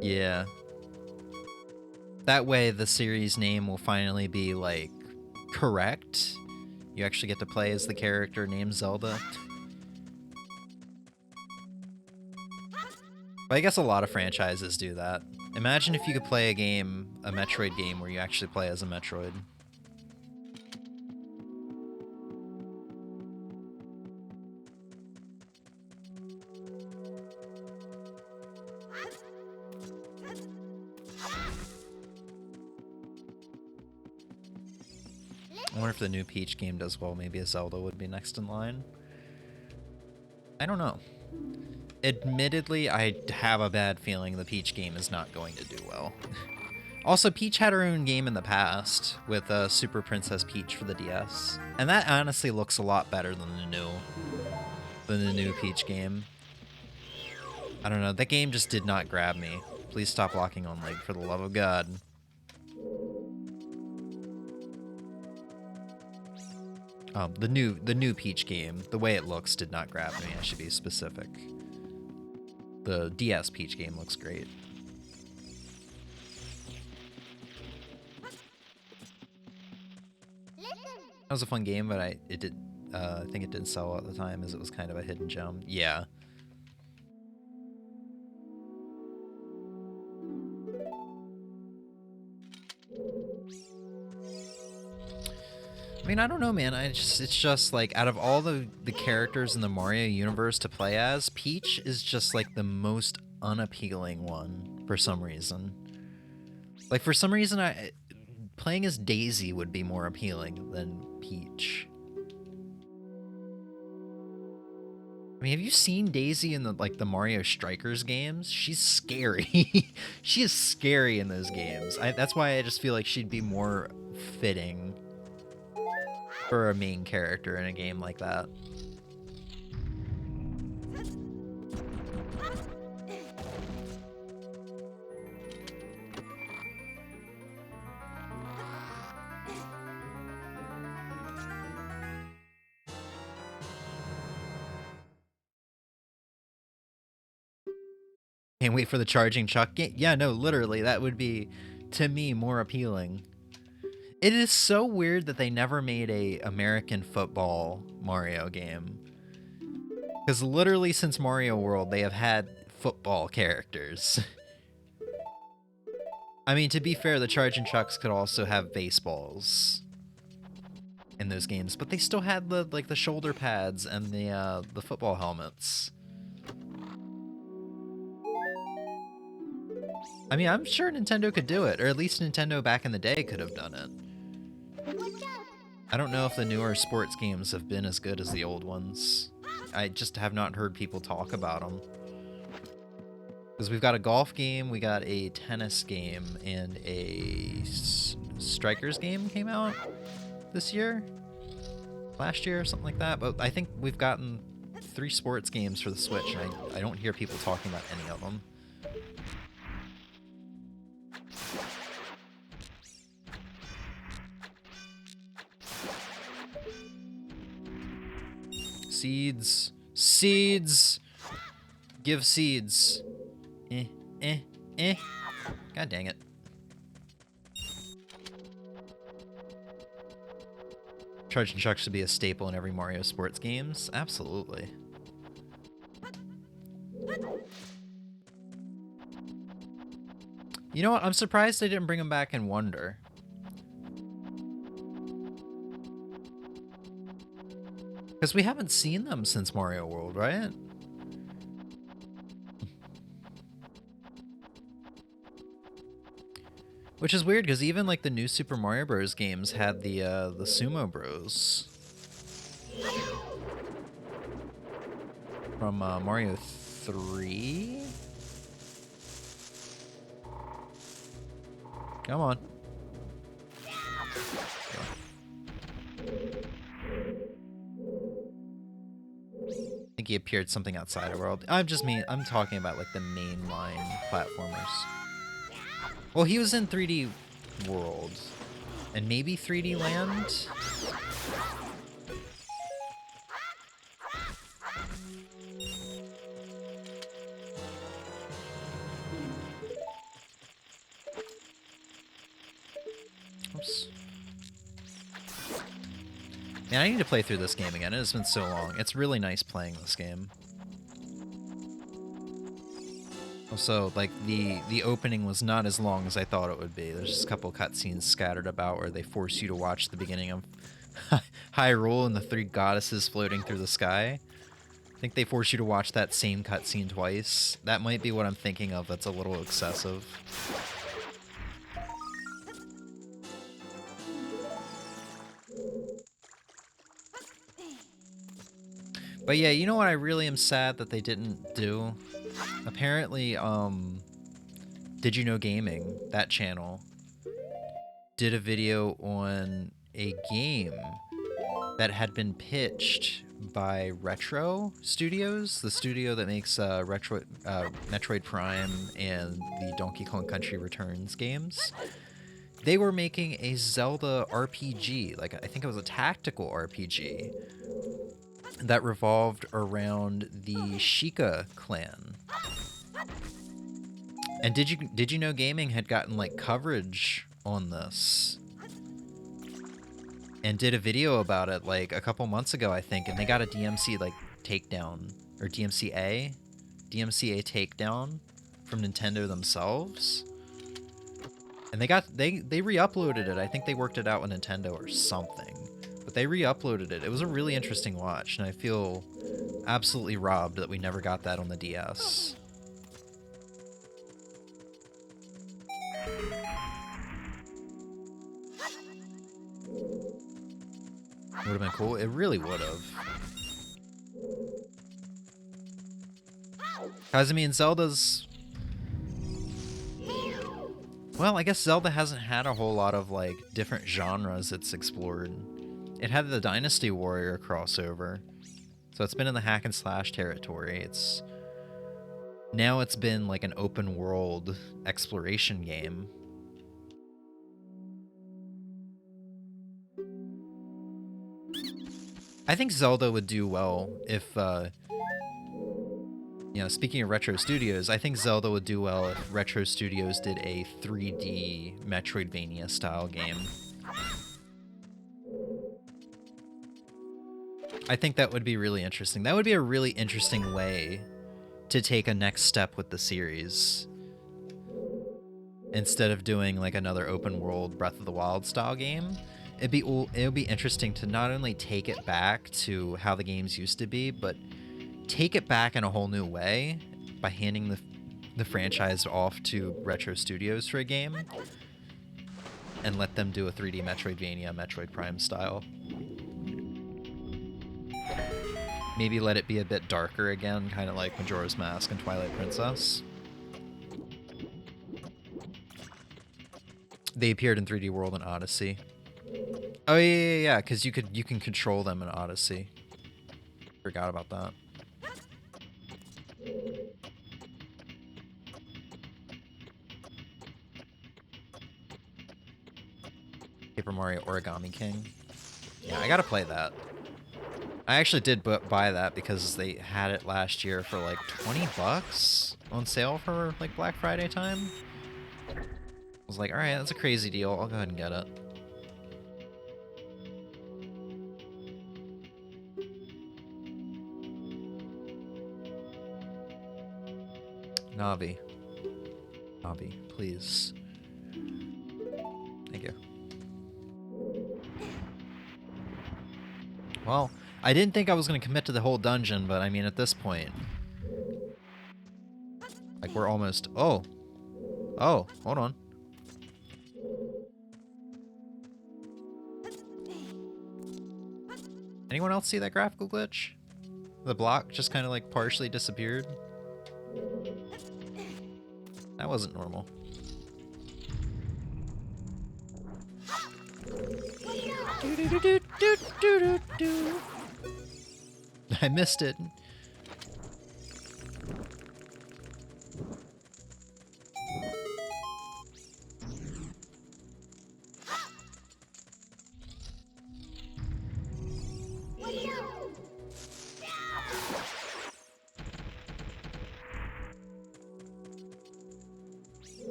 Yeah. That way the series name will finally be, like, correct. You actually get to play as the character named Zelda. But I guess a lot of franchises do that. Imagine if you could play a Metroid game, where you actually play as a Metroid. I wonder if the new Peach game does well. Maybe a Zelda would be next in line. I don't know. Admittedly, I have a bad feeling the Peach game is not going to do well. Also, Peach had her own game in the past with Super Princess Peach for the DS, and that honestly looks a lot better than the new Peach game. I don't know. That game just did not grab me. Please stop locking on Link, for the love of God. The new Peach game, the way it looks did not grab me. I should be specific. The DS Peach game looks great. That was a fun game, but I think it didn't sell at the time, as it was kind of a hidden gem. Yeah. I mean, I don't know, man. It's just like, out of all the characters in the Mario universe to play as, Peach is just like the most unappealing one for some reason. Like, for some reason, playing as Daisy would be more appealing than Peach. I mean, have you seen Daisy in the Mario Strikers games? She's scary. She is scary in those games. That's why I just feel like she'd be more fitting for a main character in a game like that. Can't wait for the charging chuck game. Yeah, no, literally, that would be, to me, more appealing. It is so weird that they never made a American football Mario game. Because literally since Mario World, they have had football characters. I mean, to be fair, the Charging Chucks could also have baseballs in those games, but they still had the shoulder pads and the football helmets. I mean, I'm sure Nintendo could do it, or at least Nintendo back in the day could have done it. I don't know if the newer sports games have been as good as the old ones. I just have not heard people talk about them. Because we've got a golf game, we got a tennis game, and a strikers game came out this year? Last year or something like that. But I think we've gotten 3 sports games for the Switch, and I don't hear people talking about any of them. Seeds. Seeds! Give seeds. God dang it. Charging trucks should be a staple in every Mario sports games. Absolutely. You know what? I'm surprised they didn't bring them back in Wonder. Because we haven't seen them since Mario World, right? Which is weird, because even like the new Super Mario Bros. Games had the Sumo Bros. From Mario 3? Come on. I think he appeared something outside of World. I'm talking about like the mainline platformers. Well, he was in 3D World. And maybe 3D Land? Oops. Man, I need to play through this game again. It has been so long. It's really nice playing this game. Also, like, the opening was not as long as I thought it would be. There's just a couple cutscenes scattered about where they force you to watch the beginning of Hyrule and the 3 goddesses floating through the sky. I think they force you to watch that same cutscene twice. That might be what I'm thinking of. That's a little excessive. But yeah, you know what I really am sad that they didn't do? Apparently, Did You Know Gaming, that channel, did a video on a game that had been pitched by Retro Studios, the studio that makes Metroid Prime and the Donkey Kong Country Returns games. They were making a Zelda RPG, like I think it was a tactical RPG, that revolved around the Sheikah clan. And Did You Know Gaming had gotten like coverage on this and did a video about it like a couple months ago, I think, and they got a DMC like takedown, or DMCA takedown from Nintendo themselves. And they re-uploaded it. I think they worked it out with Nintendo or something. But they re-uploaded it. It was a really interesting watch, and I feel absolutely robbed that we never got that on the DS. Would have been cool. It really would have. Because, I mean, Zelda's... Well, I guess Zelda hasn't had a whole lot of, like, different genres it's explored. It had the Dynasty Warrior crossover, so it's been in the hack and slash territory. Now it's been like an open world exploration game. I think Zelda would do well if, you know, speaking of Retro Studios, I think Zelda would do well if Retro Studios did a 3D Metroidvania style game. I think that would be really interesting. That would be a really interesting way to take a next step with the series. Instead of doing like another open world Breath of the Wild style game, it would be interesting to not only take it back to how the games used to be, but take it back in a whole new way by handing the franchise off to Retro Studios for a game and let them do a 3D Metroidvania, Metroid Prime style. Maybe let it be a bit darker again, kind of like Majora's Mask and Twilight Princess. They appeared in 3D World and Odyssey. Oh yeah, because you can control them in Odyssey. Forgot about that. Paper Mario Origami King. Yeah, I gotta play that. I actually did buy that because they had it last year for like 20 bucks on sale for like Black Friday time. I was like, alright, that's a crazy deal. I'll go ahead and get it. Navi. Navi, please. Thank you. Well, I didn't think I was going to commit to the whole dungeon, but I mean, at this point... Like, we're almost... Oh! Oh, hold on. Anyone else see that graphical glitch? The block just kind of, like, partially disappeared. That wasn't normal. I missed it.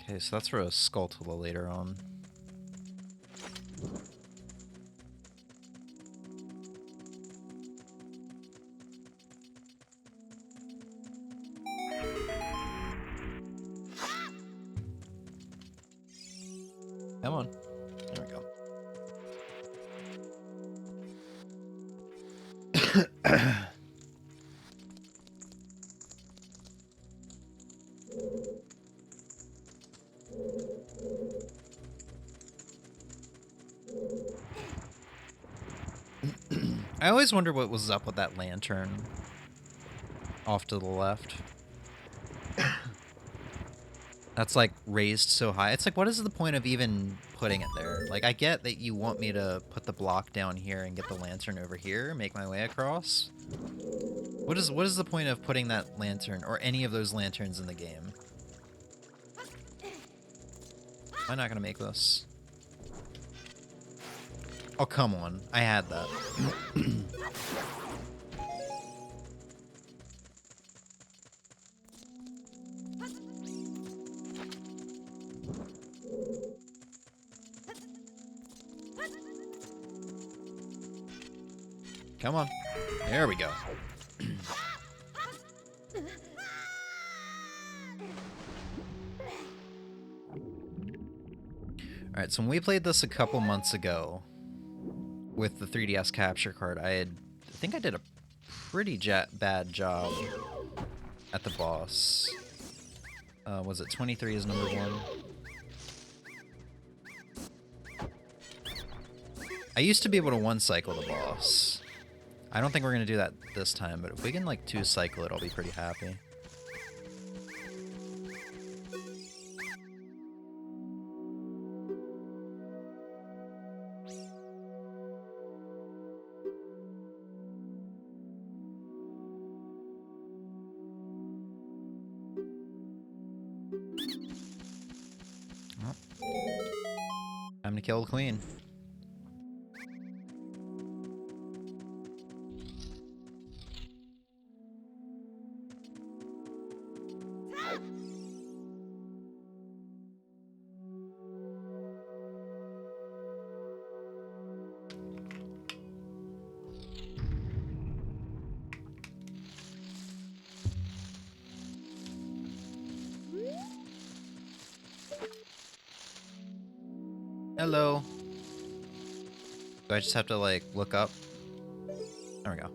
Okay, so that's for a Skulltula later on. Come on. There we go. I always wonder what was up with that lantern off to the left. That's like raised so high. It's like, what is the point of even putting it there? Like, I get that you want me to put the block down here and get the lantern over here, make my way across. What is the point of putting that lantern or any of those lanterns in the game? Am I not gonna make this? Oh, come on. I had that. Come on. There we go. Alright, so when we played this a couple months ago with the 3DS capture card, I think I did a pretty bad job at the boss. Was it 23 is number 1? I used to be able to one-cycle the boss. I don't think we're going to do that this time, but if we can, like, two-cycle it, I'll be pretty happy. Oh. Time to kill the queen. Hello. Do I just have to, like, look up? There we go.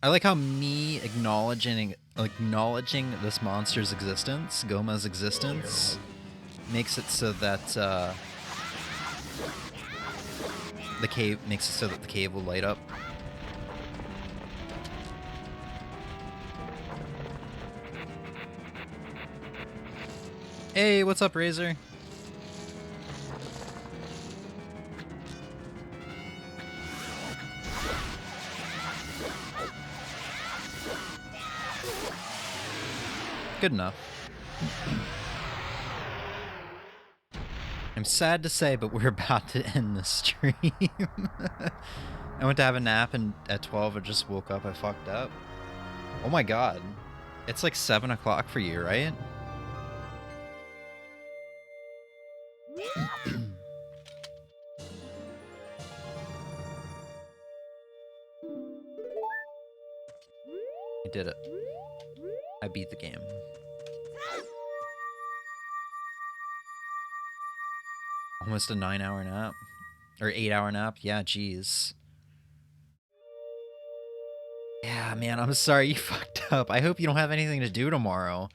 I like how me acknowledging this monster's existence, Goma's existence, makes it so that the cave will light up. Hey, what's up, Razor? Good enough. I'm sad to say, but we're about to end the stream. I went to have a nap, and at 12 I just woke up. I fucked up. Oh my god. It's like 7 o'clock for you, right? I did it. I beat the game. Almost a 9-hour nap. Or 8-hour nap. Yeah, jeez. Yeah, man, I'm sorry you fucked up. I hope you don't have anything to do tomorrow.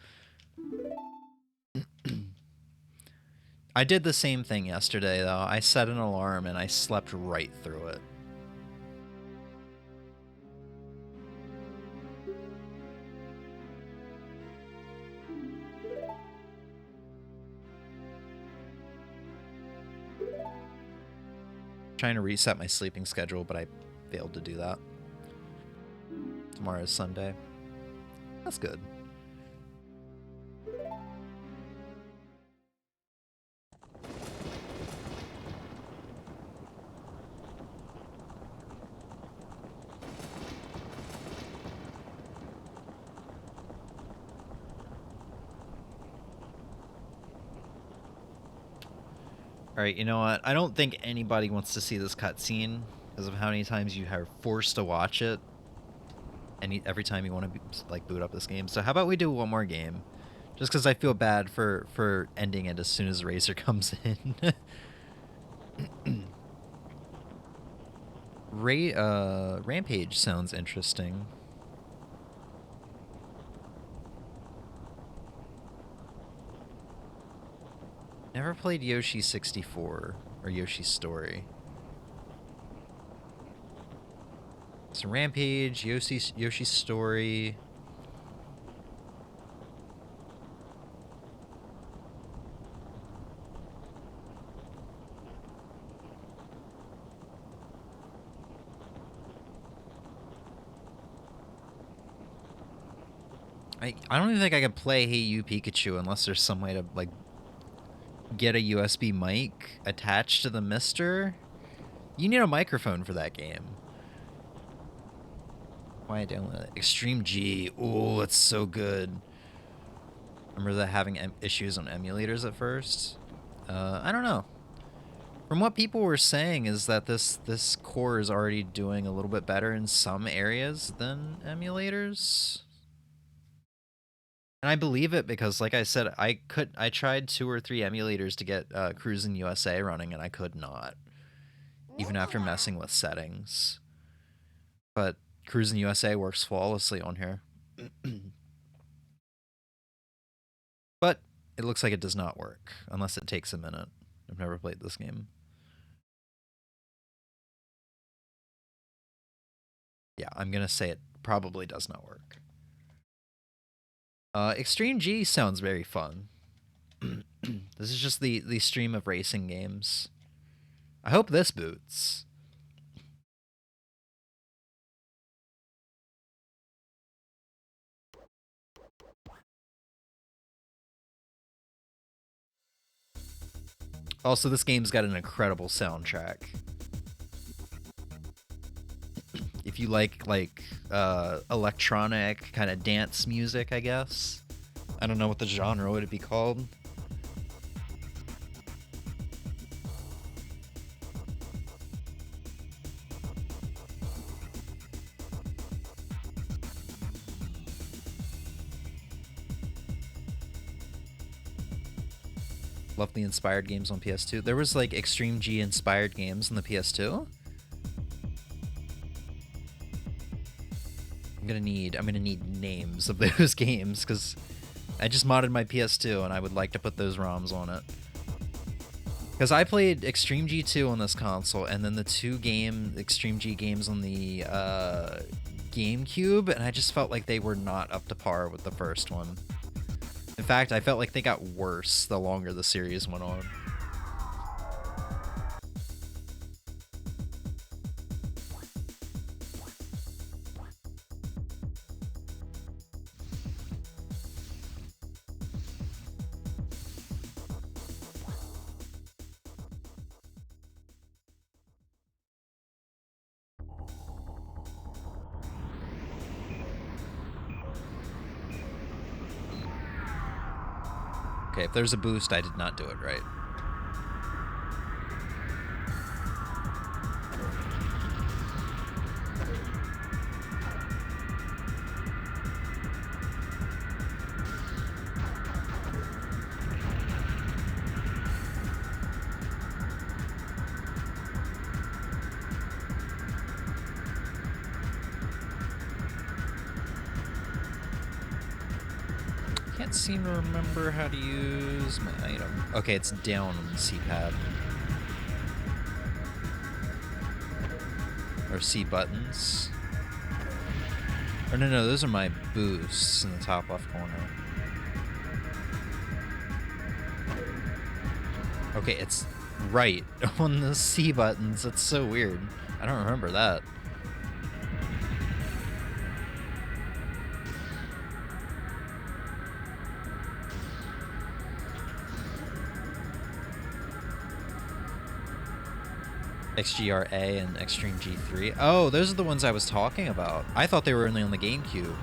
I did the same thing yesterday, though. I set an alarm and I slept right through it. Trying to reset my sleeping schedule, but I failed to do that. Tomorrow is Sunday. That's good. Alright, you know what? I don't think anybody wants to see this cutscene because of how many times you are forced to watch it. And every time you want to like boot up this game. So how about we do one more game? Just because I feel bad for ending it as soon as Racer comes in. Rampage sounds interesting. Never played Yoshi 64 or Yoshi's Story. So Rampage, Yoshi's Story. I don't even think I can play Hey You Pikachu unless there's some way to like get a USB mic attached to the Mister. You need a microphone for that game. Why I download it? Extreme G. Oh, it's so good. Remember that having issues on emulators at first? I don't know. From what people were saying is that this core is already doing a little bit better in some areas than emulators. And I believe it because, like I said, I tried 2 or 3 emulators to get Cruisin' USA running, and I could not, even after messing with settings. But Cruisin' USA works flawlessly on here. But it looks like it does not work, unless it takes a minute. I've never played this game. Yeah, I'm gonna say it probably does not work. Extreme G sounds very fun. This is just the stream of racing games. I hope this boots. Also, this game's got an incredible soundtrack. If you like electronic kind of dance music, I guess. I don't know what the genre would be called. Love the inspired games on PS2. There was like Extreme G inspired games on the PS2. I'm gonna need names of those games, because I just modded my PS2 and I would like to put those ROMs on it. Because I played Extreme G2 on this console, and then the two Extreme G games on the GameCube, and I just felt like they were not up to par with the first one. In fact, I felt like they got worse the longer the series went on. Okay, if there's a boost, I did not do it right. Can't seem to remember how to use my item. Okay, it's down on the C-pad. Or C buttons. Or no, those are my boosts in the top left corner. Okay, it's right on the C buttons. That's so weird. I don't remember that. XGRA and Extreme G3. Oh, those are the ones I was talking about. I thought they were only on the GameCube.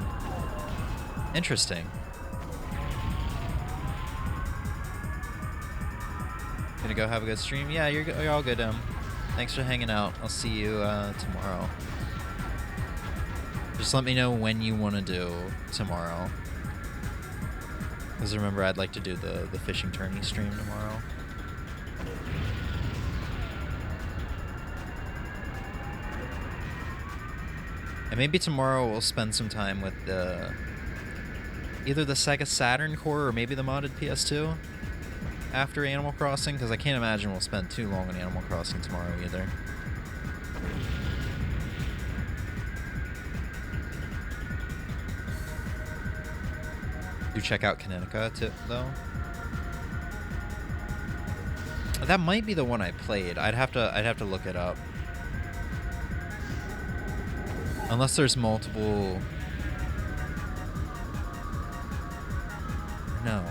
Interesting. Gonna go have a good stream? Yeah, you're all good, Thanks for hanging out. I'll see you tomorrow. Just let me know when you want to do tomorrow. Because remember, I'd like to do the fishing tourney stream tomorrow. And maybe tomorrow we'll spend some time with either the Sega Saturn core or maybe the modded PS2 after Animal Crossing, because I can't imagine we'll spend too long on Animal Crossing tomorrow either. Do check out Kinetica too, though. That might be the one I played. I'd have to look it up. Unless there's multiple... No,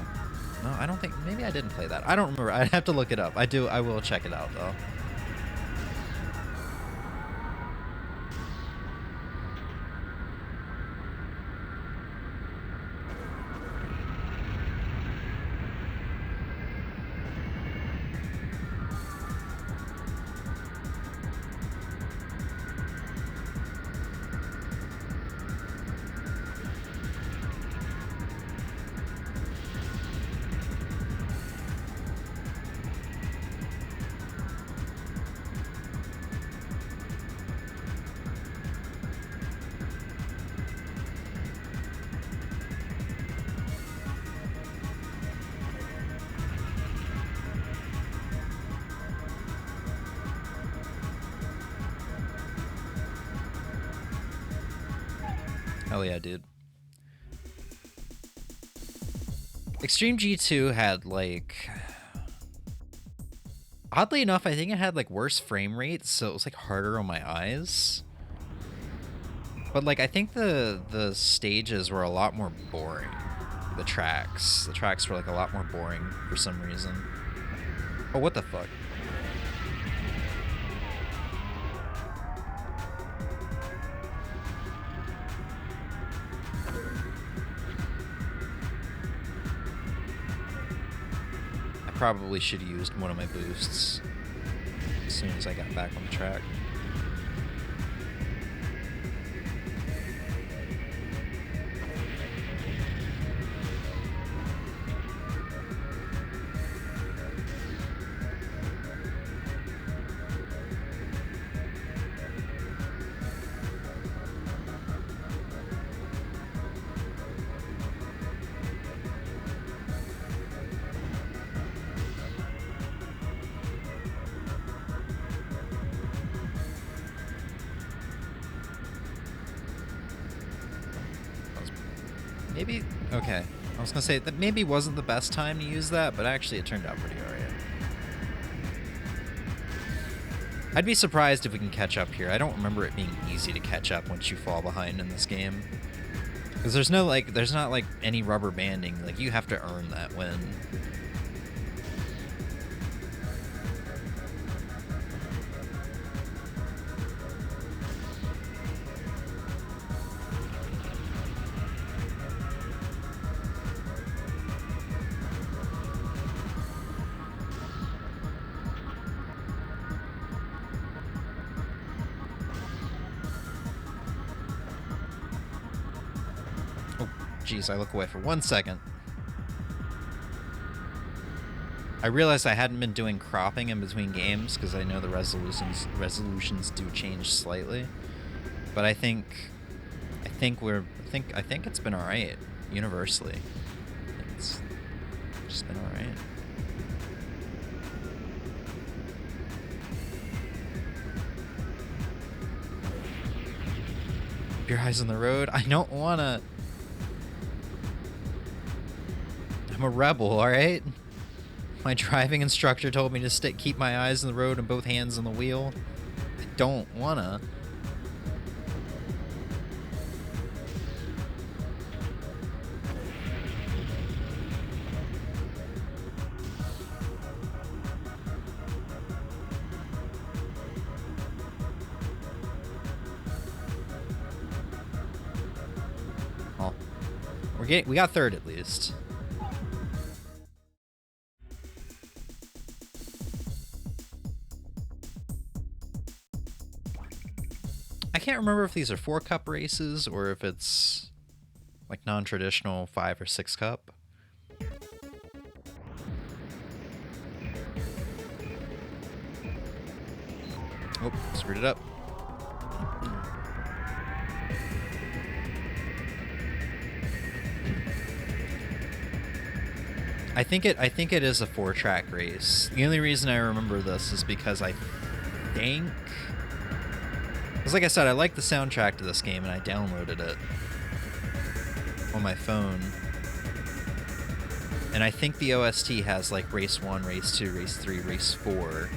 I don't think... Maybe I didn't play that. I don't remember. I'd have to look it up. I will check it out, though. Hell yeah, dude. Extreme G2 had, like... Oddly enough, I think it had, like, worse frame rates, so it was, like, harder on my eyes. But, like, I think the stages were a lot more boring. The tracks were, like, a lot more boring for some reason. Oh, what the fuck? Probably should have used one of my boosts as soon as I got back on the track. Maybe, okay. I was gonna say that maybe wasn't the best time to use that, but actually it turned out pretty alright. I'd be surprised if we can catch up here. I don't remember it being easy to catch up once you fall behind in this game. Because there's no, like, there's not, like, any rubber banding. Like, you have to earn that win. Jeez, I look away for 1 second. I realized I hadn't been doing cropping in between games because I know the resolutions do change slightly. But I think it's been alright universally. It's just been alright. Keep your eyes on the road. I don't wanna. I'm a rebel, alright? My driving instructor told me to keep my eyes on the road and both hands on the wheel. I don't wanna. Oh. We got third at least. I can't remember if these are 4-cup races or if it's like non-traditional 5 or 6-cup. Oh, screwed it up. I think it is a 4-track race. The only reason I remember this is because I think, because like I said, I like the soundtrack to this game and I downloaded it on my phone. And I think the OST has like race 1, race 2, race 3, race 4,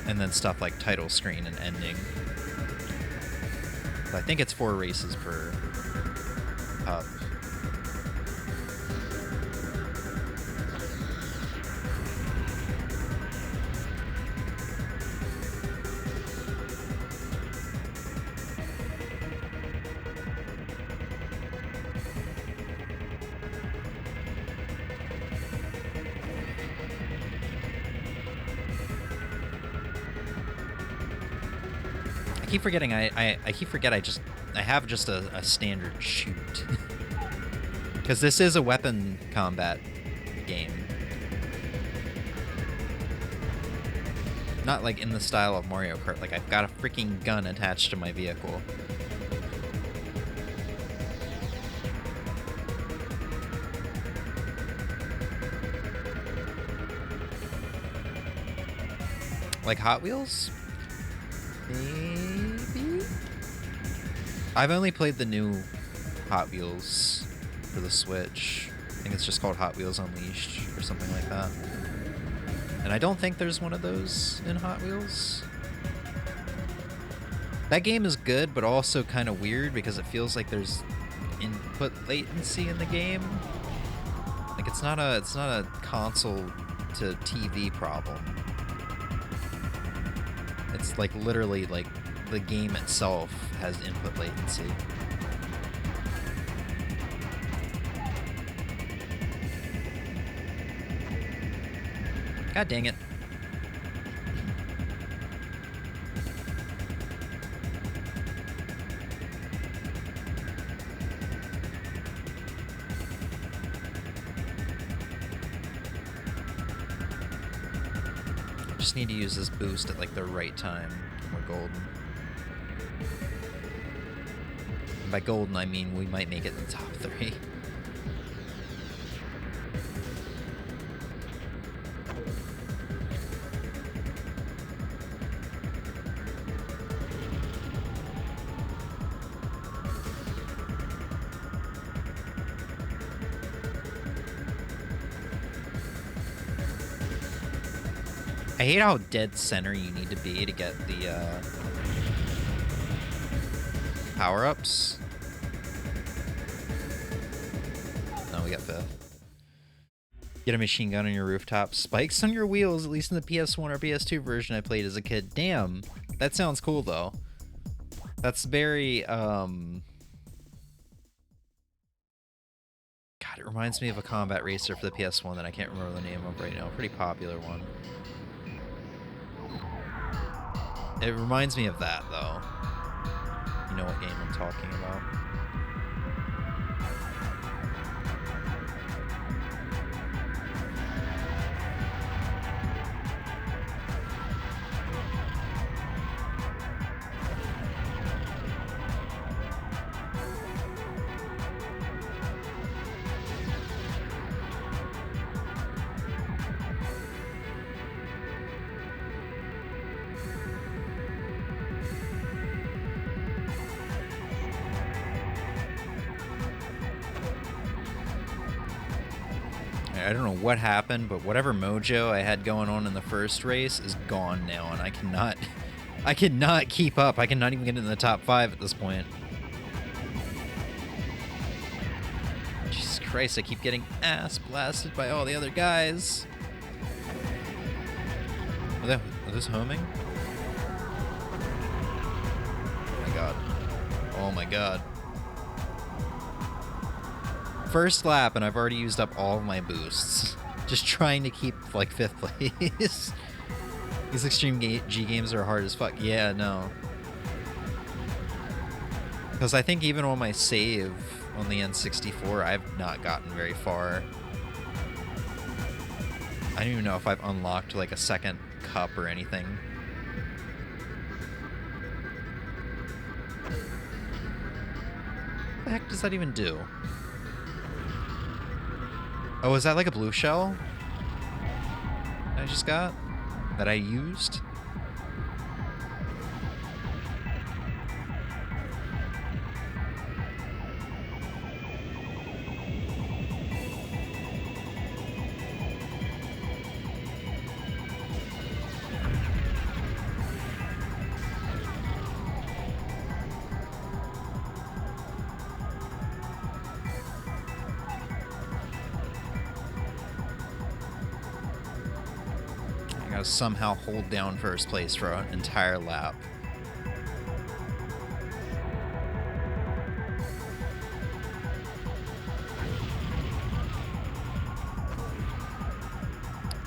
and then stuff like title screen and ending. But I think it's 4 races per hub. I keep forgetting I have just a standard shoot. Because this is a weapon combat game. Not like in the style of Mario Kart, like I've got a freaking gun attached to my vehicle. Like Hot Wheels? Maybe? I've only played the new Hot Wheels for the Switch. I think it's just called Hot Wheels Unleashed or something like that. And I don't think there's one of those in Hot Wheels. That game is good, but also kind of weird because it feels like there's input latency in the game. Like it's not a console to TV problem. It's like literally like the game itself has input latency. God dang it. Just need to use this boost at like the right time when we're golden. And by golden I mean we might make it in the top 3. I hate how dead center you need to be to get the power-ups. No, we got fifth. Get a machine gun on your rooftop. Spikes on your wheels, at least in the PS1 or PS2 version I played as a kid. Damn, that sounds cool though. That's very, God, it reminds me of a combat racer for the PS1 that I can't remember the name of right now. Pretty popular one. It reminds me of that, though. You know what game I'm talking about. I don't know what happened, but whatever mojo I had going on in the first race is gone now, and I cannot keep up. I cannot even get in the top 5 at this point. Jesus Christ, I keep getting ass blasted by all the other guys. Are those homing? Oh my god. Oh my god. First lap, and I've already used up all of my boosts. Just trying to keep, like, 5th place. These Extreme G games are hard as fuck. Yeah, no. Because I think even on my save on the N64, I've not gotten very far. I don't even know if I've unlocked, like, a second cup or anything. What the heck does that even do? Oh, is that like a blue shell I just got? That I used? Somehow hold down first place for an entire lap.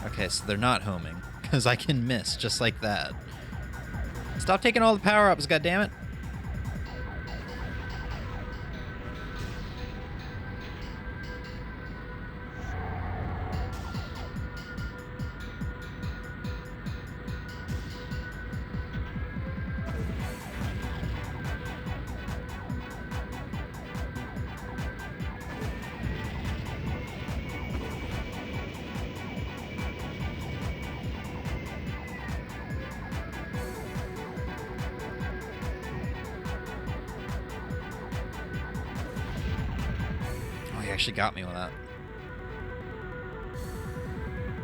Okay, so they're not homing, because I can miss just like that. Stop taking all the power-ups, goddammit. Actually got me with that.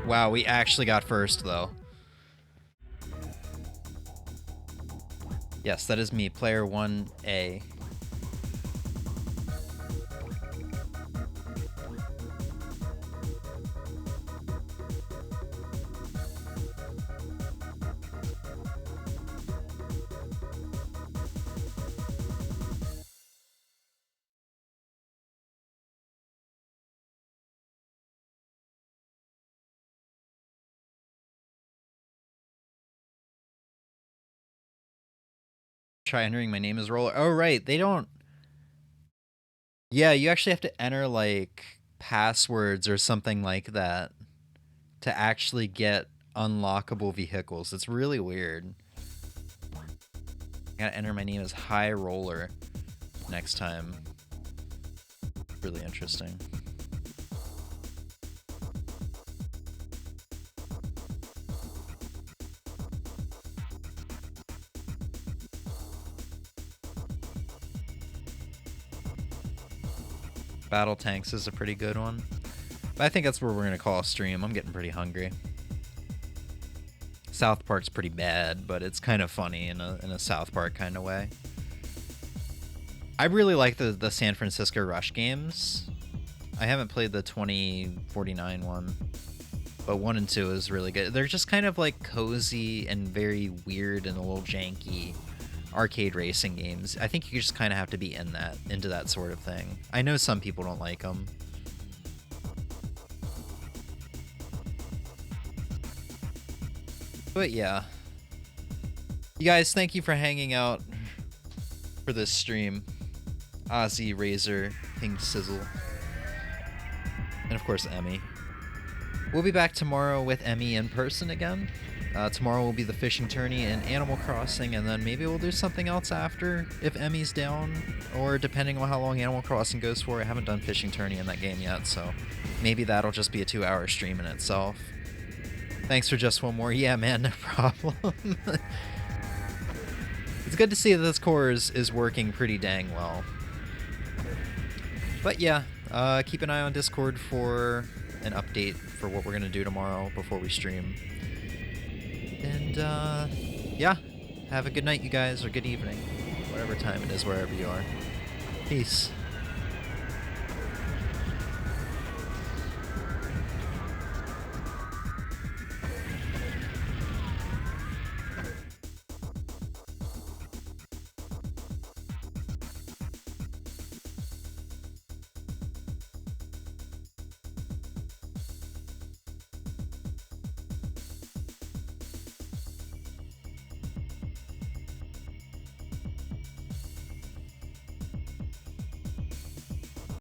Wow, we actually got first though. Yes, that is me, player 1A. Try entering my name as roller. Oh, right. They don't. Yeah, you actually have to enter like passwords or something like that to actually get unlockable vehicles. It's really weird. I gotta enter my name as High Roller next time. Really interesting. Battle Tanks is a pretty good one. But I think that's where we're going to call a stream. I'm getting pretty hungry. South Park's pretty bad, but it's kind of funny in a South Park kind of way. I really like the San Francisco Rush games. I haven't played the 2049 one, but 1 and 2 is really good. They're just kind of like cozy and very weird and a little janky arcade racing games. I think you just kind of have to be into that sort of thing. I know some people don't like them. But yeah. You guys, thank you for hanging out for this stream. Ozzy, Razor, Pink Sizzle, and of course Emmy. We'll be back tomorrow with Emmy in person again. Tomorrow will be the fishing tourney and Animal Crossing, and then maybe we'll do something else after if Emmy's down, or depending on how long Animal Crossing goes for. I haven't done fishing tourney in that game yet, so maybe that'll just be a 2-hour stream in itself. Thanks for just one more. Yeah, man, no problem. It's good to see that this core is working pretty dang well. But yeah, keep an eye on Discord for an update for what we're going to do tomorrow before we stream. And yeah, have a good night, you guys, or good evening, whatever time it is, wherever you are. Peace.